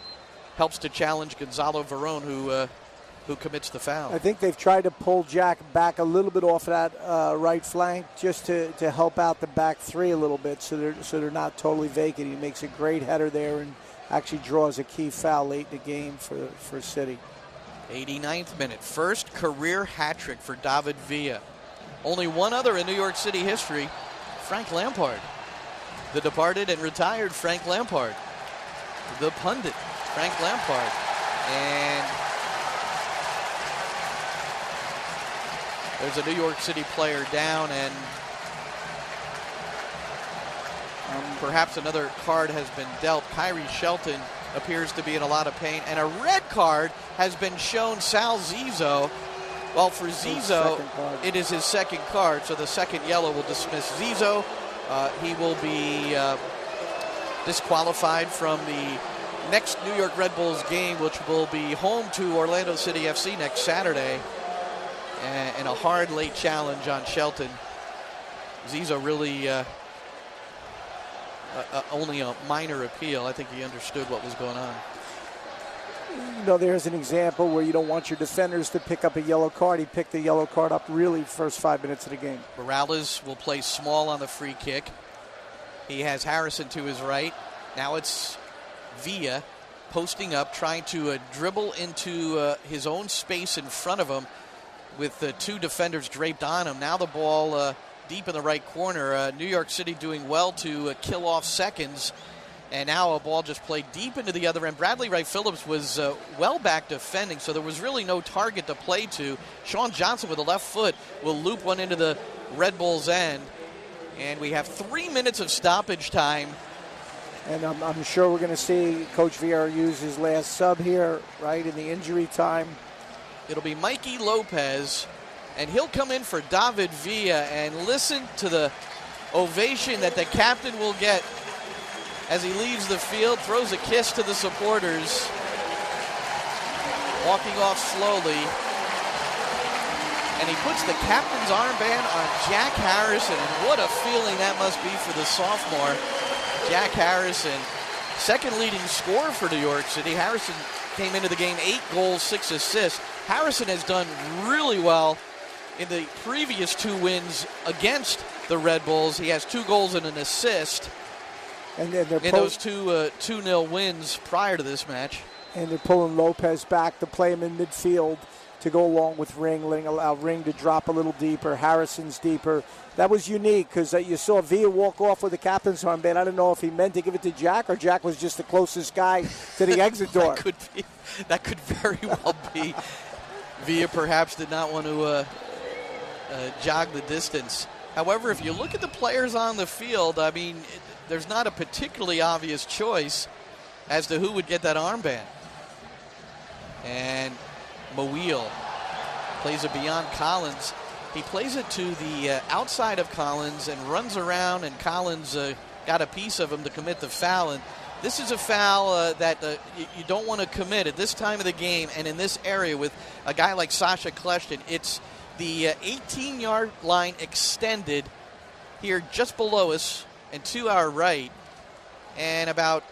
helps to challenge Gonzalo Verone, who commits the foul. I think they've tried to pull Jack back a little bit off that right flank just to help out the back three a little bit so they're not totally vacant. He makes a great header there and actually draws a key foul late in the game for City. 89th minute, first career hat trick for David Villa. Only one other in New York City history, Frank Lampard. The departed and retired Frank Lampard. The pundit, Frank Lampard. And there's a New York City player down, and perhaps another card has been dealt. Kyrie Shelton appears to be in a lot of pain, and a red card has been shown Sal Zizzo. Well, for Zizzo, it is his second card, so the second yellow will dismiss Zizzo. He will be disqualified from the next New York Red Bulls game, which will be home to Orlando City FC next Saturday, and a hard late challenge on Shelton. Zizo really only a minor appeal. I think he understood what was going on. There's an example where you don't want your defenders to pick up a yellow card. He picked the yellow card up really first 5 minutes of the game. Morales will play small on the free kick. He has Harrison to his right. Now it's Villa posting up, trying to dribble into his own space in front of him with two defenders draped on him. Now the ball deep in the right corner. New York City doing well to kill off seconds. And now a ball just played deep into the other end. Bradley Wright-Phillips was well back defending, so there was really no target to play to. Sean Johnson with the left foot will loop one into the Red Bulls' end. And we have 3 minutes of stoppage time. And I'm sure we're going to see Coach Vieira use his last sub here, right, in the injury time. It'll be Mikey Lopez, and he'll come in for David Villa. And listen to the ovation that the captain will get as he leaves the field, throws a kiss to the supporters, walking off slowly. And he puts the captain's armband on Jack Harrison, and what a feeling that must be for the sophomore. Jack Harrison, second leading scorer for New York City. Harrison came into the game 8 goals, 6 assists. Harrison has done really well in the previous 2 wins against the Red Bulls. He has 2 goals and an assist. And then in those 2-0 wins prior to this match. And they're pulling Lopez back to play him in midfield to go along with Ring, allow Ring to drop a little deeper. Harrison's deeper. That was unique because you saw Villa walk off with the captain's armband. I don't know if he meant to give it to Jack or Jack was just the closest guy to the exit door. That could very well be. Villa perhaps did not want to jog the distance. However, if you look at the players on the field, I mean, there's not a particularly obvious choice as to who would get that armband. And Mawil plays it beyond Collins. He plays it to the outside of Collins and runs around, and Collins got a piece of him to commit the foul. And this is a foul that you don't want to commit at this time of the game and in this area with a guy like Sasha Kleshton. It's the 18-yard line extended here just below us and to our right, and about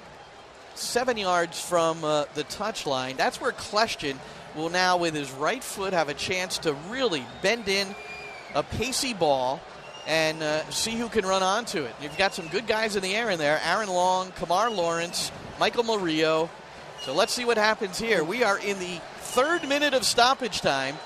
7 yards from the touchline. That's where Kleshton will now, with his right foot, have a chance to really bend in a pacey ball and see who can run onto it. You've got some good guys in the air in there. Aaron Long, Kamar Lawrence, Michael Murillo. So let's see what happens here. We are in the 3rd minute of stoppage time.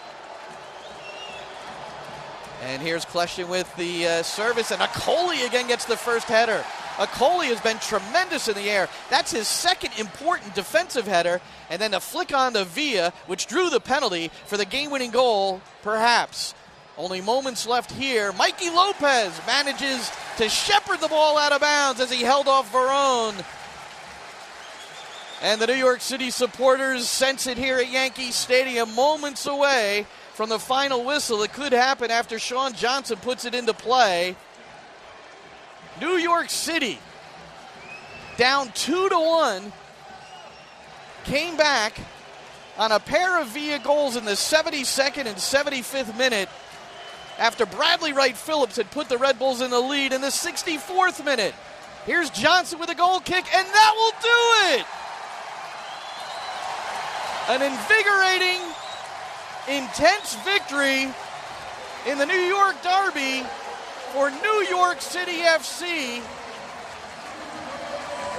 And here's Kleshton with the service, and Akoli again gets the first header. Akoli has been tremendous in the air. That's his second important defensive header, and then a flick on to Villa, which drew the penalty for the game-winning goal, perhaps. Only moments left here. Mikey Lopez manages to shepherd the ball out of bounds as he held off Verone. And the New York City supporters sense it here at Yankee Stadium, moments away from the final whistle. It could happen after Sean Johnson puts it into play. New York City down 2-1, came back on a pair of Villa goals in the 72nd and 75th minute after Bradley Wright-Phillips had put the Red Bulls in the lead in the 64th minute. Here's Johnson with a goal kick, and that will do it! An invigorating, intense victory in the New York Derby for New York City FC.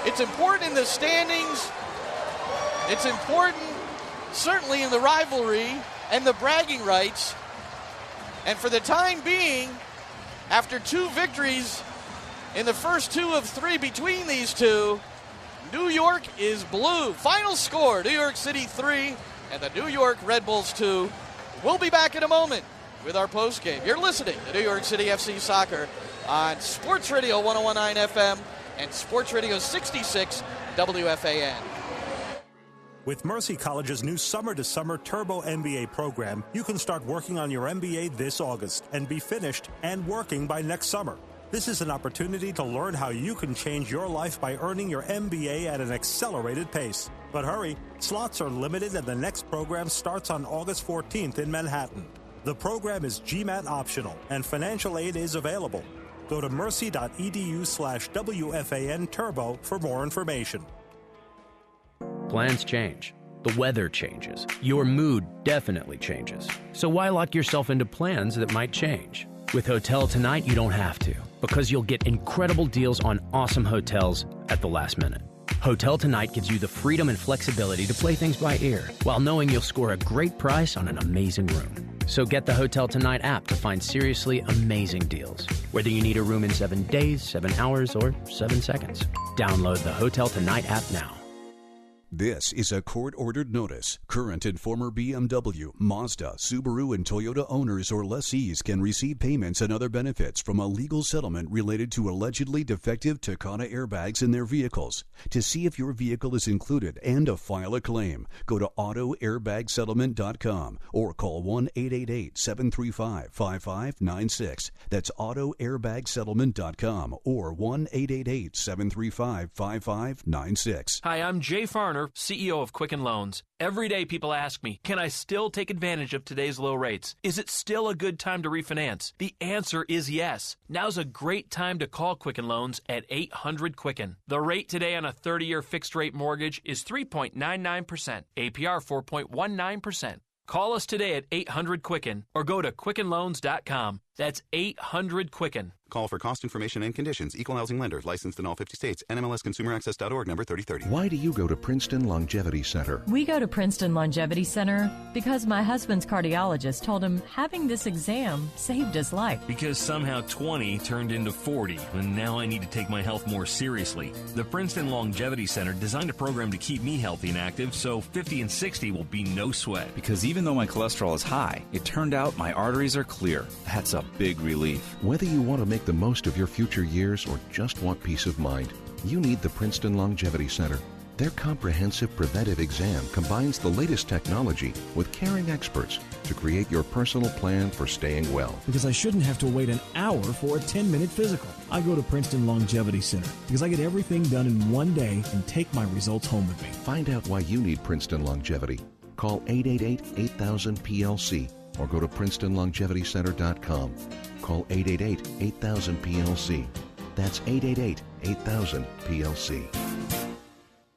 It's important in the standings. It's important certainly in the rivalry and the bragging rights. And for the time being, after 2 victories in the first 2 of 3 between these two, New York is blue. Final score, New York City 3 and the New York Red Bulls 2. We'll be back in a moment with our postgame. You're listening to New York City FC Soccer on Sports Radio 101.9 FM and Sports Radio 66 WFAN. With Mercy College's new Summer to Summer Turbo MBA program, you can start working on your MBA this August and be finished and working by next summer. This is an opportunity to learn how you can change your life by earning your MBA at an accelerated pace. But hurry, slots are limited and the next program starts on August 14th in Manhattan. The program is GMAT optional and financial aid is available. Go to mercy.edu/WFAN Turbo for more information. Plans change. The weather changes. Your mood definitely changes. So why lock yourself into plans that might change? With Hotel Tonight, you don't have to, because you'll get incredible deals on awesome hotels at the last minute. Hotel Tonight gives you the freedom and flexibility to play things by ear, while knowing you'll score a great price on an amazing room. So get the Hotel Tonight app to find seriously amazing deals, whether you need a room in 7 days, 7 hours, or 7 seconds. Download the Hotel Tonight app now. This is a court-ordered notice. Current and former BMW, Mazda, Subaru, and Toyota owners or lessees can receive payments and other benefits from a legal settlement related to allegedly defective Takata airbags in their vehicles. To see if your vehicle is included and to file a claim, go to autoairbagsettlement.com or call 1-888-735-5596. That's autoairbagsettlement.com or 1-888-735-5596. Hi, I'm Jay Farner, CEO of Quicken Loans. Every day people ask me, can I still take advantage of today's low rates? Is it still a good time to refinance? The answer is yes. Now's a great time to call Quicken Loans at 800-QUICKEN. The rate today on a 30-year fixed-rate mortgage is 3.99%, APR 4.19%. Call us today at 800-QUICKEN or go to QuickenLoans.com. That's 800-QUICKEN. Call for cost information and conditions. Equal housing lender. Licensed in all 50 states. NMLSConsumerAccess.org, number 3030. Why do you go to Princeton Longevity Center? We go to Princeton Longevity Center because my husband's cardiologist told him having this exam saved his life. Because somehow 20 turned into 40, and now I need to take my health more seriously. The Princeton Longevity Center designed a program to keep me healthy and active, so 50 and 60 will be no sweat. Because even though my cholesterol is high, it turned out my arteries are clear. That's a big relief. Whether you want to make the most of your future years or just want peace of mind, you need the Princeton Longevity Center. Their comprehensive preventive exam combines the latest technology with caring experts to create your personal plan for staying well. Because I shouldn't have to wait an hour for a 10-minute physical. I go to Princeton Longevity Center because I get everything done in one day and take my results home with me. Find out why you need Princeton Longevity. Call 888-8000-PLC or go to PrincetonLongevityCenter.com. Call 888-8000-PLC. That's 888-8000-PLC.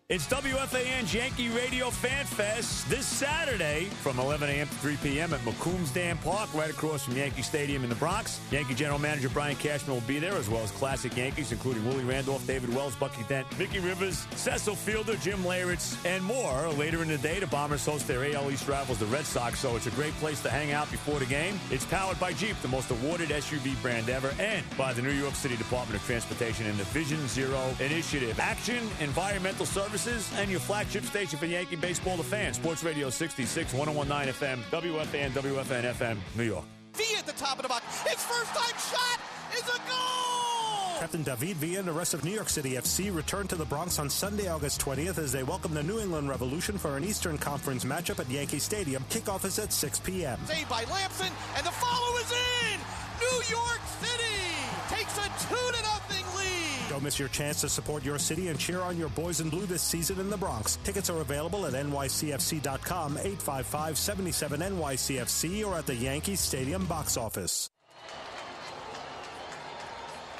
It's WFAN's Yankee Radio Fan Fest this Saturday from 11 a.m. to 3 p.m. at Macomb Dam Park, right across from Yankee Stadium in the Bronx. Yankee General Manager Brian Cashman will be there, as well as classic Yankees, including Willie Randolph, David Wells, Bucky Dent, Mickey Rivers, Cecil Fielder, Jim Leyritz, and more. Later in the day, the Bombers host their AL East rivals, the Red Sox, so it's a great place to hang out before the game. It's powered by Jeep, the most awarded SUV brand ever, and by the New York City Department of Transportation and the Vision Zero Initiative. Action, environmental services, and your flagship station for Yankee baseball, the fan. Sports Radio 66, 101.9 FM, WFAN, WFN FM, New York. Villa at the top of the box. His first-time shot is a goal! Captain David Villa and the rest of New York City FC return to the Bronx on Sunday, August 20th as they welcome the New England Revolution for an Eastern Conference matchup at Yankee Stadium. Kickoff is at 6 p.m. Saved by Lampson, and the follow is in! New York City takes a 2-0 lead! Don't miss your chance to support your city and cheer on your boys in blue this season in the Bronx. Tickets are available at nycfc.com, 855-77-NYCFC, or at the Yankee Stadium box office.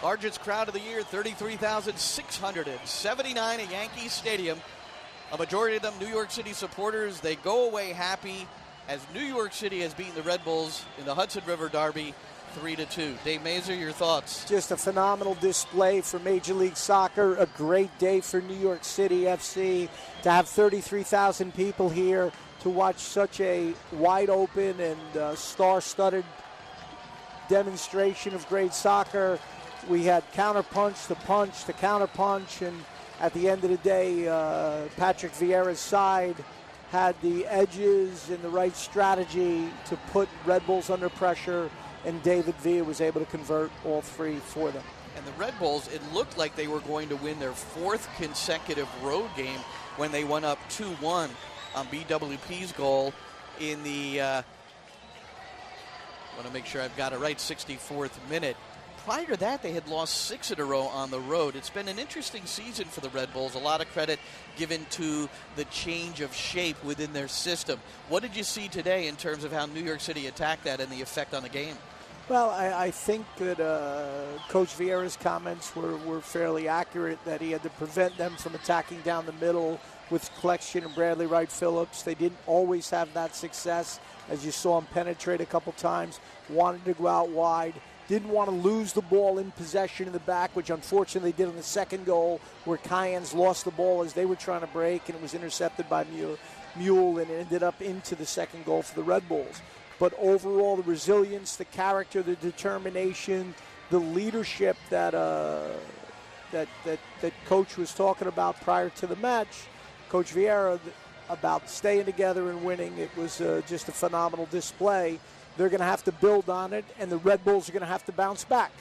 Largest crowd of the year, 33,679 at Yankee Stadium. A majority of them New York City supporters. They go away happy as New York City has beaten the Red Bulls in the Hudson River Derby 3-2. Dave Masur, your thoughts? Just a phenomenal display for Major League Soccer. A great day for New York City FC to have 33,000 people here to watch such a wide open and star-studded demonstration of great soccer. We had counterpunch, the punch, the counterpunch, and at the end of the day, Patrick Vieira's side had the edges and the right strategy to put Red Bulls under pressure, and David Villa was able to convert all three for them. And the Red Bulls, it looked like they were going to win their fourth consecutive road game when they went up 2-1 on BWP's goal in the, I want to make sure I've got it right, 64th minute. prior to that, they had lost 6 in a row on the road. It's been an interesting season for the Red Bulls. A lot of credit given to the change of shape within their system. What did you see today in terms of how New York City attacked that and the effect on the game? Well, I think that Coach Vieira's comments were fairly accurate, that he had to prevent them from attacking down the middle with Collection and Bradley Wright-Phillips. They didn't always have that success, as you saw him penetrate a couple times, wanted to go out wide, didn't want to lose the ball in possession in the back, which unfortunately they did on the second goal, where Cayennes lost the ball as they were trying to break, and it was intercepted by Mule, and it ended up into the second goal for the Red Bulls. But overall, the resilience, the character, the determination, the leadership that Coach was talking about prior to the match, Coach Vieira, about staying together and winning, it was just a phenomenal display. They're going to have to build on it, and the Red Bulls are going to have to bounce back.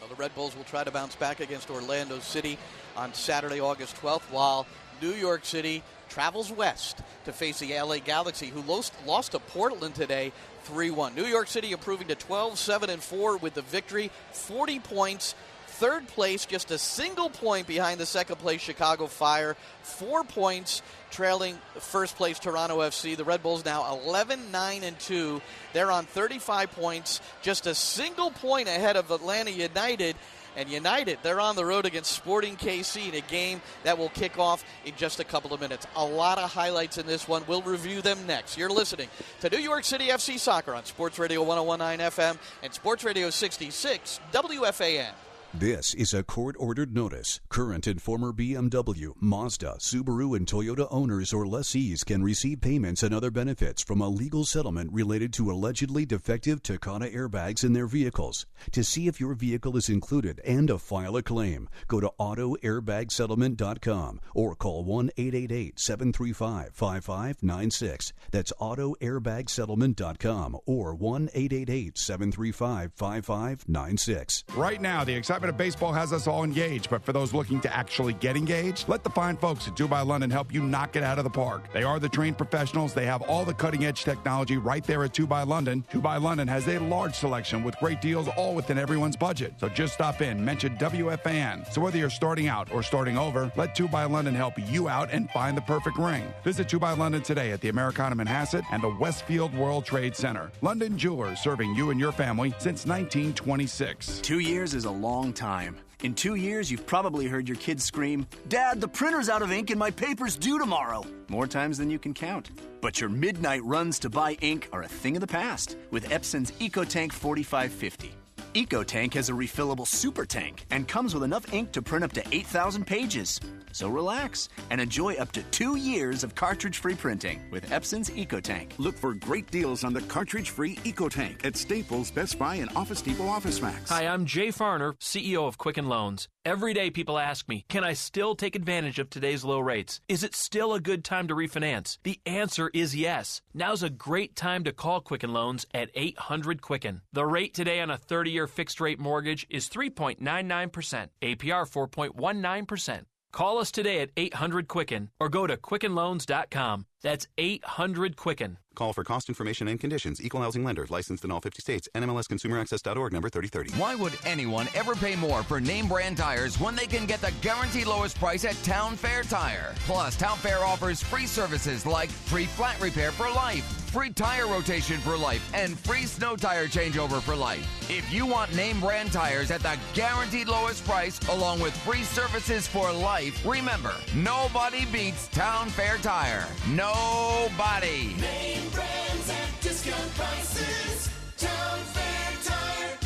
Well, the Red Bulls will try to bounce back against Orlando City on Saturday, August 12th, while New York City travels west to face the LA Galaxy, who lost to Portland today 3-1. New York City improving to 12-7-4 with the victory, 40 points. Third place, just a single point behind the second place Chicago Fire. 4 points trailing first place Toronto FC. The Red Bulls now 11-9-2. They're on 35 points, just a single point ahead of Atlanta United. And United, they're on the road against Sporting KC in a game that will kick off in just a couple of minutes. A lot of highlights in this one. We'll review them next. You're listening to New York City FC Soccer on Sports Radio 101.9 FM and Sports Radio 66 WFAN. This is a court-ordered notice. Current and former BMW, Mazda, Subaru, and Toyota owners or lessees can receive payments and other benefits from a legal settlement related to allegedly defective Takata airbags in their vehicles. To see if your vehicle is included and to file a claim, go to autoairbagsettlement.com or call 1-888-735-5596. That's autoairbagsettlement.com or 1-888-735-5596. Right now, the excitement of baseball has us all engaged, but for those looking to actually get engaged, let the fine folks at 2 by London help you knock it out of the park. They are the trained professionals. They have all the cutting-edge technology right there at 2 by London. 2 by London has a large selection with great deals all within everyone's budget. So just stop in, mention WFAN. So whether you're starting out or starting over, let 2 by London help you out and find the perfect ring. Visit 2 by London today at the Americana Manhasset and the Westfield World Trade Center. London Jewelers, serving you and your family since 1926. 2 years is a long time. In 2 years, you've probably heard your kids scream, "Dad, the printer's out of ink and my paper's due tomorrow." More times than you can count. But your midnight runs to buy ink are a thing of the past with Epson's EcoTank 4550. EcoTank has a refillable super tank and comes with enough ink to print up to 8,000 pages. So relax and enjoy up to 2 years of cartridge-free printing with Epson's EcoTank. Look for great deals on the cartridge-free EcoTank at Staples, Best Buy, and Office Depot Office Max. Hi, I'm Jay Farner, CEO of Quicken Loans. Every day people ask me, can I still take advantage of today's low rates? Is it still a good time to refinance? The answer is yes. Now's a great time to call Quicken Loans at 800-QUICKEN. The rate today on a 30-year fixed-rate mortgage is 3.99%, APR 4.19%. Call us today at 800-QUICKEN or go to QuickenLoans.com. That's 800-QUICKEN. Call for cost information and conditions. Equal housing lender. Licensed in all 50 states. NMLSConsumerAccess.org, number 3030. Why would anyone ever pay more for name brand tires when they can get the guaranteed lowest price at Town Fair Tire? Plus, Town Fair offers free services like free flat repair for life, free tire rotation for life, and free snow tire changeover for life. If you want name brand tires at the guaranteed lowest price along with free services for life, remember, nobody beats Town Fair Tire. Nobody. Name brands at discount prices. Town Fair Tire.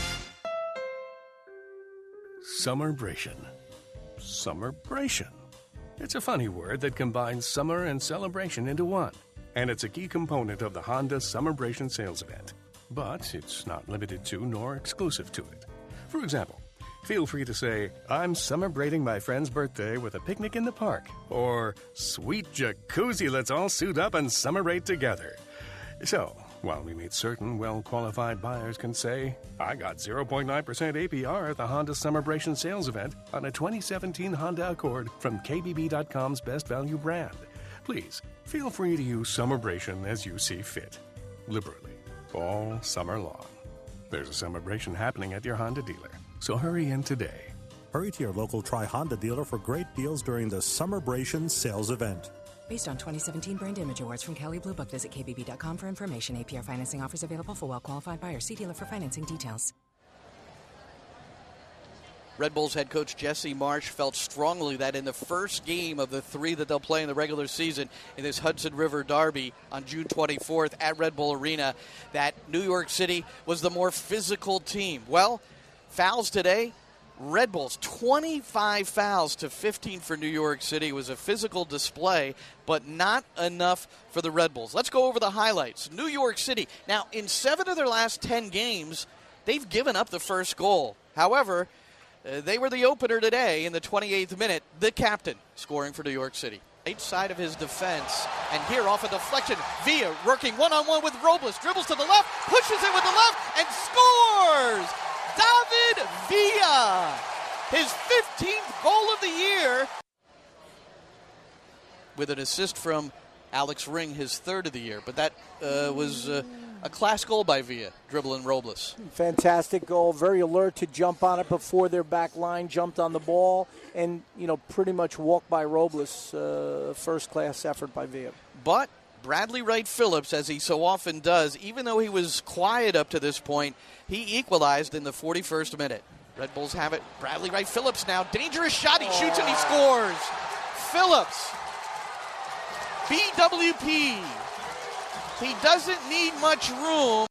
Summerbration. Summerbration. It's a funny word that combines summer and celebration into one. And it's a key component of the Honda Summerbration sales event. But it's not limited to nor exclusive to it. For example, feel free to say, "I'm celebrating my friend's birthday with a picnic in the park," or "Sweet jacuzzi, let's all suit up and summerate together." So, while we meet certain well-qualified buyers can say, "I got 0.9% APR at the Honda Summerbration sales event on a 2017 Honda Accord from KBB.com's Best Value brand," please feel free to use Summerbration as you see fit, liberally, all summer long. There's a celebration happening at your Honda dealer, so hurry in today. Hurry to your local Tri-Honda dealer for great deals during the Summerbration sales event. Based on 2017 Brand Image Awards from Kelley Blue Book, visit kbb.com for information. APR financing offers available for well-qualified buyers. See dealer for financing details. Red Bulls head coach Jesse Marsh felt strongly that in the first game of the 3 that they'll play in the regular season in this Hudson River Derby on June 24th at Red Bull Arena, that New York City was the more physical team. Well, fouls today. Red Bulls, 25 fouls to 15 for New York City. It was a physical display, but not enough for the Red Bulls. Let's go over the highlights. New York City. Now, in 7 of their last 10 games, they've given up the first goal. However, they were the opener today in the 28th minute. The captain scoring for New York City. Right side of his defense. And here off a deflection, Villa working one-on-one with Robles. Dribbles to the left, pushes it with the left, and scores! David Villa, his 15th goal of the year, with an assist from Alex Ring, his 3rd of the year. But that was a class goal by Villa, dribbling Robles. Fantastic goal, very alert to jump on it before their back line jumped on the ball, and pretty much walked by Robles. First-class effort by Villa. But Bradley Wright-Phillips, as he so often does, even though he was quiet up to this point, he equalized in the 41st minute. Red Bulls have it. Bradley Wright-Phillips now. Dangerous shot. He shoots and he scores. Phillips. BWP. He doesn't need much room.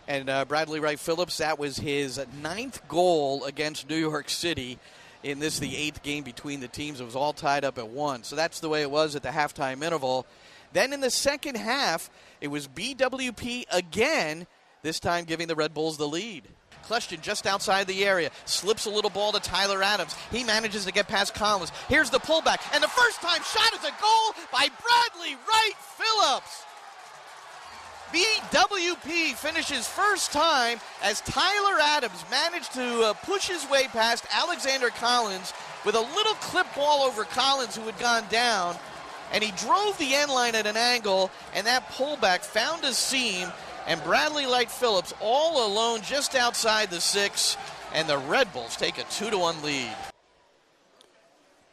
And Bradley Wright-Phillips, that was his 9th goal against New York City in this, the 8th game between the teams. It was all tied up at 1. So that's the way it was at the halftime interval. Then in the second half, it was BWP again, this time giving the Red Bulls the lead. Kleshton just outside the area, slips a little ball to Tyler Adams. He manages to get past Collins. Here's the pullback, and the first-time shot is a goal by Bradley Wright-Phillips. BWP finishes first time as Tyler Adams managed to push his way past Alexander Collins with a little clip ball over Collins, who had gone down, and he drove the end line at an angle, and that pullback found a seam, and Bradley Wright-Phillips all alone just outside the 6, and the Red Bulls take a 2-1 lead.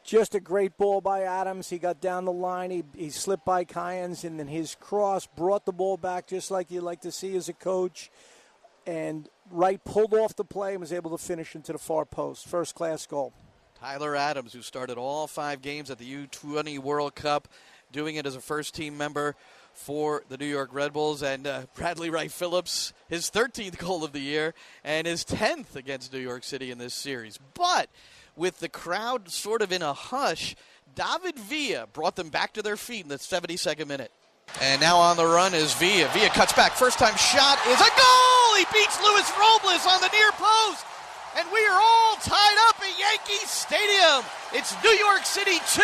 Just a great ball by Adams. He got down the line. He slipped by Kyans, and then his cross brought the ball back just like you like to see as a coach. And Wright pulled off the play and was able to finish into the far post. First-class goal. Tyler Adams, who started all 5 games at the U20 World Cup, doing it as a first-team member for the New York Red Bulls. And Bradley Wright-Phillips, his 13th goal of the year and his 10th against New York City in this series. But with the crowd sort of in a hush, David Villa brought them back to their feet in the 72nd minute. And now on the run is Villa. Villa cuts back. First-time shot is a goal! He beats Luis Robles on the near post. And we are all tied up at Yankee Stadium. It's New York City 2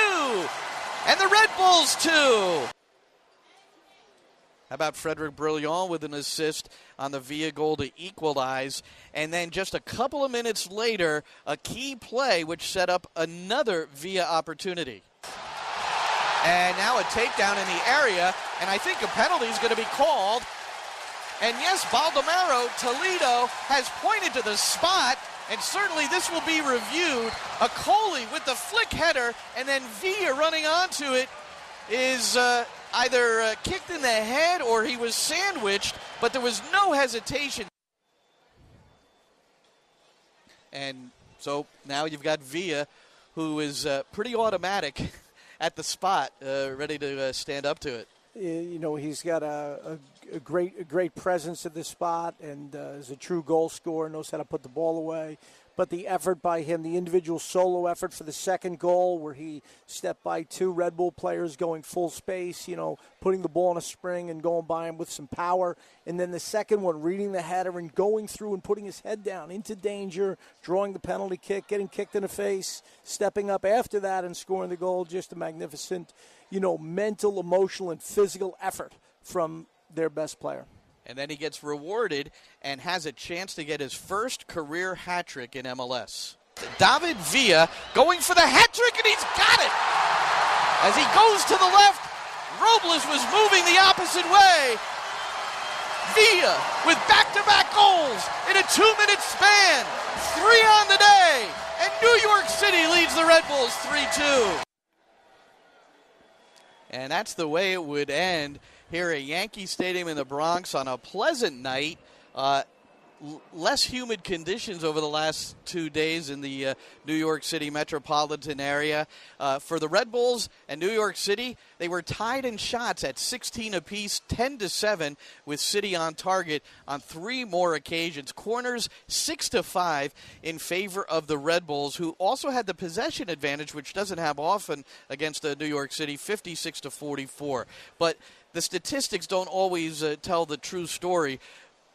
and the Red Bulls 2. How about Frederic Brilliant with an assist on the Villa goal to equalize? And then just a couple of minutes later, a key play which set up another Villa opportunity. And now a takedown in the area, and I think a penalty is going to be called. And yes, Baldomero Toledo has pointed to the spot, and certainly this will be reviewed. Akoli with the flick header, and then Villa running onto it is either kicked in the head or he was sandwiched, but there was no hesitation. And so now you've got Villa, who is pretty automatic at the spot, ready to stand up to it. He's got a great presence at the spot, and is a true goal scorer, knows how to put the ball away. But the effort by him, the individual solo effort for the second goal, where he stepped by 2 Red Bull players going full space, putting the ball in a spring and going by him with some power. And then the second one, reading the header and going through and putting his head down into danger, drawing the penalty kick, getting kicked in the face, stepping up after that and scoring the goal. Just a magnificent, mental, emotional, and physical effort from their best player. And then he gets rewarded and has a chance to get his first career hat trick in MLS. David Villa going for the hat trick, and he's got it. As he goes to the left, Robles was moving the opposite way. Villa with back-to-back goals in a 2-minute span. 3 on the day. And New York City leads the Red Bulls 3-2. And that's the way it would end here at Yankee Stadium in the Bronx on a pleasant night. Less humid conditions over the last 2 days in the New York City metropolitan area. For the Red Bulls and New York City, they were tied in shots at 16 apiece, 10-7, with City on target on 3 more occasions. Corners 6-5 in favor of the Red Bulls, who also had the possession advantage, which doesn't happen often against New York City, 56-44. But the statistics don't always tell the true story.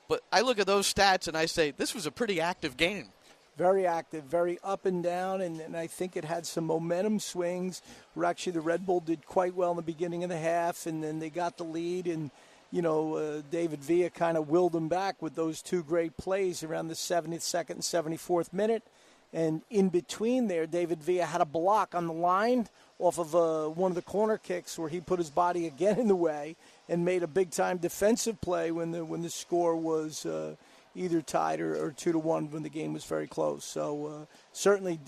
But I look at those stats and I say, this was a pretty active game. Very active, very up and down, and I think it had some momentum swings where actually the Red Bull did quite well in the beginning of the half, and then they got the lead, and, David Villa kind of willed them back with those 2 great plays around the 72nd and 74th minute. And in between there, David Villa had a block on the line off of one of the corner kicks where he put his body again in the way and made a big-time defensive play when the score was either tied or 2-1 when the game was very close. So certainly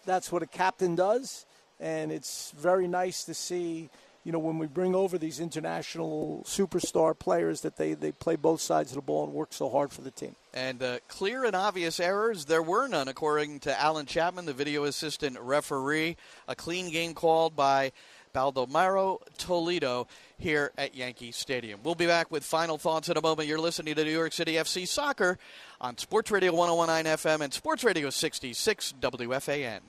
that's what a captain does, and it's very nice to see, when we bring over these international superstar players that they play both sides of the ball and work so hard for the team. And clear and obvious errors, there were none, according to Alan Chapman, the video assistant referee. A clean game called by Baldomero Toledo here at Yankee Stadium. We'll be back with final thoughts in a moment. You're listening to New York City FC Soccer on Sports Radio 101.9 FM and Sports Radio 66 WFAN.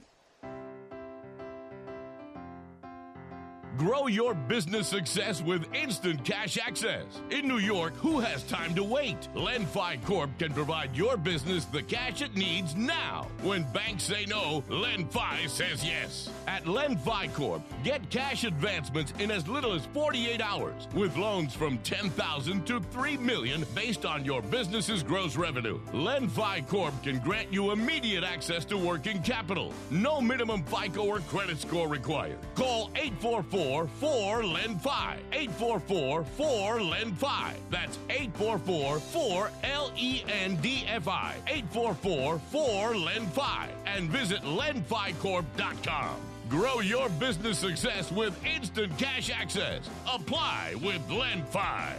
Grow your business success with instant cash access. In New York, who has time to wait? LendFi Corp can provide your business the cash it needs now. When banks say no, LendFi says yes. At LendFi Corp, get cash advancements in as little as 48 hours with loans from $10,000 to $3 million based on your business's gross revenue. LendFi Corp can grant you immediate access to working capital. No minimum FICO or credit score required. Call 844-4LEND-FI. 844-4LEND-FI. That's 844-4LENDFI. 844-4LEND-FI. And visit LendFiCorp.com. Grow your business success with instant cash access. Apply with LendFi.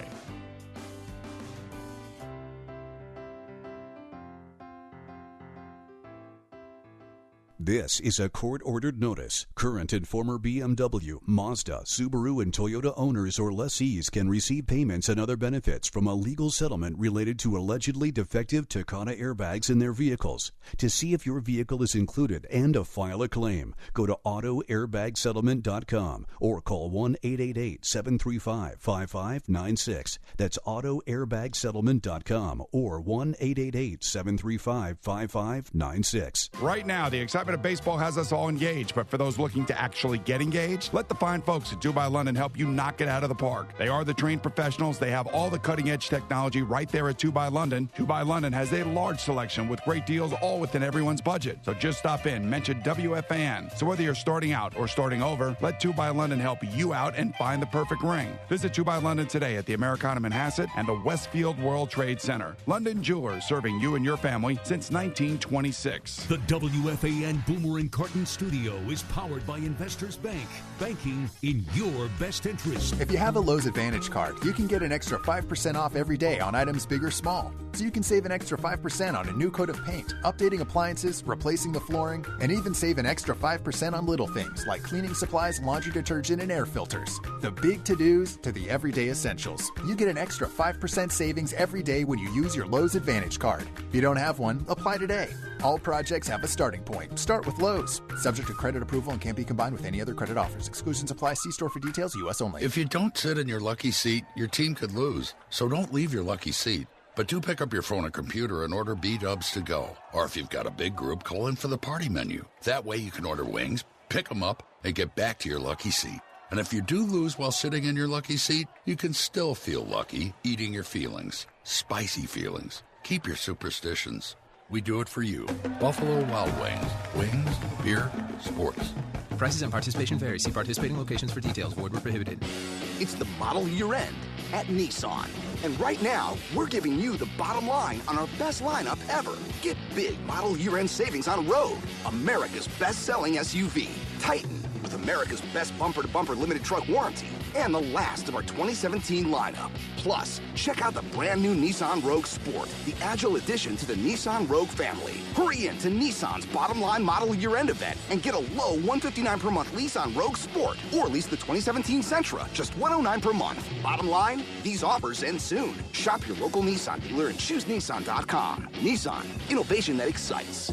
This is a court-ordered notice. Current and former BMW, Mazda, Subaru, and Toyota owners or lessees can receive payments and other benefits from a legal settlement related to allegedly defective Takata airbags in their vehicles. To see if your vehicle is included and to file a claim, go to AutoAirbagSettlement.com or call 1-888-735-5596. That's AutoAirbagSettlement.com or 1-888-735-5596. Right now, the excitement of baseball has us all engaged, but for those looking to actually get engaged, let the fine folks at Dubai London help you knock it out of the park. They are the trained professionals. They have all the cutting-edge technology right there at Dubai London. Dubai London has a large selection with great deals all within everyone's budget. So just stop in, mention WFAN. So whether you're starting out or starting over, let Dubai London help you out and find the perfect ring. Visit Dubai London today at the Americana Manhasset and the Westfield World Trade Center. London Jewelers, serving you and your family since 1926. The WFAN Boomerang Carton Studio is powered by Investors Bank, banking in your best interest. If you have a Lowe's Advantage card, you can get an extra 5% off every day on items big or small. So you can save an extra 5% on a new coat of paint, updating appliances, replacing the flooring, and even save an extra 5% on little things like cleaning supplies, laundry detergent, and air filters. The big to-dos to the everyday essentials. You get an extra 5% savings every day when you use your Lowe's Advantage card. If you don't have one, apply today. All projects have a starting point. Start with Lowe's. Subject to credit approval and can't be combined with any other credit offers. Exclusions apply. See store for details. U.S. only. If you don't sit in your lucky seat, your team could lose. So don't leave your lucky seat. But do pick up your phone or computer and order B-dubs to go. Or if you've got a big group, call in for the party menu. That way you can order wings, pick them up, and get back to your lucky seat. And if you do lose while sitting in your lucky seat, you can still feel lucky eating your feelings. Spicy feelings. Keep your superstitions. We do it for you. Buffalo Wild Wings. Wings, beer, sports. Prices and participation vary. See participating locations for details. Void where prohibited. It's the model year end at Nissan. And right now, we're giving you the bottom line on our best lineup ever. Get big model year end savings on Rogue, America's best-selling SUV. Titan, with America's best bumper-to-bumper limited truck warranty. And the last of our 2017 lineup. Plus, check out the brand new Nissan Rogue Sport, the agile addition to the Nissan Rogue family. Hurry in to Nissan's bottom line model year-end event and get a low $159 per month lease on Rogue Sport, or lease the 2017 Sentra, just $109 per month. Bottom line, these offers end soon. Shop your local Nissan dealer and choose Nissan.com. Nissan, innovation that excites.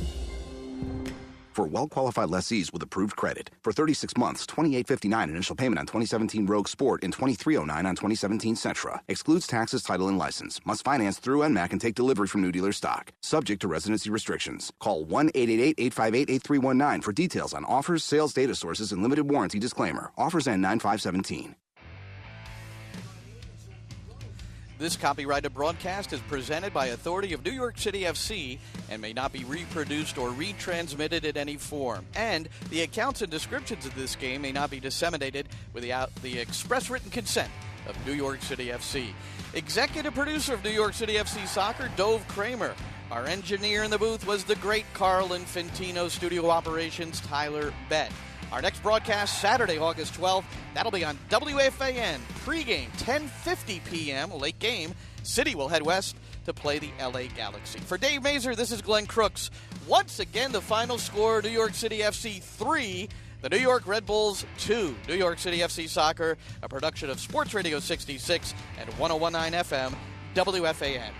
For well-qualified lessees with approved credit. For 36 months, $28.59 initial payment on 2017 Rogue Sport and $23.09 on 2017 Sentra. Excludes taxes, title, and license. Must finance through NMAC and take delivery from new dealer stock. Subject to residency restrictions. Call 1-888-858-8319 for details on offers, sales data sources, and limited warranty disclaimer. Offers end 9/5/17. This copyrighted broadcast is presented by authority of New York City FC and may not be reproduced or retransmitted in any form. And the accounts and descriptions of this game may not be disseminated without the express written consent of New York City FC. Executive producer of New York City FC Soccer, Dove Kramer. Our engineer in the booth was the great Carl Infantino. Studio operations, Tyler Bett. Our next broadcast, Saturday, August 12th, that'll be on WFAN, pregame, 10:50 p.m., late game. City will head west to play the LA Galaxy. For Dave Masur, this is Glenn Crooks. Once again, the final score, New York City FC 3, the New York Red Bulls 2. New York City FC Soccer, a production of Sports Radio 66 and 101.9 FM, WFAN.